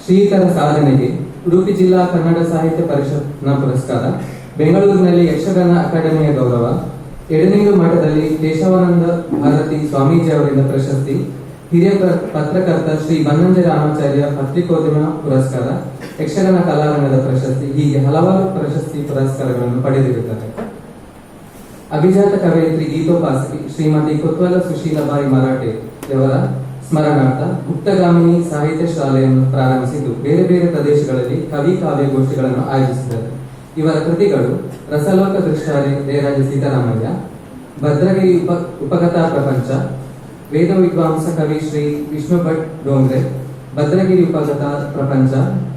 [SPEAKER 7] ಶ್ರೀತರ ಸಾಧನೆಗೆ ಉಡುಪಿ ಜಿಲ್ಲಾ ಕನ್ನಡ ಸಾಹಿತ್ಯ ಪರಿಷತ್ನ ಪುರಸ್ಕಾರ, ಬೆಂಗಳೂರಿನಲ್ಲಿ ಯಕ್ಷಗಾನ ಅಕಾಡೆಮಿಯ ಗೌರವ, ಎಡನೀರು ಮಠದಲ್ಲಿ ಕೇಶವಾನಂದ ಭಾರತಿ ಸ್ವಾಮೀಜಿ ಅವರಿಂದ ಪ್ರಶಸ್ತಿ, ಹಿರಿಯ ಪತ್ರಕರ್ತ ಶ್ರೀ ಬನ್ನಂಜೆ ರಾಮಾಚಾರ್ಯ ಪತ್ರಿಕೋದ್ಯಮ ಪುರಸ್ಕಾರ, ಯಕ್ಷಗಾನ ಕಲಾರಂಗದ ಪ್ರಶಸ್ತಿ, ಹೀಗೆ ಹಲವಾರು ಪ್ರಶಸ್ತಿ ಪುರಸ್ಕಾರಗಳನ್ನು ಪಡೆದಿರುತ್ತಾರೆ. ಅಭಿಜಾತ ಕವಯಿತ್ರಿ ಗೀತೋಪಾಸಕಿ ಶ್ರೀಮತಿ ಕೊತ್ವಾಲ ಸುಶೀಲಬಾಯಿ ಮರಾಠೆ ಇವರ ಸ್ಮರಣಾರ್ಥ ಗುಪ್ತಗಾಮಿನಿ ಸಾಹಿತ್ಯ ಶಾಲೆಯನ್ನು ಪ್ರಾರಂಭಿಸಿದ್ದು ಬೇರೆ ಬೇರೆ ಪ್ರದೇಶಗಳಲ್ಲಿ ಕವಿ ಕಾವ್ಯ ಗೋಷ್ಠಿಗಳನ್ನು ಆಯೋಜಿಸಿದ್ದಾರೆ. ಇವರ ಕೃತಿಗಳು ರಸಲೋಕ ದೃಶ್ಯಾರೆ ದೇರಾಜ ಸೀತಾರಾಮಯ್ಯ, ಭದ್ರಗಿರಿ ಉಪಕಥಾ ಪ್ರಪಂಚ, ವೇದ ವಿದ್ವಾಂಸ ಕವಿ ಶ್ರೀ ವಿಷ್ಣು ಭಟ್ ಡೋಂಗ್ರೆ, ಭದ್ರಗಿರಿ ಉಪಕಥಾ ಪ್ರಪಂಚ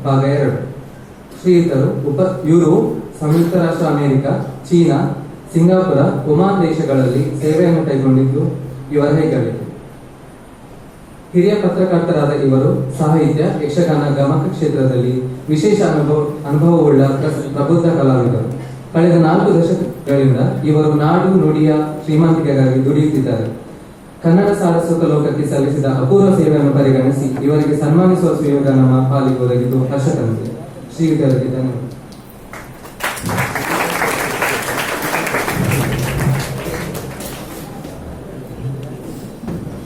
[SPEAKER 7] ಭಾಗ 2. ಶ್ರೀಯುತರು ಯುರೋಪ್, ಸಂಯುಕ್ತ ರಾಷ್ಟ್ರ ಅಮೆರಿಕ, ಚೀನಾ, ಸಿಂಗಾಪುರ, ಒಮಾನ್ ದೇಶಗಳಲ್ಲಿ ಸೇವೆಯನ್ನು ಕೈಗೊಂಡಿದ್ದು ಇವರ ಹೆಗ್ಗಳಿಕೆ. ಹಿರಿಯ ಪತ್ರಕರ್ತರಾದ ಇವರು ಸಾಹಿತ್ಯ, ಯಕ್ಷಗಾನ, ಗಮಕ ಕ್ಷೇತ್ರದಲ್ಲಿ ವಿಶೇಷ ಅನುಭವವುಳ್ಳ ಪ್ರಬುದ್ಧ ಕಲಾವಿದರು. ಕಳೆದ 4 ದಶಕಗಳಿಂದ ಇವರು ನಾಡು ನುಡಿಯ ಶ್ರೀಮಂತಿಕೆಗಾಗಿ ದುಡಿಯುತ್ತಿದ್ದಾರೆ. ಕನ್ನಡ ಸಾರಸ್ವತ ಲೋಕಕ್ಕೆ ಸಲ್ಲಿಸಿದ ಅಪೂರ್ವ ಸೇವೆಯನ್ನು ಪರಿಗಣಿಸಿ ಇವರಿಗೆ ಸನ್ಮಾನಿಸುವ ಸುಯೋಗ ನಮ್ಮ ಪಾಲಿಗೆ ಒದಗಿದ್ದು ಹರ್ಷ ತಂದಿದೆ. ಶ್ರೀಯುತರಿಗೆ ಧನ್ಯವಾದ.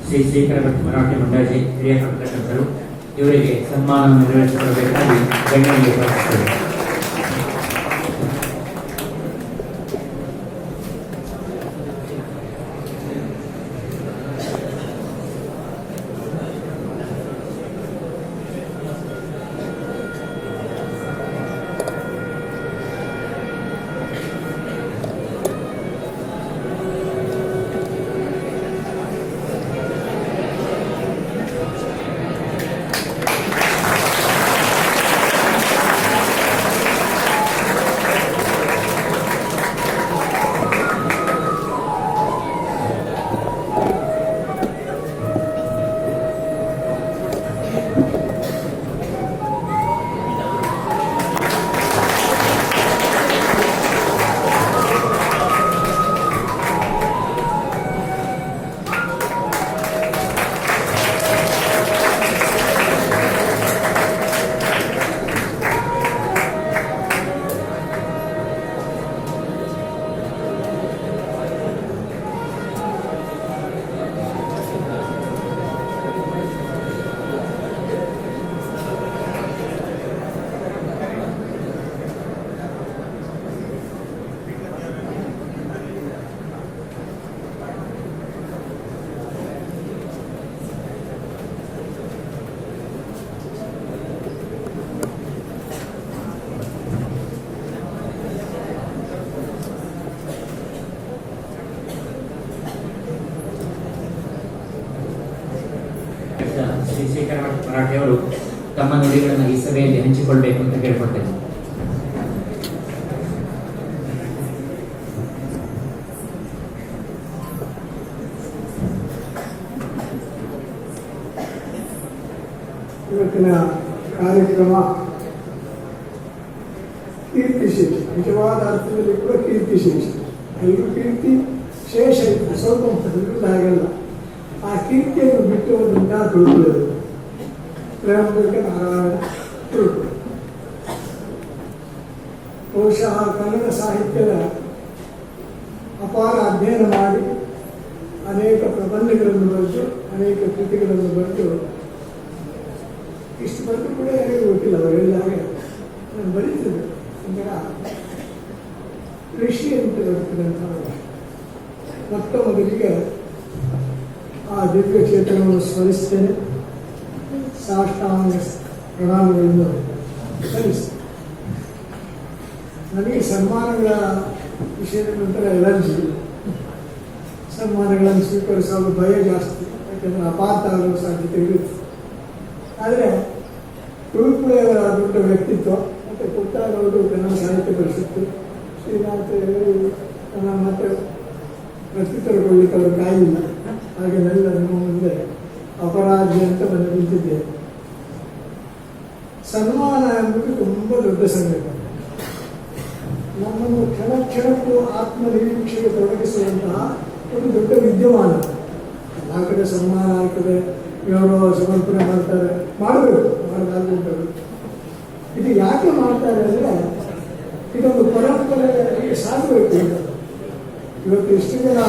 [SPEAKER 1] ಶ್ರೀ ಶ್ರೀಕರ ಭಟ್ ಮರಾಠೆ ಮಂಡಳಿ ಹಿರಿಯ ಪತ್ರಕರ್ತರು ಇವರಿಗೆ ಸನ್ಮಾನವನ್ನು ನೆರವೇರಿಸಿಕೊಳ್ಳಬೇಕಾಗಿ ಗಣ್ಯರಿಗೆ ಪ್ರಾರ್ಥಿಸುತ್ತೇವೆ. ಅಧ್ಯಕ್ಷರಾದ ಶ್ರೀ ಶೇಖರ್ ಮರಾಠೆ ಅವರು ತಮ್ಮ ನುಡಿಗಳನ್ನು ಈ ಸಭೆಯಲ್ಲಿ ಹಂಚಿಕೊಳ್ಬೇಕು ಅಂತ ಕೇಳ್ಕೊಳ್ತೇನೆ.
[SPEAKER 8] ಇವತ್ತಿನ ಕಾರ್ಯಕ್ರಮ ಕೀರ್ತಿ ಶೇಷ, ನಿಜವಾದ ಅರ್ಥದಲ್ಲಿ ಕೂಡ ಕೀರ್ತಿ ಶೇಷ. ಎಲ್ಲರೂ ಕೀರ್ತಿ ಶೇಷ ಇತ್ತು, ಸ್ವಲ್ಪ ಹಾಗಲ್ಲ. ಆ ಕೀರ್ತಿಯನ್ನು ಬಿಟ್ಟು ಒಂದಿಂದ ತುಳುಕುವುದು ತ್ರಯಂಬಕ ನಾರಾಯಣ ತುಳುಕು. ಬಹುಶಃ ಕನ್ನಡ ಸಾಹಿತ್ಯದ ಅಪಾರ ಅಧ್ಯಯನ ಮಾಡಿ ಅನೇಕ ಪ್ರಬಂಧಗಳನ್ನು ಬರೆದು ಅನೇಕ ಕೃತಿಗಳನ್ನು ಬರೆದು ಇಷ್ಟು ಬಂದು ಕೂಡ ಯಾರಿಗೂ ಗೊತ್ತಿಲ್ಲ. ಅವರೆಲ್ಲ ಹಾಗೆ ನಾನು ಬರೀತಿದ್ದೆ. ಋಷಿ ಅಂತ ಬರ್ತಕ್ಕಂಥ ಮೊತ್ತ ಮೊದಲಿಗೆ ಆ ದಿವ್ಯ ಕ್ಷೇತ್ರವನ್ನು ಸ್ಮರಿಸ್ತೇನೆ. ಸಾಷ್ಟಾಂಗ ಪ್ರಣಾಮಗಳನ್ನು ಸಲ್ಲಿಸ್ತೇನೆ. ನನಗೆ ಸನ್ಮಾನಗಳ ವಿಷಯದ ನಂತರ ಎಲರ್ಜಿ. ಸನ್ಮಾನಗಳನ್ನು ಸ್ವೀಕರಿಸಲು ಭಯ ಜಾಸ್ತಿ, ಯಾಕೆಂದರೆ ಅಪಾರ್ಥ ಆಗುವ ಸಾಧ್ಯತೆ ಇರುತ್ತೆ. ಆದರೆ ತುಳುಕುಳೆಯವರ ದೊಡ್ಡ ವ್ಯಕ್ತಿತ್ವ ಮತ್ತು ಪುಟ್ಟರವರು ಕನ್ನಡ ಸಾಹಿತ್ಯ ಪರಿಷತ್ತು ಶ್ರೀನಾಥ ನನ್ನ ಮತ್ತೆ ವ್ಯಕ್ತಿತ್ವಗೊಳ್ಳಿಕ್ಕೆ ಅವರು ಕಾಯಿಲ್ಲ. ಹಾಗೆ ನೆಲ್ಲ ನಿಮ್ಮ ಮುಂದೆ ಅಪರಾಧಿ ಅಂತ ಬಂದು ನಿಂತಿದ್ದೇನೆ. ಸನ್ಮಾನ ಎಂಬುದು ತುಂಬ ದೊಡ್ಡ ಸಂಗತಿ. ನಮ್ಮನ್ನು ಕ್ಷಣ ಕ್ಷಣಕ್ಕೂ ಆತ್ಮನಿರೀಕ್ಷೆಗೆ ತೊಡಗಿಸುವಂತಹ ಒಂದು ದೊಡ್ಡ ವಿದ್ಯಮಾನ. ಎಲ್ಲ ಕಡೆ ಸನ್ಮಾನ ಆಗ್ತದೆ, ಗೌರವ ಸಮರ್ಪಣೆ ಮಾಡ್ತಾರೆ, ಮಾಡಬೇಕು, ಮಾಡಲಾಗುತ್ತದೆ. ಇದು ಯಾಕೆ ಮಾಡ್ತಾರೆ ಅಂದರೆ ಇದೊಂದು ಪರಂಪರೆಗೆ ಸಾಗಬೇಕು. ಇವತ್ತು ಎಷ್ಟು ಜನ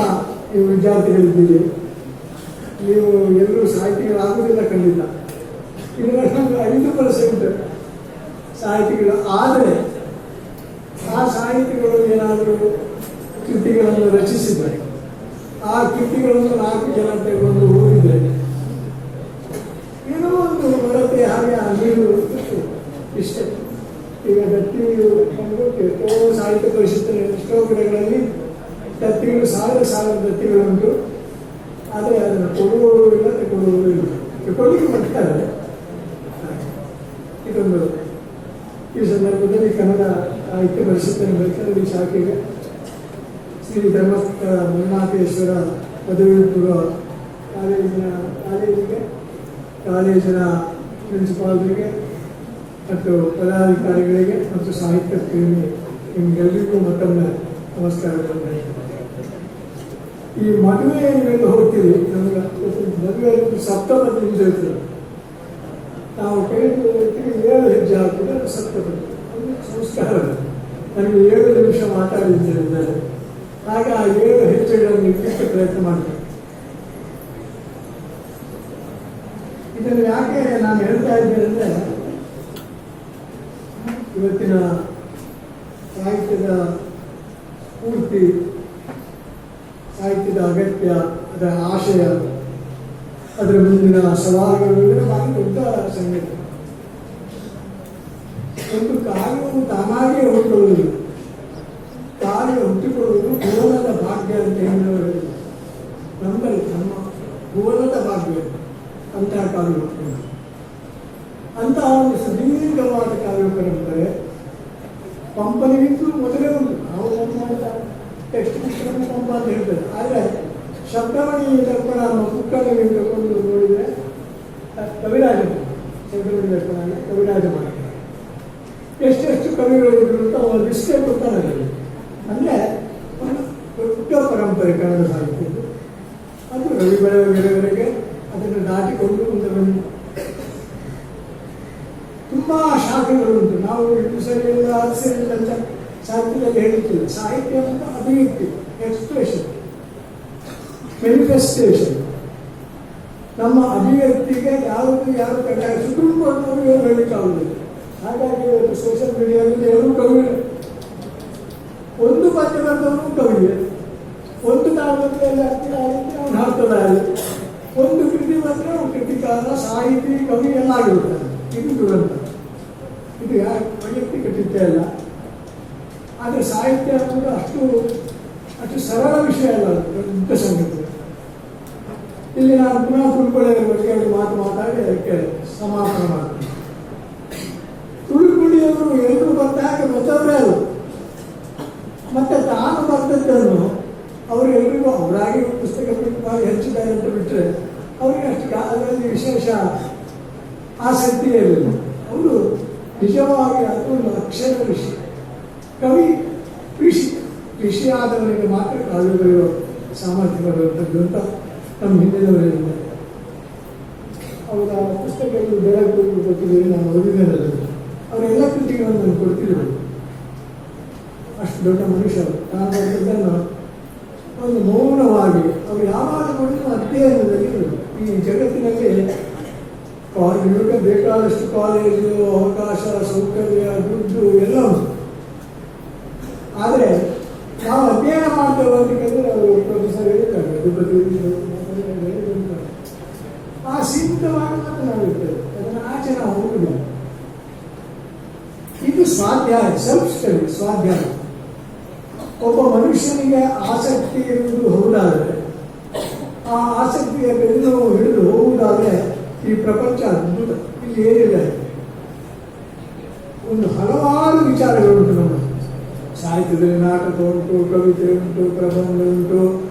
[SPEAKER 8] ನೀವು ವಿದ್ಯಾರ್ಥಿಗಳಿದ್ದೀರಿ, ನೀವು ಎಲ್ಲರೂ ಸಾಹಿತಿಗಳಾಗುವುದಿಲ್ಲ ಖಂಡಿತ. ಇದರಲ್ಲಿ 5% ಸಾಹಿತಿಗಳು. ಆದರೆ ಆ ಸಾಹಿತಿಗಳು ಏನಾದರೂ ಕೃತಿಗಳನ್ನು ರಚಿಸಿದರೆ, ಆ ಕೃತಿಗಳನ್ನು 4 ಜನ ತೆಗೆದು ಓದಿದರೆ ಏನೋ ಒಂದು ಬರುತ್ತೆ. ಹಾಗೆ ಆ ನೀರು ಇಷ್ಟೇ. ಈಗ ದತ್ತಿಗಳು ಎಷ್ಟೋ ಸಾಹಿತ್ಯ ಪರಿಷತ್ತಿನ ಎಷ್ಟೋ ಕಡೆಗಳಲ್ಲಿ ದತ್ತಿಗಳು 1000 ದತ್ತಿಗಳುಂಟು. ಆದರೆ ಅದನ್ನು ಕೊಡುವವರು ಇಲ್ಲ, ತಗೊಳ್ಳುವವರು ಇಲ್ಲ. ಕೊಡುಗೆ ಮಾಡ್ತಾರೆ. ಇದೊಂದು ಈ ಸಂದರ್ಭದಲ್ಲಿ ಕನ್ನಡ ಸಾಹಿತ್ಯ ಪರಿಷತ್ತಿನ ಬೆಳ್ತಂಗಡಿ ಶಾಖೆಗೆ ಶ್ರೀ ಧರ್ಮಸ್ಥಳ ಮಂಜುನಾಥೇಶ್ವರ ಪದವಿ ಪೂರ್ವ ಕಾಲೇಜಿನ ಪ್ರಿನ್ಸಿಪಾಲ್ರಿಗೆ ಮತ್ತು ಪದಾಧಿಕಾರಿಗಳಿಗೆ ಮತ್ತು ಸಾಹಿತ್ಯ ಪ್ರೇಮಿ ನಿಮಗೆಲ್ಲರಿಗೂ ಮತ್ತೊಮ್ಮೆ ನಮಸ್ಕಾರಗಳು. ಈ ಮದುವೆ ನೀವು ಹೋಗ್ತೀವಿ, ನಮಗೆ ಮದುವೆ ಸಪ್ತಪದಿ ಇರ್ತದೆ. ನಾವು ಕೇಳಿದ 7 ಹೆಜ್ಜೆ ಹಾಕಿದ್ರೆ ಸಪ್ತಪದಿ ಸಂಸ್ಕಾರ. ನನಗೆ 7 ನಿಮಿಷ ಮಾತಾಡಿದ್ದೇನೆ. ಆಗ ಆ 7 ಹೆಜ್ಜೆಗಳನ್ನು ಇಡಲಿಕ್ಕೆ ಪ್ರಯತ್ನ ಮಾಡ್ತೇನೆ. ಇದನ್ನು ಯಾಕೆ ನಾನು ಹೇಳ್ತಾ ಇದ್ದೇನೆ ಅಂದರೆ, ಇವತ್ತಿನ ಸಾಹಿತ್ಯದ ಪೂರ್ತಿ, ಸಾಹಿತ್ಯದ ಅಗತ್ಯ, ಅದರ ಆಶಯ, ಅದರ ಮುಂದಿನ ಸವಾಲುಗಳು ಭಾರಿ ದೊಡ್ಡ ಸಂಗತಿ. ಒಂದು ಕಾರ್ಯವು ತಾನಾಗೇ ಹುಟ್ಟುಕೊಳ್ಳುವುದು, ಕಾರ್ಯ ಹುಟ್ಟಿಕೊಳ್ಳುವುದು ಭುವನದ ಭಾಗ್ಯ ಅಂತ ಹೇಳುವರು. ನಮ್ಮಲ್ಲಿ ನಮ್ಮ ಭುವನದ ಭಾಗ್ಯ ಅಂತಹ ಕಾವ್ಯ ಹುಟ್ಟುಕೊಳ್ಳುವುದು. ಅಂತಹ ಒಂದು ಸುದೀರ್ಘವಾದ ಕಾವ್ಯ ಪರಂಪರೆ ಪಂಪನಿಗಿಂತಲೂ ಮೊದಲೇ ಉಂಟು. ನಾವು ಟೆಕ್ಸ್ಟ್ ಪುಸ್ತಕವನ್ನು ಪಂಪ ಅಂತ ಹೇಳ್ತೇವೆ. ಆದರೆ ಶಬ್ದಮಣಿ ದರ್ಪಣ ಪುಕ್ಕದಲ್ಲಿ ತಗೊಂಡು ನೋಡಿದರೆ ಕವಿರಾಜ, ಶಬ್ದಮಣಿ ದರ್ಪಣ ಕವಿರಾಜ ಮಾಡಿ ಎಷ್ಟೆಷ್ಟು ಕವಿಗಳು ಇದ್ರು ಅಂತ ಒಂದು ಲಿಸ್ಟೇ ಕೊಡ್ತಾನೆ. ಅಂದರೆ ಒಂದು ದೊಡ್ಡ ಪರಂಪರೆ ಕನ್ನಡ ಸಾಹಿತ್ಯದ್ದು. ಅದು ರವಿ ಬೆಳವರೆಗೆ ಅದನ್ನು ದಾಟಿಕೊಂಡು ಮುಂದೆ ಬಂದು ತುಂಬ ಶಾಖೆಗಳುಂಟು. ನಾವು ಇದು ಸರಿಯಿಲ್ಲ, ಅದು ಸರಿಯಿಲ್ಲ ಅಂತ ಸಾಹಿತ್ಯದಲ್ಲಿ ಹೇಳುತ್ತಿಲ್ಲ. ಸಾಹಿತ್ಯ ಅಂತ ಅಭಿವ್ಯಕ್ತಿ, ಎಕ್ಸ್ಪ್ರೆಷನ್, ಮ್ಯಾನಿಫೆಸ್ಟೇಷನ್. ನಮ್ಮ ಅಭಿವ್ಯಕ್ತಿಗೆ ಯಾವುದು ಯಾರು ಕಡ್ಡಾಯ ಸುಪ್ರೀಂ ಕೋರ್ಟ್ನವರು ಏನು ಹೇಳಲಿಕ್ಕಾಗುವುದಿಲ್ಲ. ಹಾಗಾಗಿ ಇವತ್ತು ಸೋಷಿಯಲ್ ಮೀಡಿಯಾದಲ್ಲಿ ಎಲ್ಲರೂ ಕವಿಗಳು. ಒಂದು ಪದ್ಯ ಬರೆದವನು ಕವಿಯೇ, ಒಂದು ಕಾಲದಲ್ಲಿ ಅವನು ಹಾಕ್ತದಾಗಲಿ, ಒಂದು ಕೃತಿ ಬಂದರೆ ಅವನು ಕೃತಿಕಾರ, ಸಾಹಿತಿ, ಕವಿ ಎಲ್ಲ ಆಗಿರ್ತಾನೆ. ಇದು ದುರಂತ. ಇದು ಯಾರು ವೈಯಕ್ತಿಕ ಚಿಂತೆ ಅಲ್ಲ. ಆದರೆ ಸಾಹಿತ್ಯ ಅನ್ನೋದು ಅಷ್ಟು ಸರಳ ವಿಷಯ ಅಲ್ಲ, ದೊಡ್ಡ ಸಂಗತಿ. ಇಲ್ಲಿ ನಾನು ಪುನಃ ತುಳುಕುಳಿಯವರ ಬಗ್ಗೆ ಒಂದು ಮಾತು ಮಾತಾಡಿ ಅದಕ್ಕೆ ಸಮಾಪನ ಮಾಡ್ತೀನಿ. ತುಳುಕುಳಿಯವರು ಎಲ್ಲರೂ ಬಂದಾಗ ಗೊತ್ತವರೇ ಅಲ್ಲ. ಮತ್ತೆ ತಾನು ಬರ್ತದ್ದನ್ನು ಅವರೆಲ್ಲರಿಗೂ ಅವರಾಗಿ ಪುಸ್ತಕ ಮಾಡಿ ಹೆಚ್ಚಿದ್ದಾರೆ ಅಂತ ಬಿಟ್ಟರೆ ಅವರಿಗೆ ಅಷ್ಟು ಅದರಲ್ಲಿ ವಿಶೇಷ ಆಸಕ್ತಿ ಇರಲಿಲ್ಲ. ಅವರು ನಿಜವಾಗಿ ಅದೊಂದು ಅಕ್ಷರ ಋಷಿ, ಕವಿ ಋಷಿ ಆದವರಿಗೆ ಮಾತ್ರ ಕಾವ್ಯ ಬರೆಯುವ ಸಾಮರ್ಥ್ಯ ಬರುವಂಥದ್ದು ಅಂತ ನಮ್ಮ ಹಿಂದಿನವರಿಂದ ಅವರ ಪುಸ್ತಕಗಳು ಬೆಳಕು ಗೊತ್ತಿದೆ. ನಾನು ಓದಿದ್ದೇನೆ. ಅವರೆಲ್ಲ ಕೃತಿಗಳನ್ನು ನಾನು ಕೊಡ್ತಿದ್ರು. ಅಷ್ಟು ದೊಡ್ಡ ಮನುಷ್ಯರು. ನಾನು ಅದನ್ನು ಒಂದು ಮೌನವಾಗಿ ಅವರು ಯಾವಾಗ ನೋಡಿದ್ರು ಅಧ್ಯಯನದಲ್ಲಿ ಈ ಜಗತ್ತಿನಲ್ಲಿ ವಿವೇಕ ಬೇಕಾದಷ್ಟು ಕಾಲೇಜು, ಅವಕಾಶ, ಸೌಕರ್ಯ, ದುಡ್ಡು ಎಲ್ಲ ಉಂಟು. ಆದರೆ ನಾವು ಅಧ್ಯಯನ ಮಾಡ್ತೇವೆ ಅಂತ ಕೇಳಿದ್ರೆ ಅವರು ಪ್ರೊಫೆಸರ್ ಹೇಳ್ತಾರೆ, ಅಧಿಪತಿ ಆ ಸೀಮಿತವಾಗಿ ಮಾತನಾಡಿರ್ತೇವೆ. ಅದನ್ನು ಆಚೆ ನಾವು ಹೋಗುದಿಲ್ಲ. ಇದು ಸ್ವಾಧ್ಯಾಯ, ಸೆಲ್ಫ್ ಸ್ಟಡಿ, ಸ್ವಾಧ್ಯಾಯ. ಒಬ್ಬ ಮನುಷ್ಯನಿಗೆ ಆಸಕ್ತಿ ಇರುವುದು ಹೌದಾದರೆ, ಆ ಆಸಕ್ತಿಯ ಬೆನ್ನು ಹಿಡಿದು ಹೋಗುವುದಾದರೆ ಈ ಪ್ರಪಂಚ ಅದ್ಭುತ. ಇಲ್ಲಿ ಏನಿದೆ, ಒಂದು ಹಲವಾರು ವಿಚಾರಗಳುಂಟು. ನಮ್ಮ ಸಾಹಿತ್ಯದಲ್ಲಿ ನಾಟಕ ಉಂಟು, ಕವಿತೆ ಉಂಟು, ಪ್ರಬಂಧ ಉಂಟು,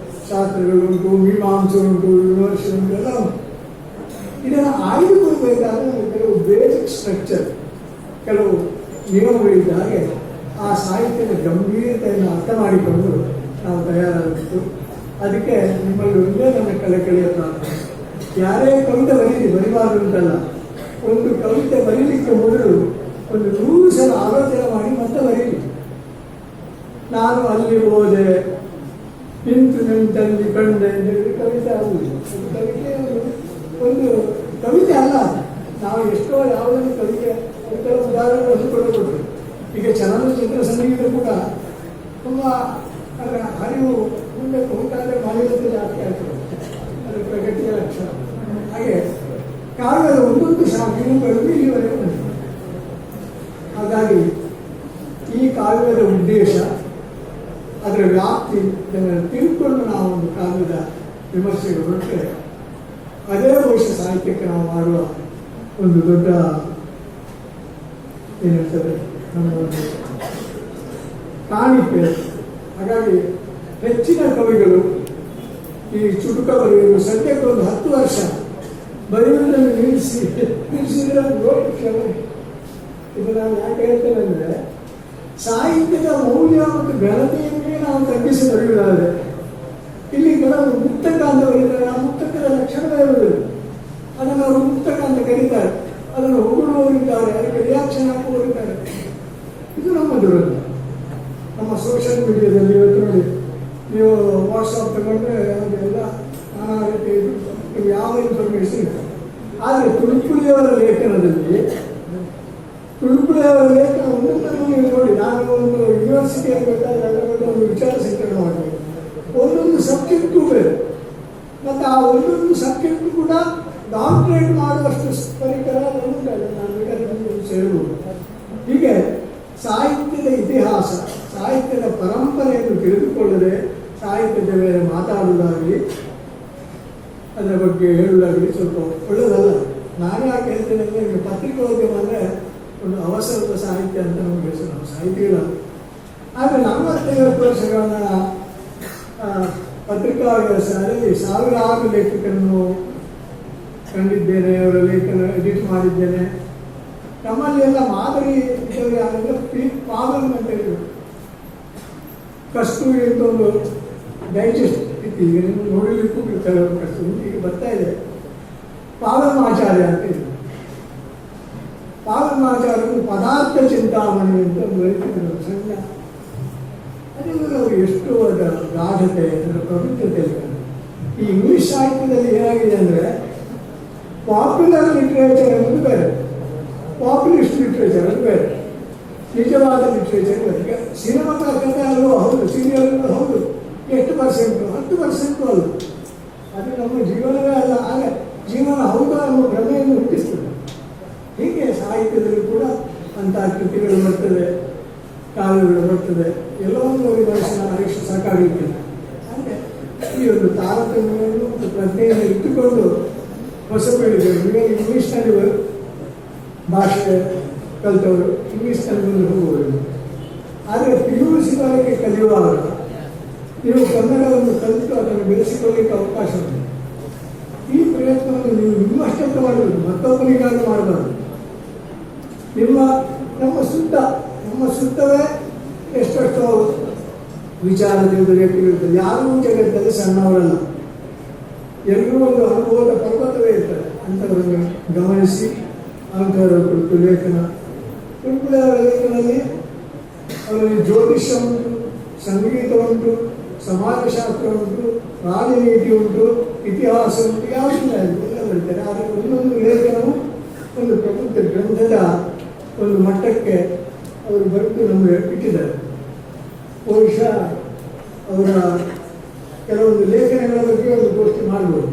[SPEAKER 8] ಶಾಸ್ತ್ರಗಳುಂಟು, ಮೀಮಾಂಸೆ ಉಂಟು, ವಿಮರ್ಶೆ ಉಂಟು, ಎಲ್ಲ ಉಂಟು. ಇದನ್ನು ಆಯ್ದುಕೊಳ್ಬೇಕಾದ್ರೆ ಕೆಲವು ಬೇಸಿಕ್ ಸ್ಟ್ರಕ್ಚರ್, ಕೆಲವು ನಿಯಮಗಳಿದ್ದ ಹಾಗೆ ಆ ಸಾಹಿತ್ಯದ ಗಂಭೀರತೆಯನ್ನು ಅರ್ಥ ಮಾಡಿಕೊಂಡು ನಾವು ತಯಾರಾಗಬೇಕು. ಅದಕ್ಕೆ ನಿಮ್ಮಲ್ಲಿ ಒಂದೇ ನನ್ನ ಕಳಕಳಿಯ ಪ್ರಾರ್ಥನೆ. ಯಾರೇ ಕವಿತೆ ಬರಿಬಾರ್ದು ಅಂತಲ್ಲ, ಒಂದು ಕವಿತೆ ಬರೀಲಿಕ್ಕೆ ಮೊದಲು ಒಂದು 100 ಸಲ ಆಲೋಚನೆ ಮಾಡಿ ಮತ್ತೆ ಬರೀಲಿ. ನಾನು ಅಲ್ಲಿ ಹೋದೆ, ನಿಂತಲ್ಲಿ ಕಂಡೆ ಕವಿತೆ ಆಗುವುದು. ಕವಿತೆ ಒಂದು ಕವಿತೆ ಅಲ್ಲ. ನಾವು ಎಷ್ಟೋ ಯಾವುದನ್ನು ಕವಿತೆ ಉದಾಹರಣೆಗಳನ್ನು ಕೊಡಬಹುದು. ಈಗ ಚಲನಚಿತ್ರ ಸಂಗೀತ ಕೂಡ ತುಂಬ ಅದರ ಅರಿವು ಮುಂದೆ ಹೋಗ್ತಾದ್ರೆ ಮಾಲಿನ್ಯತೆ ಜಾಸ್ತಿ ಆಗ್ತದೆ. ಅದರ ಪ್ರಗತಿಯ ಲಕ್ಷಣ. ಹಾಗೆ ಕಾವ್ಯದ ಒಂದೊಂದು ಶಾಖೆಗಳು ಇಲ್ಲಿವರೆಗೂ ಉಂಟು. ಹಾಗಾಗಿ ಈ ಕಾವ್ಯದ ಉದ್ದೇಶ, ಅದರ ವ್ಯಾಪ್ತಿ ತಿಳ್ಕೊಂಡು ನಾವು ಒಂದು ಕಾವ್ಯದ ವಿಮರ್ಶೆಗೆ ಹೊರಟ್ರೆ ಅದೇ ಬಹುಶಃ ಸಾಹಿತ್ಯಕ್ಕೆ ನಾವು ಮಾಡುವ ಒಂದು ದೊಡ್ಡ ಏನಿರ್ತದೆ ನಮ್ಮ ಒಂದು ಕಾಣಿಕೆ. ಹಾಗಾಗಿ ಹೆಚ್ಚಿನ ಕವಿಗಳು ಈ ಚುಟುಕ ಬರೆಯುವುದು ಸದ್ಯಕ್ಕೆ ಒಂದು 10 ವರ್ಷ ಬರೆಯುವುದನ್ನು ನಿಲ್ಲಿಸಿದ್ರೆ ಇದು ನಾನು ಯಾಕೆ ಹೇಳ್ತೇನೆ ಅಂದರೆ, ಸಾಹಿತ್ಯದ ಮೌಲ್ಯ ಮತ್ತು ಘನತೆಯನ್ನೇ ನಾವು ತಗ್ಗಿಸಿ ಬರೆಯುವುದಾದರೆ ಇಲ್ಲಿ ಕೆಲವರು ಮುಕ್ತಕ ಅಂತ ಬರೀತಾರೆ. ಆ ಮುಕ್ತಕದ ಲಕ್ಷಣವೇ ಇರುವುದಿಲ್ಲ. ಅದನ್ನು ಅವರು ಮುಕ್ತಕ ಅಂತ ಕರೀತಾರೆ. ಅದನ್ನು ಹೊಗಳುವವರಿದ್ದಾರೆ, ಅದಕ್ಕೆ ರಿಯಾಕ್ಷನ್ ಹಾಕುವವರಿದ್ದಾರೆ. ಇದು ನಮ್ಮ ದುರಂತ. ನಮ್ಮ ಸೋಷಿಯಲ್ ಮೀಡಿಯಾದಲ್ಲಿ ಇವತ್ತು ನೋಡಿ, ನೀವು ವಾಟ್ಸಪ್ ತಗೊಂಡ್ರೆ ಅದೆಲ್ಲ ನಾನಾ ರೀತಿ ನೀವು ಯಾವ ಇನ್ಫಾರ್ಮೇಶನ್ ಇದೆ. ಆದರೆ ತುಳುಕುಳಿಯವರ ಲೇಖನದಲ್ಲಿ ಒಂದೊಂದನ್ನು ನೀವು ನೋಡಿ. ನಾನು ಒಂದು ಯೂನಿವರ್ಸಿಟಿಯಲ್ಲಿ ಬೇಕಾದ್ರೆ ಅದರ ಬಗ್ಗೆ ಒಂದು ವಿಚಾರ ಸಂಕಿರಣ ಮಾಡಬೇಕು. ಒಂದೊಂದು ಸಬ್ಜೆಕ್ಟು ಬೇರೆ, ಮತ್ತು ಆ ಒಂದೊಂದು ಸಬ್ಜೆಕ್ಟು ಕೂಡ ಡಾಕ್ಟರೇಟ್ ಮಾಡುವಷ್ಟು ಪರಿಕರ ನಾನು ಸೇರುವುದು. ಹೀಗೆ ಸಾಹಿತ್ಯದ ಇತಿಹಾಸ, ಸಾಹಿತ್ಯದ ಪರಂಪರೆಯನ್ನು ತಿಳಿದುಕೊಳ್ಳದೆ ಸಾಹಿತ್ಯದ ಮೇಲೆ ಮಾತಾಡುವುದಾಗಲಿ ಅದರ ಬಗ್ಗೆ ಹೇಳುವುದಾಗಲಿ ಸ್ವಲ್ಪ ಒಳ್ಳೆಯದಲ್ಲ. ನಾನು ಯಾಕೆ ಹೇಳ್ತೇನೆ ಅಂದರೆ, ನಿಮಗೆ ಪತ್ರಿಕೋದ್ಯಮ ಅಂದರೆ ಒಂದು ಅವಸರದ ಸಾಹಿತ್ಯ ಅಂತ ನಮಗೆ ಹೆಸರು. ನಾವು ಸಾಹಿತಿಗಳ ಆದರೆ 40-50 ವರ್ಷಗಳನ್ನ ಪತ್ರಿಕಾ ವ್ಯವಸಾಯದಲ್ಲಿ ಸಾವಿರಾರು ಲೇಖಕರನ್ನು ಕಂಡಿದ್ದೇನೆ, ಅವರ ಲೇಖನ ಎಡಿಟ್ ಮಾಡಿದ್ದೇನೆ. ನಮ್ಮಲ್ಲಿ ಎಲ್ಲ ಮಾದರಿ ಇದ್ದವರು ಯಾರೆಂದರೆ ಪಾಗಲ್ ಅಂತ ಹೇಳಿದ್ರು. ಕಸ್ತೂರಿ ಅಂತ ಒಂದು ಡೈಜೆಸ್ಟ್ ಇತ್ತು, ಈಗ ನೀವು ನೋಡಲಿಕ್ಕೂ ಕೆಲವರು ಕಸ್ತೂರಿ ಈಗ ಬರ್ತಾ ಇದೆ. ಪಾಗಮಾಚಾರ್ಯ ಅಂತ ಇದ್ರು. ಪಾಗಮಾಚಾರ್ಯರು ಪದಾರ್ಥ ಚಿಂತಾಮಣಿ ಅಂತ ಬರೀತಿದ್ರು, ಸಣ್ಣ. ಅದರಿಂದ ಅವರು ಎಷ್ಟು ಅದರ ಗಾಢತೆ, ಅದರ ಪ್ರಬುದ್ಧತೆ. ಈ ಇಂಗ್ಲಿಷ್ ಸಾಹಿತ್ಯದಲ್ಲಿ ಏನಾಗಿದೆ ಅಂದರೆ, ಪಾಪ್ಯುಲರ್ ಲಿಟ್ರೇಚರ್ ಅನ್ನೋದು ಬೇರೆ, ಪಾಪ್ಯುಲಿಸ್ಟ್ ಲಿಟ್ರೇಚರ್ ಅದು ಬೇರೆ, ನಿಜವಾದ ಲಿಟ್ರೇಚರ್ ಬೇರೆ. ಈಗ ಸಿನಿಮಾದ ಕಥೆ ಅಲ್ಲೂ ಹೌದು, ಸೀರಿಯಲ್ ಹೌದು, ಎಷ್ಟು ಪರ್ಸೆಂಟು? 10% ಅಲ್ಲ. ಅದು ನಮ್ಮ ಜೀವನವೇ ಅಲ್ಲ. ಆದರೆ ಜೀವನ ಹೌದಾ ಅನ್ನೋ ಭ್ರಮೆಯನ್ನು ಹುಟ್ಟಿಸ್ತದೆ. ಹೀಗೆ ಸಾಹಿತ್ಯದಲ್ಲಿ ಕೂಡ ಅಂತಹ ಕೃತಿಗಳು ಬರ್ತದೆ, ಕಾವ್ಯಗಳು ಬರ್ತದೆ. ಎಲ್ಲವನ್ನೂ ವಿಮರ್ಶನ ಅರಿಷ್ಟು ಸಾಕಾಗಿರ್ತದೆ. ಅಂದರೆ ಈ ಒಂದು ತಾರತಮ್ಯವನ್ನು ಮತ್ತು ಪ್ರಜ್ಞೆಯನ್ನು ಇಟ್ಟುಕೊಂಡು ಹೊಸ ಪೀಳಿಗೆಗಳು ಈಗ ಇಂಗ್ಲೀಷ್ನಲ್ಲಿ ಭಾಷೆ ಕಲಿತವರು ಇಂಗ್ಲೀಷ್ನಲ್ಲಿ ಮುಂದೆ ಹೋಗುವರು. ಆದರೆ PUC ವರೆಗೆ ಕಲಿಯುವಾಗ ನೀವು ಕನ್ನಡವನ್ನು ಕಲಿತು ಅದನ್ನು ಬೆಳೆಸಿಕೊಳ್ಳಲಿಕ್ಕೆ ಅವಕಾಶ ಉಂಟು. ಈ ಪ್ರಯತ್ನವನ್ನು ನೀವು ನಿಮ್ಮಷ್ಟಕ್ಕೆ ಮಾಡಬೇಕು, ಮತ್ತೊಬ್ಬರಿಗಾಗಿ ಮಾಡಬಾರ್ದು. ನಮ್ಮ ಸುತ್ತವೇ ಎಷ್ಟೆಷ್ಟೋ ವಿಚಾರದಿಂದ ವ್ಯಕ್ತಿಗಳಿರ್ತದೆ. ಯಾರೂ ಜಗತ್ತಲ್ಲಿ ಸಣ್ಣವರಲ್ಲ, ಎಲ್ಲರೂ ಒಂದು ಅನುಭವದ ಪರ್ವತವೇ ಇರ್ತದೆ. ಅಂಥವರನ್ನು ಗಮನಿಸಿ ಅಂಥವರ ಕುರಿತು ಲೇಖನ ಲೇಖನಲ್ಲಿ ಅವರಲ್ಲಿ ಜ್ಯೋತಿಷ್ಯ ಉಂಟು, ಸಂಗೀತ ಉಂಟು, ಸಮಾಜಶಾಸ್ತ್ರ ಉಂಟು, ರಾಜನೀತಿ ಉಂಟು, ಇತಿಹಾಸ ಉಂಟು, ಯಾವುದಿಲ್ಲ ಎಲ್ಲ ಬರೀತಾರೆ. ಆದರೆ ಒಂದೊಂದು ಲೇಖನವು ಒಂದು ಪ್ರಬುದ್ಧ ಗ್ರಂಥದ ಒಂದು ಮಟ್ಟಕ್ಕೆ ಅವರು ಬರೆದು ನಮಗೆ ಇಟ್ಟಿದ್ದಾರೆ. ಬಹುಶಃ ಅವರ ಕೆಲವೊಂದು ಲೇಖನಗಳ ಬಗ್ಗೆ ಒಂದು ಗೋಷ್ಠಿ ಮಾಡ್ಬೋದು,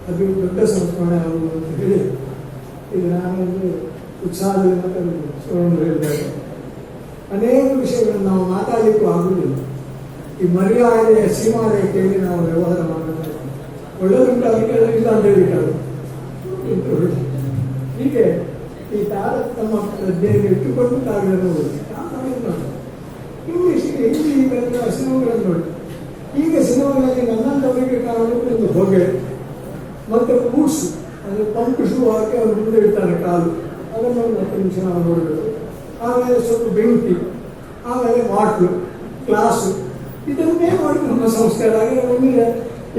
[SPEAKER 8] ಅದು ದೊಡ್ಡ ಸಂಸ್ಮರಣ ಆಗುವುದು ಅಂತ ಹೇಳಿ ಈಗ ನಾನೊಂದು ಉತ್ಸಾಹದಲ್ಲಿ ಮಾತಾಡೋದು ಹೇಳಿದಾಗ ಅನೇಕ ವಿಷಯಗಳನ್ನು ನಾವು ಮಾತಾಡಲಿಕ್ಕೂ ಆಗುವುದಿಲ್ಲ. ಈ ಮರ್ಯಾದೆಯ ಸೀಮಾರೇಖೆಯಲ್ಲಿ ನಾವು ವ್ಯವಹಾರ ಮಾಡಬೇಕು. ಒಳ್ಳೆದುಂಟು ಅದಕ್ಕೆ ಇಲ್ಲ ಅಂತ ಹೇಳಿದ್ದಾರೆ. ಹೀಗೆ ಈ ತಮ್ಮ ಪ್ರಜ್ಞೆಯನ್ನು ಇಟ್ಟುಕೊಂಡು ತಾವುಗಳನ್ನು ಇಂಗ್ಲೀಷಿಗೆ ಹಿಂದಿ ಸಿನಿಮಾಗಳನ್ನು ನೋಡಿ. ಈಗ ಸಿನಿಮಾಗಳಲ್ಲಿ ನನ್ನಂತವರಿಗೆ ಕಾಣಲು ಒಂದು ಹೊಗೆ ಮತ್ತು ಬೂಟ್ಸ್, ಅದು ಪಂಪ್ ಶೂ ಹಾಕಿ ಅವರು ಮುಂದೆ ಇಡ್ತಾರೆ ಕಾಲು, ಅದನ್ನು ಒಂದು 10 ನಿಮಿಷ ನಾವು ನೋಡಬೇಕು. ಆಮೇಲೆ ಸ್ವಲ್ಪ ಬೆಂಕಿ, ಆಮೇಲೆ ಬಾಟ್ಲು, ಕ್ಲಾಸು, ಇದನ್ನೇ ಮಾಡಿ ನಮ್ಮ ಸಂಸ್ಕಾರ. ಹಾಗೆ ಒಂದಿದೆ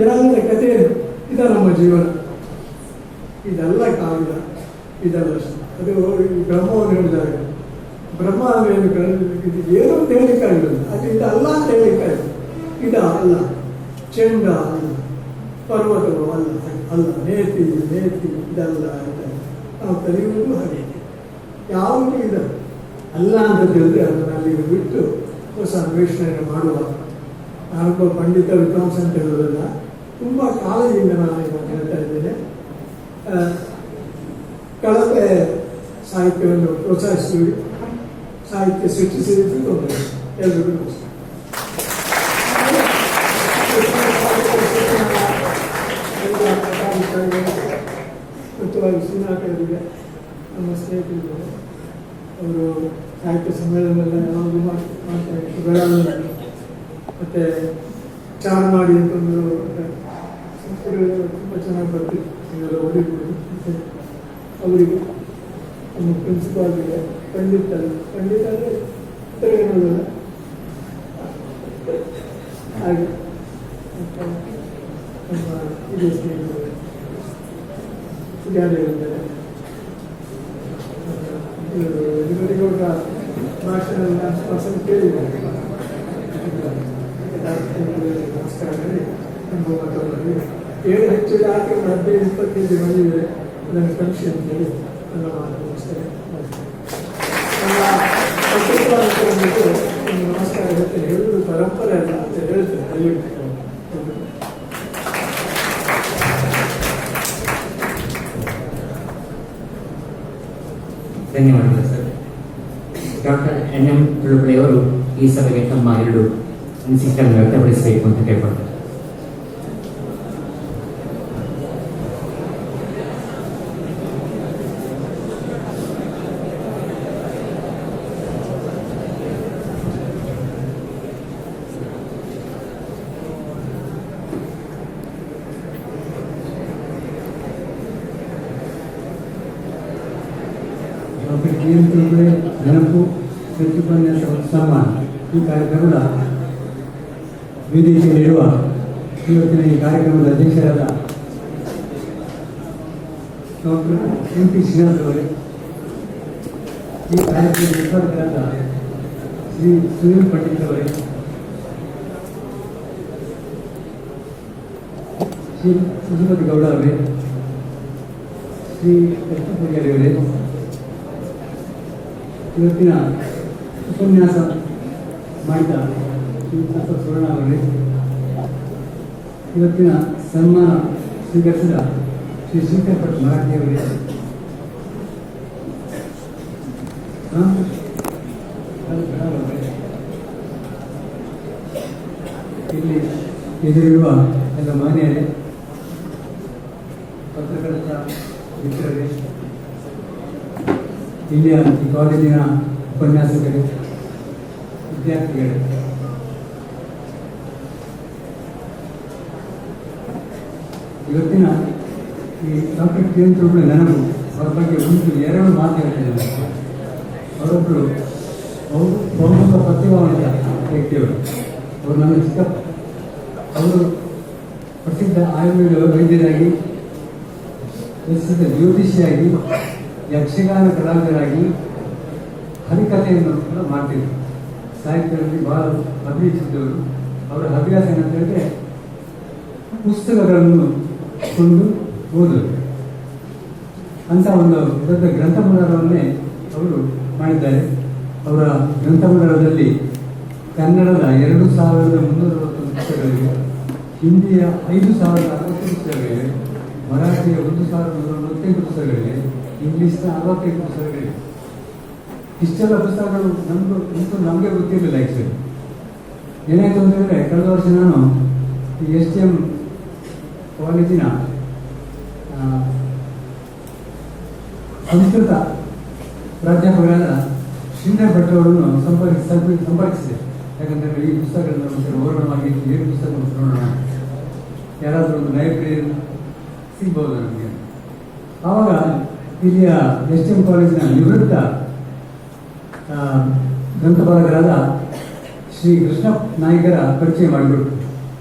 [SPEAKER 8] ಏನಾದರೂ ಕಥೆಯನ್ನು, ಇದ ನಮ್ಮ ಜೀವನ. ಇದೆಲ್ಲ ಕಾವ್ಯ, ಇದೆಲ್ಲ ಅದು ಬ್ರಹ್ಮವನ್ನು ಹೇಳಿದಾಗ ಬ್ರಹ್ಮ ಏನು ಏನು ಅಂತ ಹೇಳಿಕ್ಕಾಗಿಲ್ಲ, ಅದು ಇದಲ್ಲ ಅಂತ ಹೇಳಿಕ್ಕಾಗಿಲ್ಲ. ಇದ ಅಲ್ಲ, ಚೆಂಡ ಅಲ್ಲ, ಪರ್ವತವು ಅಲ್ಲ, ನೇತಿ ಇದಲ್ಲ ಅಂತ ನಾವು ಕಲಿಯುವುದು ಹಾಗೆ. ಯಾವುದು ಇದೆ ಅಲ್ಲ ಅಂತ ತಿಳಿದ್ರೆ ಅದನ್ನು ಅಲ್ಲಿಗೆ ಬಿಟ್ಟು ಹೊಸ ಅನ್ವೇಷಣೆ ಮಾಡುವ. ನಾನೊಬ್ಬ ಪಂಡಿತ ವಿದ್ವಾಂಸ ಅಂತ ಹೇಳೋದಲ್ಲ, ತುಂಬ ಕಾಲದಿಂದ ನಾನು ಇವಾಗ ಹೇಳ್ತಾ ಇದ್ದೇನೆ. ಕಳಪೆ ಸಾಹಿತ್ಯವನ್ನು ಪ್ರೋತ್ಸಾಹಿಸಿ ಸಾಹಿತ್ಯ ಸೃಷ್ಟಿಸಿದ್ದು ತೊಂದರೆ ಎಲ್ಲರಿಗೂ. ಮುಖ್ಯವಾಗಿ ಶ್ರೀನಾಥರಿಗೆ, ನಮ್ಮ ಸ್ನೇಹಿತರಿದ್ದಾರೆ, ಅವರು ಸಾಹಿತ್ಯ ಸಮ್ಮೇಳನದಲ್ಲಿ ಯಾವುದು ಮಾಡ್ತಾರೆ. ಮತ್ತು ಚಾರ್ಮಾಡಿ ಅಂತ ಒಂದು ತುಂಬ ಚೆನ್ನಾಗಿ ಬರ್ತೀವಿ, ನೀವೆಲ್ಲ ಓದಿರ್ಬೋದು. ಮತ್ತು ಅವರಿಗೆ ನಮ್ಮ ಪ್ರಿನ್ಸಿಪಾಲ್ಗೆ ಖಂಡಿತ ಅಂದರೆ ಉತ್ತರ ಏನೋದಲ್ಲ ಹಾಗೆ. ನಮ್ಮ ಇದೇ ಸ್ನೇಹಿತರು ಸುಧಾರಿದ್ದಾರೆ. ಇವರಿಗೌಡ ಭಾಷಣ ನಾನು ಕೇಳಿದ್ದೇನೆ. ನಮಸ್ಕಾರ ಹೇಳಿ ನಮ್ಮ ಮಾತಾಡೋದು 7 ಹೆಚ್ಚು ಹಾಕಿ 15-25 ಬಂದಿದೆ. ಅದನ್ನು ಕಲಿಸಿ ಅಂತ ಹೇಳಿ ನನ್ನ ಮಾತು ನಮಸ್ಕಾರ. ನಮಸ್ಕಾರ ಹೇಳ್ತೇನೆ, ಹೇಳುವುದು ಪರಂಪರೆ ಅಲ್ಲ ಅಂತ ಹೇಳ್ತೇನೆ. ಅಲ್ಲಿ
[SPEAKER 1] ಧನ್ಯವಾದಗಳು ಸರ್. ಡಾಕ್ಟರ್ NM ತುಳುಪುಳೆಯವರು ಈ ಸಭೆಗೆ ತಮ್ಮ 2 ಅನಿಸಿಕೆಗಳನ್ನು ವ್ಯಕ್ತಪಡಿಸಬೇಕು ಅಂತ ಕೇಳ್ಕೊಳ್ತಾರೆ.
[SPEAKER 4] ನೆನಪು ಪ್ರತಿಪನ್ಯಾಸ ಸನ್ಮಾನ ಈ ಕಾರ್ಯಕ್ರಮದ ವೇದಿಕೆಯಲ್ಲಿರುವ ಇವತ್ತಿನ ಈ ಕಾರ್ಯಕ್ರಮದ ಅಧ್ಯಕ್ಷರಾದ ಡಾಕ್ಟರ್ MP ಶ್ರೀನಾಥ್ ಅವರೇ, ಈ ಕಾರ್ಯಕ್ರಮದ ನಿರ್ವಾಹಕರಾದ ಶ್ರೀ ಸುನೀಲ್ ಪಂಡಿತ್ ಅವರೇ, ಶ್ರೀ ಸುಜುಮತಿ ಗೌಡ ಅವರೇ, ಶ್ರೀ ಕೃಷ್ಣಪೂಜಾರಿ ಅವರೇ, ಇವತ್ತಿನ ಉಪನ್ಯಾಸ ಮಾಡಿದ ಶ್ರೀ ಸುವರ್ಣ ಅವರೇ, ಇವತ್ತಿನ ಸನ್ಮಾನ ಸ್ವೀಕರಿಸಿದ ಶ್ರೀ ಶ್ರೀಕರ್ ಭಟ್ ಮರಾಠಿ ಅವರೇ, ಇಲ್ಲಿ ಎದುರಿರುವ ಎಲ್ಲ ಮಾನ್ಯರೇ,
[SPEAKER 9] ಪತ್ರಕರ್ತ ಮಿತ್ರರೇ, ಇಲ್ಲಿಯ ಈ ಕಾಲೇಜಿನ ಉಪನ್ಯಾಸಕರು, ವಿದ್ಯಾರ್ಥಿಗಳೇ, ಇವತ್ತಿನ ಈ ಡಾಕ್ಟರ್ ಕಿರಣ್ ನನಗೂ ಅವರ ಬಗ್ಗೆ ಎರಡು ಮಾತು ಹೇಳ್ತಿದ್ದಾರೆ. ಅವರೊಬ್ಬರು ಬಹುಮುಖ ಪ್ರತಿಭಾವಂತ ವ್ಯಕ್ತಿಯವರು. ಅವರು ನನ್ನ ಚಿಕ್ಕಪ್ಪ. ಅವರು ಪ್ರಸಿದ್ಧ ಆಯುರ್ವೇದ ವೈದ್ಯರಾಗಿ, ಪ್ರಸಿದ್ಧ ಜ್ಯೋತಿಷಿಯಾಗಿ, ಯಕ್ಷಗಾನ ಕಲಾವಿದರಾಗಿ ಹರಿಕಥೆಯನ್ನು ಕೂಡ ಮಾಡ್ತಿದ್ರು. ಸಾಹಿತ್ಯದಲ್ಲಿ ಬಹಳ ಅಭಿರುಚಿದ್ದವರು. ಅವರ ಹವ್ಯಾಸ ಏನಂತ ಹೇಳಿದ್ರೆ ಪುಸ್ತಕಗಳನ್ನು ಕೊಂಡು ಓದೋದು. ಅಂತ ಒಂದು ದೊಡ್ಡ ಗ್ರಂಥಮಂಡಲವನ್ನೇ ಅವರು ಮಾಡಿದ್ದಾರೆ. ಅವರ ಗ್ರಂಥಮಂಡಲದಲ್ಲಿ ಕನ್ನಡದ 2360 ಪುಸ್ತಕಗಳಿವೆ, ಹಿಂದಿಯ 5060 ಪುಸ್ತಕಗಳಿವೆ, ಮರಾಠಿಯ 1135 ಪುಸ್ತಕಗಳಿವೆ, ಇಂಗ್ಲಿಷ್ನ 65 ಪುಸ್ತಕಗಳಿವೆ. ಇಷ್ಟೆಲ್ಲ ಪುಸ್ತಕಗಳು ನಮಗೆ ಗೊತ್ತಿರಲಿಲ್ಲ. ಆ್ಯಕ್ಚುಲಿ ಏನಾಯಿತು ಅಂತ ಹೇಳಿದ್ರೆ, ಕಳೆದ ವರ್ಷ ನಾನು STM ಕಾಲೇಜಿನ ಸಂಸ್ಕೃತ ಪ್ರಾಧ್ಯಾಪಕರಾದ ಶ್ರೀಧರ್ ಭಟ್ ಅವರನ್ನು ಸಂಪರ್ಕಿಸಿದೆ. ಯಾಕಂತಂದರೆ ಈ ಪುಸ್ತಕಗಳನ್ನು ಓರಣವಾಗಿ ಏನು ಪುಸ್ತಕ ನೋಡೋಣ, ಯಾರಾದರೂ ಒಂದು ಲೈಬ್ರರಿ ಸಿಗ್ಬೋದು ನಮಗೆ. ಆವಾಗ ಇಲ್ಲಿಯ STM ಕಾಲೇಜಿನ ನಿವೃತ್ತ ಗ್ರಂಥಪಾಲಕರಾದ ಶ್ರೀ ಕೃಷ್ಣ ನಾಯ್ಕರ ಪರಿಚಯ ಮಾಡಿಕೊಟ್ರು.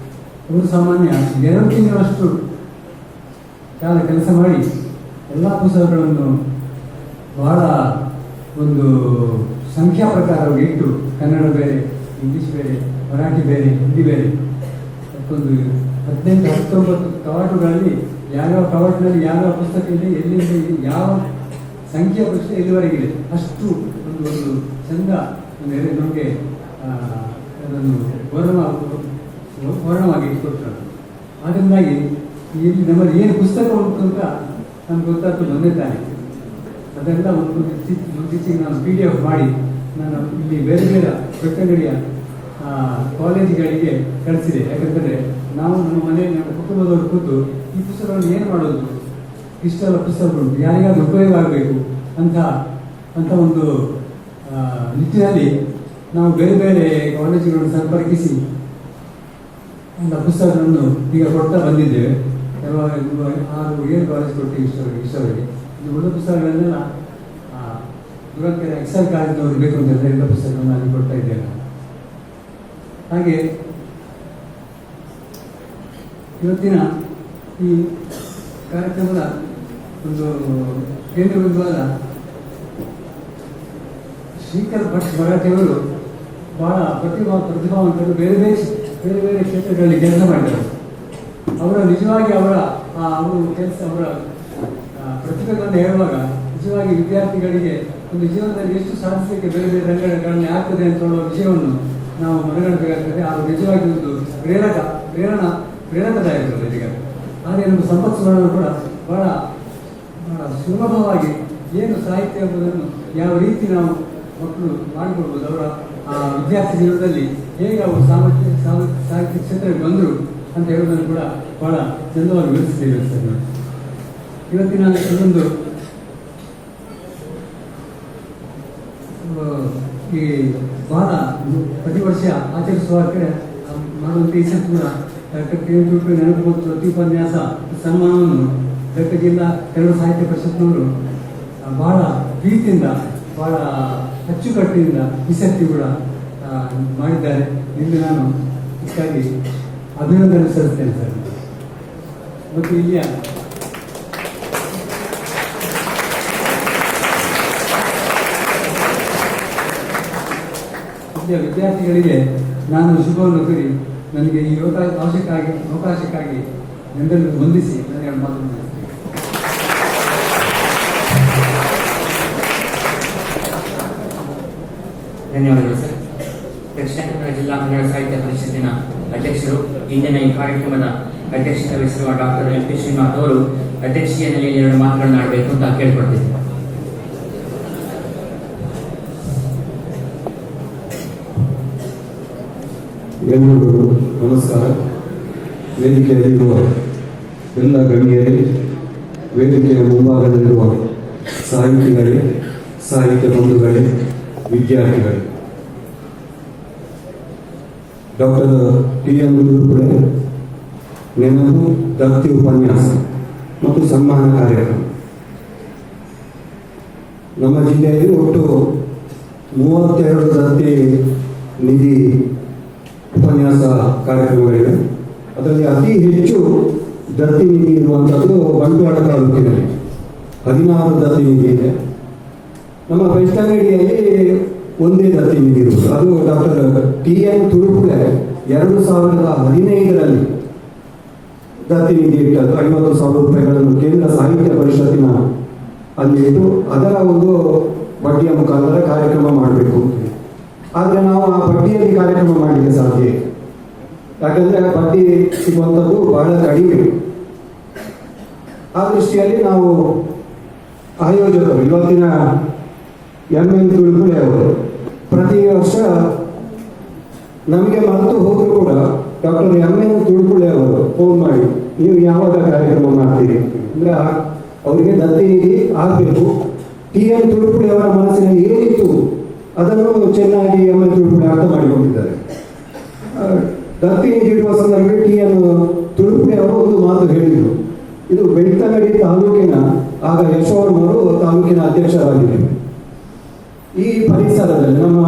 [SPEAKER 9] ಅವರು ಸಾಮಾನ್ಯ 2 ತಿಂಗಳಷ್ಟು ಕಾಲ ಕೆಲಸ ಮಾಡಿ ಎಲ್ಲ ಪುಸ್ತಕಗಳನ್ನು ಬಹಳ ಒಂದು ಸಂಖ್ಯಾ ಪ್ರಕಾರವಾಗಿ ಇಟ್ಟು, ಕನ್ನಡ ಬೇರೆ, ಇಂಗ್ಲಿಷ್ ಬೇರೆ, ಮರಾಠಿ ಬೇರೆ, ಹಿಂದಿ ಬೇರೆ, ಮತ್ತೊಂದು 18-19 ಕವಾಟುಗಳಲ್ಲಿ ಯಾವ್ಯಾವ ಕವಾಟಿನಲ್ಲಿ ಯಾವ್ಯಾವ ಪುಸ್ತಕ ಇದೆ, ಎಲ್ಲಿಂದ ಯಾವ ಸಂಖ್ಯಾ ಪುಸ್ತಕ ಎಲ್ಲಿವರೆಗಿದೆ, ಅಷ್ಟು ಒಂದು ಚಂದ ನಮಗೆ ಅದನ್ನು ವರ್ಣವಾಗಿ ಇಟ್ಕೊಡ್ತಾರೆ. ಅದರಿಂದಾಗಿ ಇಲ್ಲಿ ನಮ್ಮಲ್ಲಿ ಏನು ಪುಸ್ತಕ ಉಂಟು ಅಂತ ನಮ್ಗೆ ಗೊತ್ತಾಗ್ತದೆ ಒಂದೇ ತಾನೆ. ಅದೆಲ್ಲ ಮುಂಚೆಗೆ ನಾನು PDF ಮಾಡಿ ನಾನು ಇಲ್ಲಿ ಬೇರೆ ಬೇರೆ ಬೆಟ್ಟಗಡಿಯ ಕಾಲೇಜುಗಳಿಗೆ ಕಳಿಸಿದೆ. ಯಾಕಂದರೆ ನಾವು ನಮ್ಮ ಮನೆಯಲ್ಲಿ ನಮ್ಮ ಕುಟುಂಬದವರು ಕೂತು ಈ ಪುಸ್ತಕಗಳನ್ನು ಏನು ಮಾಡೋದು, ಇಷ್ಟೆಲ್ಲ ಪುಸ್ತಕ ಉಂಟು, ಯಾರಿಗಾದ್ರೂ ಉಪಯೋಗ ಆಗಬೇಕು ಅಂತ ಒಂದು ನಿಟ್ಟಿನಲ್ಲಿ ನಾವು ಬೇರೆ ಬೇರೆ ಕಾಲೇಜುಗಳನ್ನು ಸಂಪರ್ಕಿಸಿ ಎಲ್ಲ ಪುಸ್ತಕಗಳನ್ನು ಈಗ ಕೊಡ್ತಾ ಬಂದಿದ್ದೇವೆ. ಕೆಲವಾಗ 6-7 ಕಾಲೇಜ್ ಕೊಟ್ಟು ಇಷ್ಟವರೆಗೆ. ಇದು ಉಳಿದ ಪುಸ್ತಕಗಳನ್ನೆಲ್ಲ ದುರಂಕೆರೆ ಎಕ್ಸೆಲ್ ಕಾಲೇಜಿನವರು ಬೇಕು ಅಂತ ಎಲ್ಲ ಪುಸ್ತಕಗಳನ್ನು ಅಲ್ಲಿ ಕೊಡ್ತಾ ಇದ್ದೇವೆ. ಹಾಗೆ ಇವತ್ತಿನ ಈ ಕಾರ್ಯಕ್ರಮದ ಒಂದು ಕೇಂದ್ರ ಬಿಂದುವಾದ ಶ್ರೀಧರ್ ಭಟ್ ಮರಾಠಿಯವರು ಬಹಳ ಪ್ರತಿಭಾವಂತರು. ಬೇರೆ ಬೇರೆ ಕ್ಷೇತ್ರಗಳಲ್ಲಿ ಕೆಲಸ ಮಾಡಿದರು. ಅವರ ನಿಜವಾಗಿ ಅವರ ಪ್ರತಿಭೆಗಳನ್ನು ಹೇಳುವಾಗ ನಿಜವಾಗಿ ವಿದ್ಯಾರ್ಥಿಗಳಿಗೆ ಒಂದು ಜೀವನದಲ್ಲಿ ಎಷ್ಟು ಸಾಧಿಸಲಿಕ್ಕೆ ಬೇರೆ ಬೇರೆ ರಂಗಗಳಲ್ಲಿ ಆಗ್ತದೆ ಅಂತ ಹೇಳುವ ವಿಷಯವನ್ನು ನಾವು ಮನಗಣಬೇಕಾಗ್ತದೆ. ಅದು ನಿಜವಾಗಿ ಒಂದು ಪ್ರೇರಕದಾಯಕರು ಈಗ. ಹಾಗೆ ನಮ್ಮ ಸಂಪತ್ ಸುವರ್ಣ ಕೂಡ ಬಹಳ ಸುಲಭವಾಗಿ ಏನು ಸಾಹಿತ್ಯ ಎಂಬುದನ್ನು ಯಾವ ರೀತಿ ನಾವು ಮಕ್ಕಳು ಮಾಡಿಕೊಡ್ಬೋದು, ಅವರ ವಿದ್ಯಾರ್ಥಿ ಜೀವನದಲ್ಲಿ ಹೇಗೆ ಅವರು ಸಾಹಿತ್ಯ ಕ್ಷೇತ್ರಕ್ಕೆ ಬಂದರು ಅಂತ ಹೇಳೋದನ್ನು ಕೂಡ ಬಹಳ ಚಂದವಾಗಿ ವಿವರಿಸಿದ್ದೇವೆ ಸರ್. ಇವತ್ತಿನ ಇನ್ನೊಂದು ಈ ಬಹಳ ಪ್ರತಿ ವರ್ಷ ಆಚರಿಸುವ ಮಾಡುವಂಥ ಈ ಕೂಡ ಡಾಕ್ಟರ್ ಕಿರಣ್ ನೆನಪು ಮತ್ತು ಪ್ರತಿಪನ್ಯಾಸ ಸನ್ಮಾನವನ್ನು ಡಾಕ್ಟರ್ ಜಿಲ್ಲಾ ಕನ್ನಡ ಸಾಹಿತ್ಯ ಪರಿಷತ್ನವರು ಬಹಳ ಪ್ರೀತಿಯಿಂದ, ಬಹಳ ಅಚ್ಚುಕಟ್ಟಿನಿಂದ ಈ ಸರ್ತಿ ಕೂಡ ಮಾಡಿದ್ದಾರೆ. ಇಲ್ಲಿ ನಾನು ಇದಕ್ಕಾಗಿ ಅಭಿನಂದನೆ ಸಲ್ಲಿಸ್ತೇನೆ ಸರ್. ಮತ್ತು ಇಲ್ಲಿಯ ವಿದ್ಯಾರ್ಥಿಗಳಿಗೆ ನಾನು ಶುಭವನ್ನು ಕೋರಿ ನನಗೆ ಈ ಅವಕಾಶಕ್ಕಾಗಿ ಎಲ್ಲರಿಗೂ ವಂದಿಸಿ ನನಗೆ ಮಾತನಾಡ್ತೀನಿ.
[SPEAKER 1] ಧನ್ಯವಾದಗಳು ಸರ್. ದಕ್ಷಿಣ ಕನ್ನಡ ಜಿಲ್ಲಾ ಕನ್ನಡ ಸಾಹಿತ್ಯ ಪರಿಷತ್ತಿನ ಅಧ್ಯಕ್ಷರು, ಇಂದಿನ ಈ ಕಾರ್ಯಕ್ರಮದ ಅಧ್ಯಕ್ಷತೆ ವಹಿಸಿರುವ ಡಾಕ್ಟರ್ MP ಶ್ರೀನಾಥ್ ಅವರು ಅಧ್ಯಕ್ಷೀಯ ನೆಲೆಯಲ್ಲಿ 2 ಮಾತುಗಳನ್ನು ಆಡಬೇಕು ಅಂತ ಕೇಳ್ಕೊಳ್ತಿದ್ದಾರೆ.
[SPEAKER 10] ಎಲ್ಲರಿಗೂ ನಮಸ್ಕಾರ. ವೇದಿಕೆಯಲ್ಲಿರುವ ಎಲ್ಲ ಗಣ್ಯರೇ,
[SPEAKER 5] ವೇದಿಕೆಯ ಮುಂಭಾಗದಲ್ಲಿರುವ ಸಾಹಿತಿಗಳೇ, ಸಾಹಿತ್ಯ ಬಂಧುಗಳೇ, ವಿದ್ಯಾರ್ಥಿಗಳೇ, ಡಾಕ್ಟರ್ ಟಿ.ಎನ್. ತುಳುಪುಳೆ ನೆನಪು ದತ್ತಿ ಉಪನ್ಯಾಸ ಮತ್ತು ಸನ್ಮಾನ ಕಾರ್ಯಕ್ರಮ. ನಮ್ಮ ಜಿಲ್ಲೆಯಲ್ಲಿ ಒಟ್ಟು 32 ದತ್ತಿ ನಿಧಿ ಉಪನ್ಯಾಸ ಕಾರ್ಯಕ್ರಮಗಳಿವೆ. ಅದರಲ್ಲಿ ಅತಿ ಹೆಚ್ಚು ದತ್ತಿ ನಿಧಿ ಇರುವಂಥದ್ದು ಬಂಟ್ವಾಳ ತಾಲೂಕಿನಲ್ಲಿ 16 ದತ್ತಿ ನಿಧಿ ಇದೆ. ನಮ್ಮ ಬೆಳ್ತಂಗಡಿಯಲ್ಲಿ ಒಂದೇ ದತ್ತಿ ನಿಧಿ ಇರುವುದು. ಅದು ಡಾಕ್ಟರ್ ಟಿ.ಎನ್. ತುಳುಪುಳೆ 2015ರಲ್ಲಿ ದತ್ತಿ ನಿಧಿ ಇಟ್ಟದ್ದು 50,000 ರೂಪಾಯಿಗಳನ್ನು ಕೇಂದ್ರ ಸಾಹಿತ್ಯ ಪರಿಷತ್ತಿನ ಅಲ್ಲಿ ಇಟ್ಟು ಅದರ ಒಂದು ಬಡ್ಡಿಯ ಮುಖಾಂತರ ಕಾರ್ಯಕ್ರಮ ಮಾಡಬೇಕು. ಆದರೆ ನಾವು ಆ ಬಡ್ಡಿಯಲ್ಲಿ ಕಾರ್ಯಕ್ರಮ ಮಾಡಲಿಕ್ಕೆ ಸಾಧ್ಯ, ಯಾಕಂದ್ರೆ ಬಡ್ಡಿ ಸಿಗುವಂಥದ್ದು ಬಹಳ ಕಡಿಮೆ. ಆ ದೃಷ್ಟಿಯಲ್ಲಿ ನಾವು ಆಯೋಜಕರು ಇವತ್ತಿನ ಎಂ.ಎನ್. ತುಳುಪುಳೆ ಅವರು ಪ್ರತಿ ವರ್ಷ ನಮಗೆ ಮರೆತು ಹೋದರೂ ಕೂಡ ಡಾಕ್ಟರ್ ಎಂ.ಎನ್. ತುಳುಪುಳೆ ಅವರು ಫೋನ್ ಮಾಡಿ ನೀವು ಯಾವಾಗ ಕಾರ್ಯಕ್ರಮ ಮಾಡ್ತೀರಿ ಅಂದ್ರೆ ಅವರಿಗೆ ದತ್ತಿ ನಿಧಿ ಆಗಬೇಕು. ಟಿ.ಎನ್. ತುಳುಪುಳೆ ಅವರ ಮನಸ್ಸಿನಲ್ಲಿ ಏನಿತ್ತು ಅದನ್ನು ಚೆನ್ನಾಗಿ ಎಂ.ಎನ್. ತುಳುಪುಳೆ ಅರ್ಥ ಮಾಡಿಕೊಂಡಿದ್ದಾರೆ. ದತ್ತಿ ನಿಧಿ ಇಡುವ ಸಂದರ್ಭದಲ್ಲಿ ಟಿ.ಎನ್. ತುಳುಪುಳೆ ಅವರು ಒಂದು ಮಾತು ಹೇಳಿದರು. ಇದು ಬೆಳ್ತಂಗಡಿ ತಾಲೂಕಿನ ಆಗ ಯಶೋವರ್ಮರು ತಾಲೂಕಿನ ಅಧ್ಯಕ್ಷರಾಗಿದ್ದರು. ಈ ಪರಿಸರದಲ್ಲಿ ನಮ್ಮ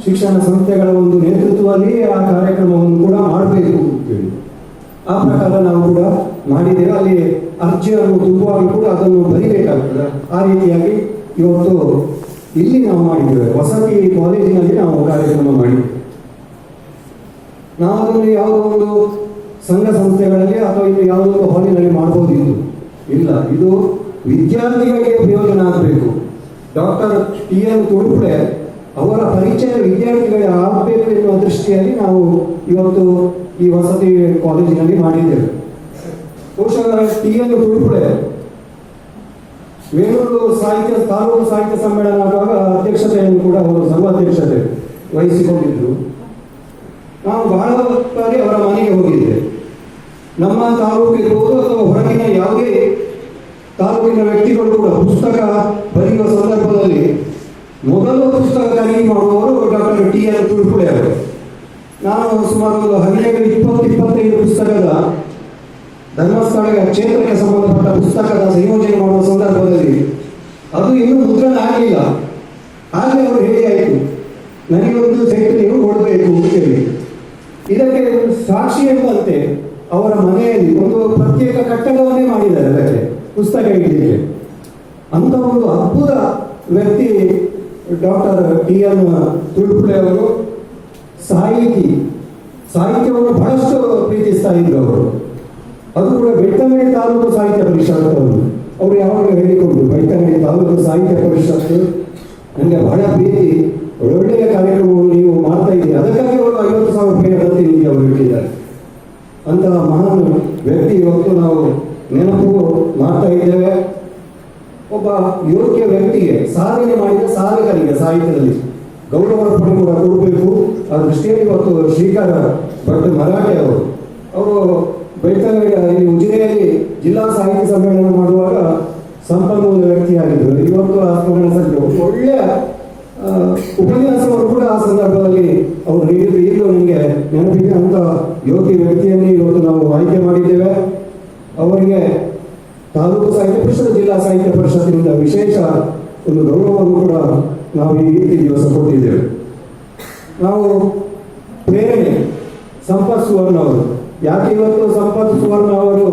[SPEAKER 5] ಶಿಕ್ಷಣ ಸಂಸ್ಥೆಗಳ ಒಂದು ನೇತೃತ್ವದಲ್ಲಿ ಆ ಕಾರ್ಯಕ್ರಮವನ್ನು ಕೂಡ ಮಾಡಬೇಕು ಅಂತೇಳಿ ಆ ಪ್ರಕಾರ ನಾವು ಕೂಡ ಮಾಡಿದ್ದೇವೆ. ಅಲ್ಲಿ ಅರ್ಜಿಯನ್ನು ತುಂಬುವಾಗ ಕೂಡ ಅದನ್ನು ಬರಿಬೇಕಾಗ್ತದೆ. ಆ ರೀತಿಯಾಗಿ ಇವತ್ತು ಇಲ್ಲಿ ನಾವು ಮಾಡಿದ್ದೇವೆ. ವಸತಿ ಕಾಲೇಜಿನಲ್ಲಿ ನಾವು ಕಾರ್ಯಕ್ರಮ ಮಾಡಿದ್ದೇವೆ. ನಾವು ಅದನ್ನು ಯಾವುದೋ ಒಂದು ಸಂಘ ಸಂಸ್ಥೆಗಳಲ್ಲಿ ಅಥವಾ ಇನ್ನು ಯಾವುದೋ ಒಂದು ಹಾಲಿನಲ್ಲಿ ಮಾಡಬಹುದಿತ್ತು. ಇಲ್ಲ, ಇದು ವಿದ್ಯಾರ್ಥಿಗಳಿಗೆ ಪ್ರಯೋಜನ ಆಗಬೇಕು. ಡಾಕ್ಟರ್ ಟಿ.ಎನ್. ತುಳುಪುಳೆ ಅವರ ಪರಿಚಯ ವಿದ್ಯಾರ್ಥಿಗಳಿಗೆ ಆಗಬೇಕು ಎನ್ನುವ ದೃಷ್ಟಿಯಲ್ಲಿ ನಾವು ಇವತ್ತು ಈ ವಸತಿ ಕಾಲೇಜಿನಲ್ಲಿ ಮಾಡಿದ್ದೇವೆ. ಬಹುಶಃ ಟಿ.ಎನ್. ತುಳುಪುಳೆ ವೇಣೂರು ತಾಲೂಕು ಸಾಹಿತ್ಯ ಸಮ್ಮೇಳನ ಆಗುವಾಗ ಅಧ್ಯಕ್ಷತೆಯನ್ನು ಕೂಡ ಅವರು ಸರ್ವಾಧ್ಯಕ್ಷತೆ ವಹಿಸಿಕೊಂಡಿದ್ರು. ನಾವು ಬಹಳ ಬಾರಿ ಅವರ ಮನೆಗೆ ಹೋಗಿದ್ದೆ. ನಮ್ಮ ತಾಲೂಕು ಇರ್ಬೋದು ಅಥವಾ ಹೊರಗಿನ ಯಾವುದೇ ತಾಲೂಕಿನ ವ್ಯಕ್ತಿಗಳು ಕೂಡ ಪುಸ್ತಕ ಬರೆಯುವ ಸಂದರ್ಭದಲ್ಲಿ ಮೊದಲು ಪುಸ್ತಕ ಖರೀದಿ ಮಾಡುವವರು ಡಾಕ್ಟರ್ ಟಿ.ಎನ್. ತುಳುಪುಳೆ ಅವರು. ನಾನು ಸುಮಾರು 15-25 ಪುಸ್ತಕದ ಧರ್ಮಸ್ಥಳ ಕ್ಷೇತ್ರಕ್ಕೆ ಸಂಬಂಧಪಟ್ಟ ಪುಸ್ತಕದ ಸಂಯೋಜನೆ ಮಾಡುವ ಸಂದರ್ಭದಲ್ಲಿ ಅದು ಇನ್ನೂ ಮುದ್ರಣ ಆಗಲಿಲ್ಲ. ಹಾಗೆ ಅವರು ಹೇಳಿ ಆಯಿತು, ನನಗೊಂದು ಸೆಟ್ ನೀವು ಕೊಡಬೇಕು ಅಂತೇಳಿ. ಇದಕ್ಕೆ ಸಾಕ್ಷಿ ಎಂಬಂತೆ ಅವರ ಮನೆಯಲ್ಲಿ ಒಂದು ಪ್ರತ್ಯೇಕ ಕಟ್ಟಡವನ್ನೇ ಮಾಡಿದ್ದಾರೆ ಅದಕ್ಕೆ ಪುಸ್ತಕ ಇಡಲಿಕ್ಕೆ. ಅಂತ ಒಂದು ಅದ್ಭುತ ವ್ಯಕ್ತಿ ಡಾಕ್ಟರ್ ಟಿ.ಎನ್. ತುಳುಪುಳೆ ಅವರು. ಸಾಹಿತ್ಯವನ್ನು ಬಹಳಷ್ಟು ಪ್ರೀತಿಸ್ತಾ ಇದ್ರು ಅವರು. ಅದು ಕೂಡ ಬೆಳ್ತಂಗಡಿ ತಾಲೂಕು ಸಾಹಿತ್ಯ ಪರಿಷತ್ ಅವರು ಯಾವಾಗಲೂ ಹೇಳಿಕೊಂಡು, ಬೆಳ್ತಂಗಡಿ ತಾಲೂಕು ಸಾಹಿತ್ಯ ಪರಿಷತ್ ನನಗೆ ಬಹಳ ಪ್ರೀತಿ, ಒಳ್ಳೆಯ ಕಾರ್ಯಕ್ರಮವನ್ನು ನೀವು ಮಾಡ್ತಾ ಇದ್ದೀರಿ, ಅದಕ್ಕಾಗಿ ಅವರು 50,000 ರೂಪಾಯಿ ದತ್ತಿ ನಿಧಿ ಅವರು ಇಟ್ಟಿದ್ದಾರೆ. ಅಂತಹ ಮಹಾನ್ ವ್ಯಕ್ತಿ ಇವತ್ತು ನಾವು ನೆನಪು ಮಾಡ್ತಾ ಇದ್ದೇವೆ. ಒಬ್ಬ ಯೋಗ್ಯ ವ್ಯಕ್ತಿಗೆ, ಸಾಧನೆ ಮಾಡಿದ ಸಾಧಕರಿಗೆ ಸಾಹಿತ್ಯದಲ್ಲಿ ಗೌರವಾರ್ಪಣೆ ಕೂಡ ಕೊಡಬೇಕು. ಆ ದೃಷ್ಟಿಯಲ್ಲಿ ಇವತ್ತು ಶ್ರೀಕಾರ ಭಟ್ ಮರಾಠೆ ಅವರು ಬೆಳ್ತಂಗಡಿ ಉಜಿರೆಯಲ್ಲಿ ಜಿಲ್ಲಾ ಸಾಹಿತ್ಯ ಸಮ್ಮೇಳನ ಮಾಡುವಾಗ ಸಂಪನ್ಮೂಲ ವ್ಯಕ್ತಿಯಾಗಿದ್ದರು. ಇವತ್ತು ಆ ಸಮ್ಮೇಳನ ಒಳ್ಳೆಯ ಉಪನ್ಯಾಸವನ್ನು ಕೂಡ ಆ ಸಂದರ್ಭದಲ್ಲಿ ಅವರು ನೀಡಿದ್ರು. ಈಗಲೂ ನನಗೆ ನೆನಪಿಗೆ ಅಂತ ಯೋಗ್ಯ ವ್ಯಕ್ತಿಯನ್ನು ಇವತ್ತು ನಾವು ಆಯ್ಕೆ ಮಾಡಿದ್ದೇವೆ. ಅವರಿಗೆ ತಾಲೂಕು ಸಾಹಿತ್ಯ ಪರಿಷತ್, ಜಿಲ್ಲಾ ಸಾಹಿತ್ಯ ಪರಿಷತ್ತಿನಿಂದ ವಿಶೇಷ ಒಂದು ಗೌರವವನ್ನು ಕೂಡ ನಾವು ಈ ದಿವಸ ಕೊಟ್ಟಿದ್ದೇವೆ. ನಾವು ಪ್ರೇರಣೆ ಸಂಪತ್ ಸುವರ್ಣ ಅವರು. ಯಾಕೆ ಇವತ್ತು ಸಂಪತ್ ಸುವರ್ಣ ಅವರು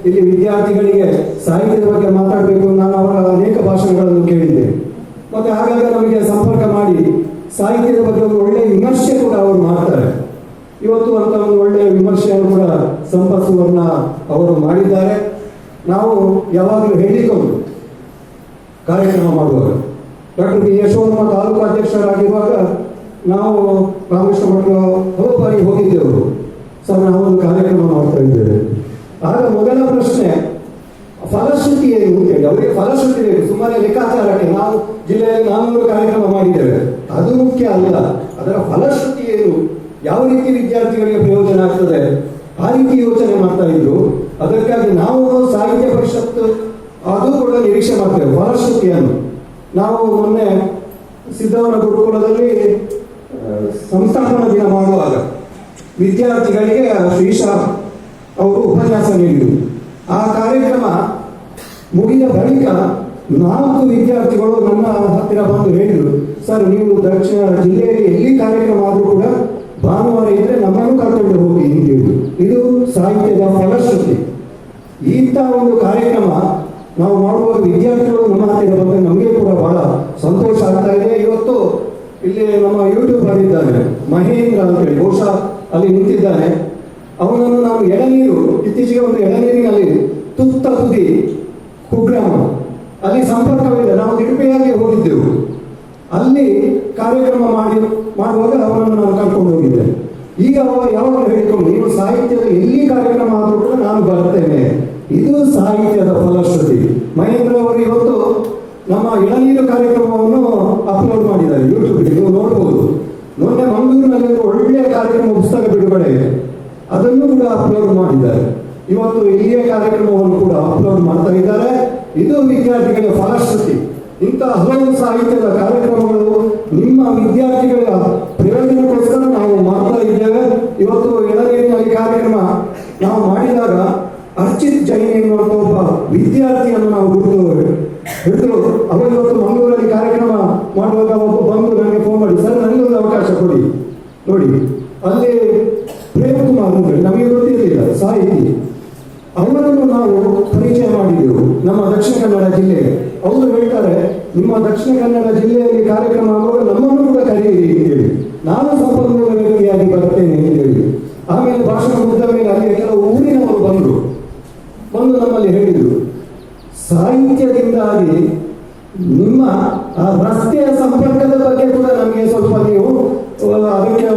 [SPEAKER 5] ಇಲ್ಲಿ ವಿದ್ಯಾರ್ಥಿಗಳಿಗೆ ಸಾಹಿತ್ಯದ ಬಗ್ಗೆ ಮಾತಾಡಬೇಕು, ನಾನು ಅವರ ಅನೇಕ ಭಾಷಣಗಳನ್ನು ಕೇಳಿದ್ದೆ. ಮತ್ತೆ ಹಾಗಾಗಿ ನಮಗೆ ಸಂಪರ್ಕ ಮಾಡಿ ಸಾಹಿತ್ಯದ ಬಗ್ಗೆ ಒಂದು ಒಳ್ಳೆಯ ವಿಮರ್ಶೆ ಕೂಡ ಅವರು ಮಾಡ್ತಾರೆ. ಇವತ್ತು ಅಂತ ಒಂದು ಒಳ್ಳೆಯ ವಿಮರ್ಶೆಯನ್ನು ಕೂಡ ಸಂಪತ್ ಸುವರ್ಣ ಅವರು ಮಾಡಿದ್ದಾರೆ. ನಾವು ಯಾವಾಗಲೂ ಹೇಳಿಕೊಂಡು ಕಾರ್ಯಕ್ರಮ ಮಾಡುವಾಗ ಡಾಕ್ಟರ್ ಬಿ ಯಶೋವರ್ಮ ತಾಲೂಕು ಅಧ್ಯಕ್ಷರಾಗಿರುವಾಗ ನಾವು ರಾಮಕೃಷ್ಣ ಮಠದ ಹಲವು ಬಾರಿ ಹೋಗಿದ್ದೆವು. ಸರ್, ನಾವು ಒಂದು ಕಾರ್ಯಕ್ರಮ ಮಾಡ್ತಾ ಇದ್ದೇವೆ. ಆಗ ಮೊದಲ ಪ್ರಶ್ನೆ ಫಲಶ್ರುತಿ ಏನು ಅಂತೇಳಿ. ಅವರಿಗೆ ಫಲಶ್ರುತಿ ಬೇಕು, ಸುಮ್ಮನೆ ಲೆಕ್ಕಾಚಾರಕ್ಕೆ ನಾವು ಜಿಲ್ಲೆಯಲ್ಲಿ 400 ಕಾರ್ಯಕ್ರಮ ಮಾಡಿದ್ದೇವೆ, ಅದು ಮುಖ್ಯ ಅಲ್ಲ. ಅದರ ಫಲಶ್ರುತಿ ಏನು, ಯಾವ ರೀತಿ ವಿದ್ಯಾರ್ಥಿಗಳಿಗೆ ಪ್ರಯೋಜನ ಆಗ್ತದೆ, ಆ ರೀತಿ ಯೋಚನೆ ಮಾಡ್ತಾ ಇದ್ರು. ಅದಕ್ಕಾಗಿ ನಾವು ಸಾಹಿತ್ಯ ಪರಿಷತ್
[SPEAKER 10] ಅದು ಕೂಡ ನಿರೀಕ್ಷೆ ಮಾಡ್ತೇವೆ ಫಲಶ್ರುತಿಯನ್ನು. ನಾವು ಮೊನ್ನೆ ಸಿದ್ದವನ ಗುರುಕುಲದಲ್ಲಿ ಸಂಸ್ಥಾಪನಾ ದಿನ ಮಾಡುವಾಗ ವಿದ್ಯಾರ್ಥಿಗಳಿಗೆ ಶ್ರೀಶಾಮ್ ಅವರು ಉಪನ್ಯಾಸ ನೀಡಿದರು. ಆ ಕಾರ್ಯಕ್ರಮ ಮುಗಿದ ಬಳಿಕ 4 ವಿದ್ಯಾರ್ಥಿಗಳು ನನ್ನ ಹತ್ತಿರ ಬಂದು ಹೇಳಿದರು, ಸರ್ ನೀವು ದಕ್ಷಿಣ ಜಿಲ್ಲೆಯಲ್ಲಿ ಎಲ್ಲಿ ಕಾರ್ಯಕ್ರಮ ಆದರೂ ಕೂಡ ಭಾನುವಾರ ಇದ್ರೆ ನಮ್ಮನ್ನು ಕರ್ಕೊಂಡು ಹೋಗಿ ಅಂತ ಹೇಳಿದ್ರು. ಇದು ಸಾಹಿತ್ಯದ ಫಲಶ್ರುತಿ. ಇಂಥ ಒಂದು ಕಾರ್ಯಕ್ರಮ ನಾವು ಮಾಡುವಾಗ ವಿದ್ಯಾರ್ಥಿಗಳು ನಮ್ಮ ಹತ್ತಿರ ಬಂದರೆ ನಮಗೆ ಕೂಡ ಬಹಳ ಸಂತೋಷ ಆಗ್ತಾ ಇದೆ. ಇವತ್ತು ಇಲ್ಲಿ ನಮ್ಮ ಯೂಟ್ಯೂಬರ್ ಇದ್ದಾನೆ ಮಹೇಂದ್ರ ಅಂತೇಳಿ, ಬಹುಶಃ ಅಲ್ಲಿ ನಿಂತಿದ್ದಾನೆ. ಅವನನ್ನು ನಾವು ಎಳನೀರು, ಇತ್ತೀಚೆಗೆ ಒಂದು ಎಳನೀರಿನಲ್ಲಿ ತುತ್ತ ತುದಿ ಕುಗ್ರಾಮ ಅಲ್ಲಿ ಸಂಪರ್ಕವಿದೆ, ನಾವು ನಿರುಪೆಯಾಗಿ ಹೋಗಿದ್ದೆವು. ಅಲ್ಲಿ ಕಾರ್ಯಕ್ರಮ ಮಾಡುವಾಗ ಅವನನ್ನು ನಾನು ಕರ್ಕೊಂಡು ಹೋಗಿದ್ದೆ. ಈಗ ಅವ ಯಾವಾಗ ಹೇಳಿಕೊಂಡು ನೀವು ಸಾಹಿತ್ಯದ ಎಲ್ಲಿ ಕಾರ್ಯಕ್ರಮ ಆದರೂ ಕೂಡ ನಾನು ಬರ್ತೇನೆ. ಇದು ಸಾಹಿತ್ಯದ ಫಲಶ್ರುತಿ. ಮಹೇಂದ್ರ ಅವರು ಇವತ್ತು ನಮ್ಮ ಇಳನೀರು ಕಾರ್ಯಕ್ರಮವನ್ನು ಅಪ್ಲೋಡ್ ಮಾಡಿದ್ದಾರೆ ಯೂಟ್ಯೂಬ್ಗೆ, ನೀವು ನೋಡಬಹುದು. ಮೊನ್ನೆ ಮಂಗಳೂರಿನಲ್ಲಿ ಒಳ್ಳೆಯ ಕಾರ್ಯಕ್ರಮ ಪುಸ್ತಕ ಬಿಡುಗಡೆ ಇದೆ, ಅದನ್ನು ಕೂಡ ಅಪ್ಲೋಡ್ ಮಾಡಿದ್ದಾರೆ. ಇವತ್ತು ಇಲ್ಲಿಯ ಕಾರ್ಯಕ್ರಮವನ್ನು ಕೂಡ ಅಪ್ಲೋಡ್ ಮಾಡ್ತಾ ಇದ್ದಾರೆ. ಇದು ವಿದ್ಯಾರ್ಥಿಗಳ ಫಲಶ್ರುತಿ. ಇಂಥ ಹಲವು ಸಾಹಿತ್ಯದ ಕಾರ್ಯಕ್ರಮಗಳು ನಿಮ್ಮ ವಿದ್ಯಾರ್ಥಿಗಳ ಪ್ರಯೋಜನಕ್ಕೋಸ್ಕರ ನಾವು ಮಾಡ್ತಾ ಇದ್ದೇವೆ. ಇವತ್ತು ಎಳನೀರಿನಲ್ಲಿ ಕಾರ್ಯಕ್ರಮ ನಾವು ಮಾಡಿದಾಗ ಅರ್ಚಿತ್ ಜೈನ್ ಎನ್ನುವಂಥ ಒಬ್ಬ ವಿದ್ಯಾರ್ಥಿಯನ್ನು ನಾವು ಹಿಡಿದು ಅವರು ಇವತ್ತು ಮಂಗಳೂರಲ್ಲಿ ಕಾರ್ಯಕ್ರಮ ಮಾಡುವಾಗ ಒಬ್ಬ ಬಂದು ನನಗೆ ಫೋನ್ ಮಾಡಿ, ಸರ್ ನನಗೊಂದು ಅವಕಾಶ ಕೊಡಿ. ನೋಡಿ ಅಲ್ಲಿ ಪ್ರೇಮ್ ಕುಮಾರ್ ಅಂದರೆ ನಮಗೆ ಗೊತ್ತಿರಲಿಲ್ಲ ಸಾಹಿತಿ, ಅವರನ್ನು ನಾವು ಪರಿಚಯ ಮಾಡಿದೆವು ನಮ್ಮ ದಕ್ಷಿಣ ಕನ್ನಡ ಜಿಲ್ಲೆಗೆ. ಅವರು ಹೇಳ್ತಾರೆ ನಿಮ್ಮ ದಕ್ಷಿಣ ಕನ್ನಡ ಜಿಲ್ಲೆಯಲ್ಲಿ ಕಾರ್ಯಕ್ರಮ ಆಗುವಾಗ ನಮ್ಮನ್ನು ಕೂಡ ಕರೆಯಿರಿ ಅಂತೇಳಿ. ನಾನು ಸಂಪನ್ಮೂಲ ವ್ಯಕ್ತಿಯಾಗಿ ಬರ್ತೇನೆ ಅಂತ ಹೇಳಿ. ಆಮೇಲೆ ಭಾಷಣ ಮುಗಿದ ಮೇಲೆ ಅಲ್ಲಿ ಕೆಲವು ಊರಿನವರು ಬಂದು ನಮ್ಮಲ್ಲಿ ಹೇಳಿದರು, ಸಾಹಿತ್ಯದಿಂದಾಗಿ ನಿಮ್ಮ ಆ ರಸ್ತೆಯ ಸಂಪರ್ಕದ ಬಗ್ಗೆ ಕೂಡ ನಮಗೆ ಸ್ವಲ್ಪ ನೀವು ಅದಕ್ಕೆ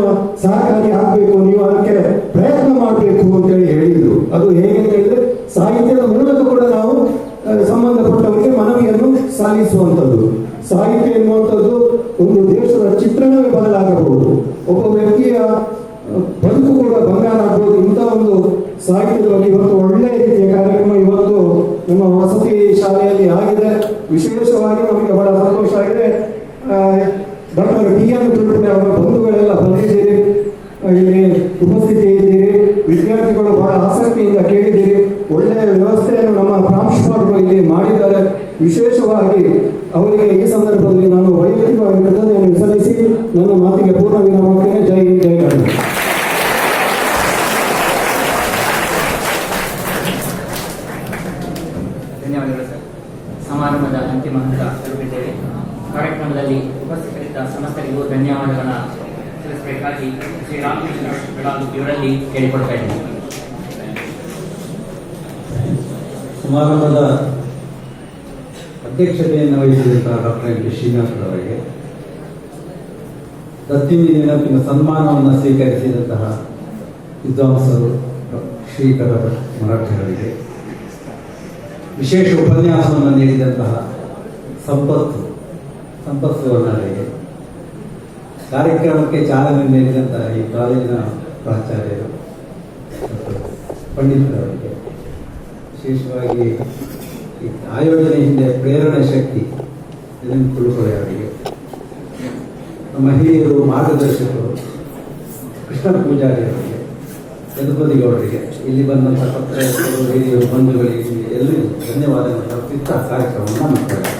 [SPEAKER 10] ಸಹಕಾರಿ ಆಗಬೇಕು, ನೀವು ಅದಕ್ಕೆ ಪ್ರಯತ್ನ ಮಾಡಬೇಕು ಅಂತೇಳಿ ಹೇಳಿದರು. ಅದು ಹೇಗೆ ಅಂತ ಹೇಳಿದ್ರೆ ಸಾಹಿತ್ಯದ ಮೂಲಕ ಕೂಡ ನಾವು ಸಂಬಂಧಪಟ್ಟವರಿಗೆ ಮನವಿಯನ್ನು ಸಾಗಿಸುವಂಥದ್ದು. ಸಾಹಿತ್ಯ ಎನ್ನುವಂಥದ್ದು ಒಂದು ದೇಶದ ಚಿತ್ರಣವೇ ಬದಲಾಗಬಹುದು, ಒಬ್ಬ ವ್ಯಕ್ತಿಯ ಬದುಕು ಕೂಡ ಬಂಗಾರ ಆಗ್ಬೋದು. ಇಂಥ ಒಂದು ಸಾಹಿತ್ಯದ ಬಗ್ಗೆ ಇವತ್ತು ಒಳ್ಳೆಯ ರೀತಿಯ ಕಾರ್ಯಕ್ರಮ ಇವತ್ತು ನಮ್ಮ ವಸತಿ ಶಾಲೆಯಲ್ಲಿ ಆಗಿದೆ. ವಿಶೇಷವಾಗಿ ನಮಗೆ ಬಹಳ ಸಂತೋಷ ಆಗಿದೆ. ಡಾಕ್ಟರ್ ಟಿ.ಎನ್. ತುಳುಪುಡೆ ಅವರ ಬಂಧುಗಳೆಲ್ಲ ಬಂದಿದ್ದೀರಿ, ಇಲ್ಲಿ ಉಪಸ್ಥಿತಿ ಇದ್ದೀರಿ. ವಿದ್ಯಾರ್ಥಿಗಳು ಬಹಳ ಆಸಕ್ತಿಯಿಂದ ಕೇಳಿದ್ದೀರಿ. ಒಳ್ಳೆಯ ವ್ಯವಸ್ಥೆಯನ್ನು ನಮ್ಮ ಪ್ರಾಂಶುಪಾಲರು ಇಲ್ಲಿ ಮಾಡಿದ್ದಾರೆ. ವಿಶೇಷವಾಗಿ ಅವರಿಗೆ ಈ ಸಂದರ್ಭದಲ್ಲಿ ನಾನು ವೈಯಕ್ತಿಕವಾಗಿ ಕೃತಜ್ಞತೆಯನ್ನು ಸಲ್ಲಿಸಿ ನನ್ನ ಮಾತಿಗೆ ಪೂರ್ಣ ವಿರಾಮ ಮಾಡ್ತೇನೆ. ಜೈ ಹಿಂದ್, ಜೈ ಕನ್ನಡ.
[SPEAKER 1] ಧನ್ಯವಾದಗಳು ಸರ್. ಸಮಾರಂಭದ ಅಂತಿಮ ಹಂತ ತಲುಪಿದ್ದೇವೆ. ಕಾರ್ಯಕ್ರಮದಲ್ಲಿ ಉಪಸ್ಥಿತರಿದ್ದ ಸಮಸ್ತರಿಗೂ ಧನ್ಯವಾದಗಳ ತಿಳಿಸಬೇಕಾಗಿ ಶ್ರೀ ರಾಮಕೃಷ್ಣ ಇವರಲ್ಲಿ ಕೇಳಿಕೊಡ್ತಾ ಇದ್ದೀನಿ.
[SPEAKER 5] ಸಮಾರಂಭದ ಅಧ್ಯಕ್ಷತೆಯನ್ನು ವಹಿಸಿದಂತಹ ಡಾಕ್ಟರ್ ಎಂ ಕೆ ಶ್ರೀನಿವಾಸರವರಿಗೆ, ದತ್ತಿನಿ ನೆನಪಿನ ಸನ್ಮಾನವನ್ನು ಸ್ವೀಕರಿಸಿದಂತಹ ವಿದ್ವಾಂಸರು ಶ್ರೀಕರ ಮರಾಠಿಯವರಿಗೆ, ವಿಶೇಷ ಉಪನ್ಯಾಸವನ್ನು ನೀಡಿದಂತಹ ಸಂಪತ್ ಸುವರ್ಣರಿಗೆ, ಕಾರ್ಯಕ್ರಮಕ್ಕೆ ಚಾಲನೆ ನೀಡಿದಂತಹ ಈ ಕಾಲೇಜಿನ ಪ್ರಾಚಾರ್ಯರು ಪಂಡಿತರವರಿಗೆ, ವಿಶೇಷವಾಗಿ ಈ ಆಯೋಜನೆ ಹಿಂದೆ ಪ್ರೇರಣೆ ಶಕ್ತಿ ತುಳುಪುಡೆ ಅವರಿಗೆ, ನಮ್ಮ ಹಿರಿಯರು ಮಾರ್ಗದರ್ಶಕರು ಕೃಷ್ಣ ಪೂಜಾರಿ ಅವರಿಗೆ, ಯದುಪತಿ ಗೌಡರಿಗೆ, ಇಲ್ಲಿ ಬಂದಂತಹ ಪತ್ರಕರ್ತರು, ಹಿರಿಯರು, ಬಂಧುಗಳಿಗೆ ಎಲ್ಲರಿಗೂ ಧನ್ಯವಾದಗಳನ್ನು ಅರ್ಪಿಸುತ್ತಾ ಕಾರ್ಯಕ್ರಮವನ್ನು ಮಾಡ್ತಾರೆ.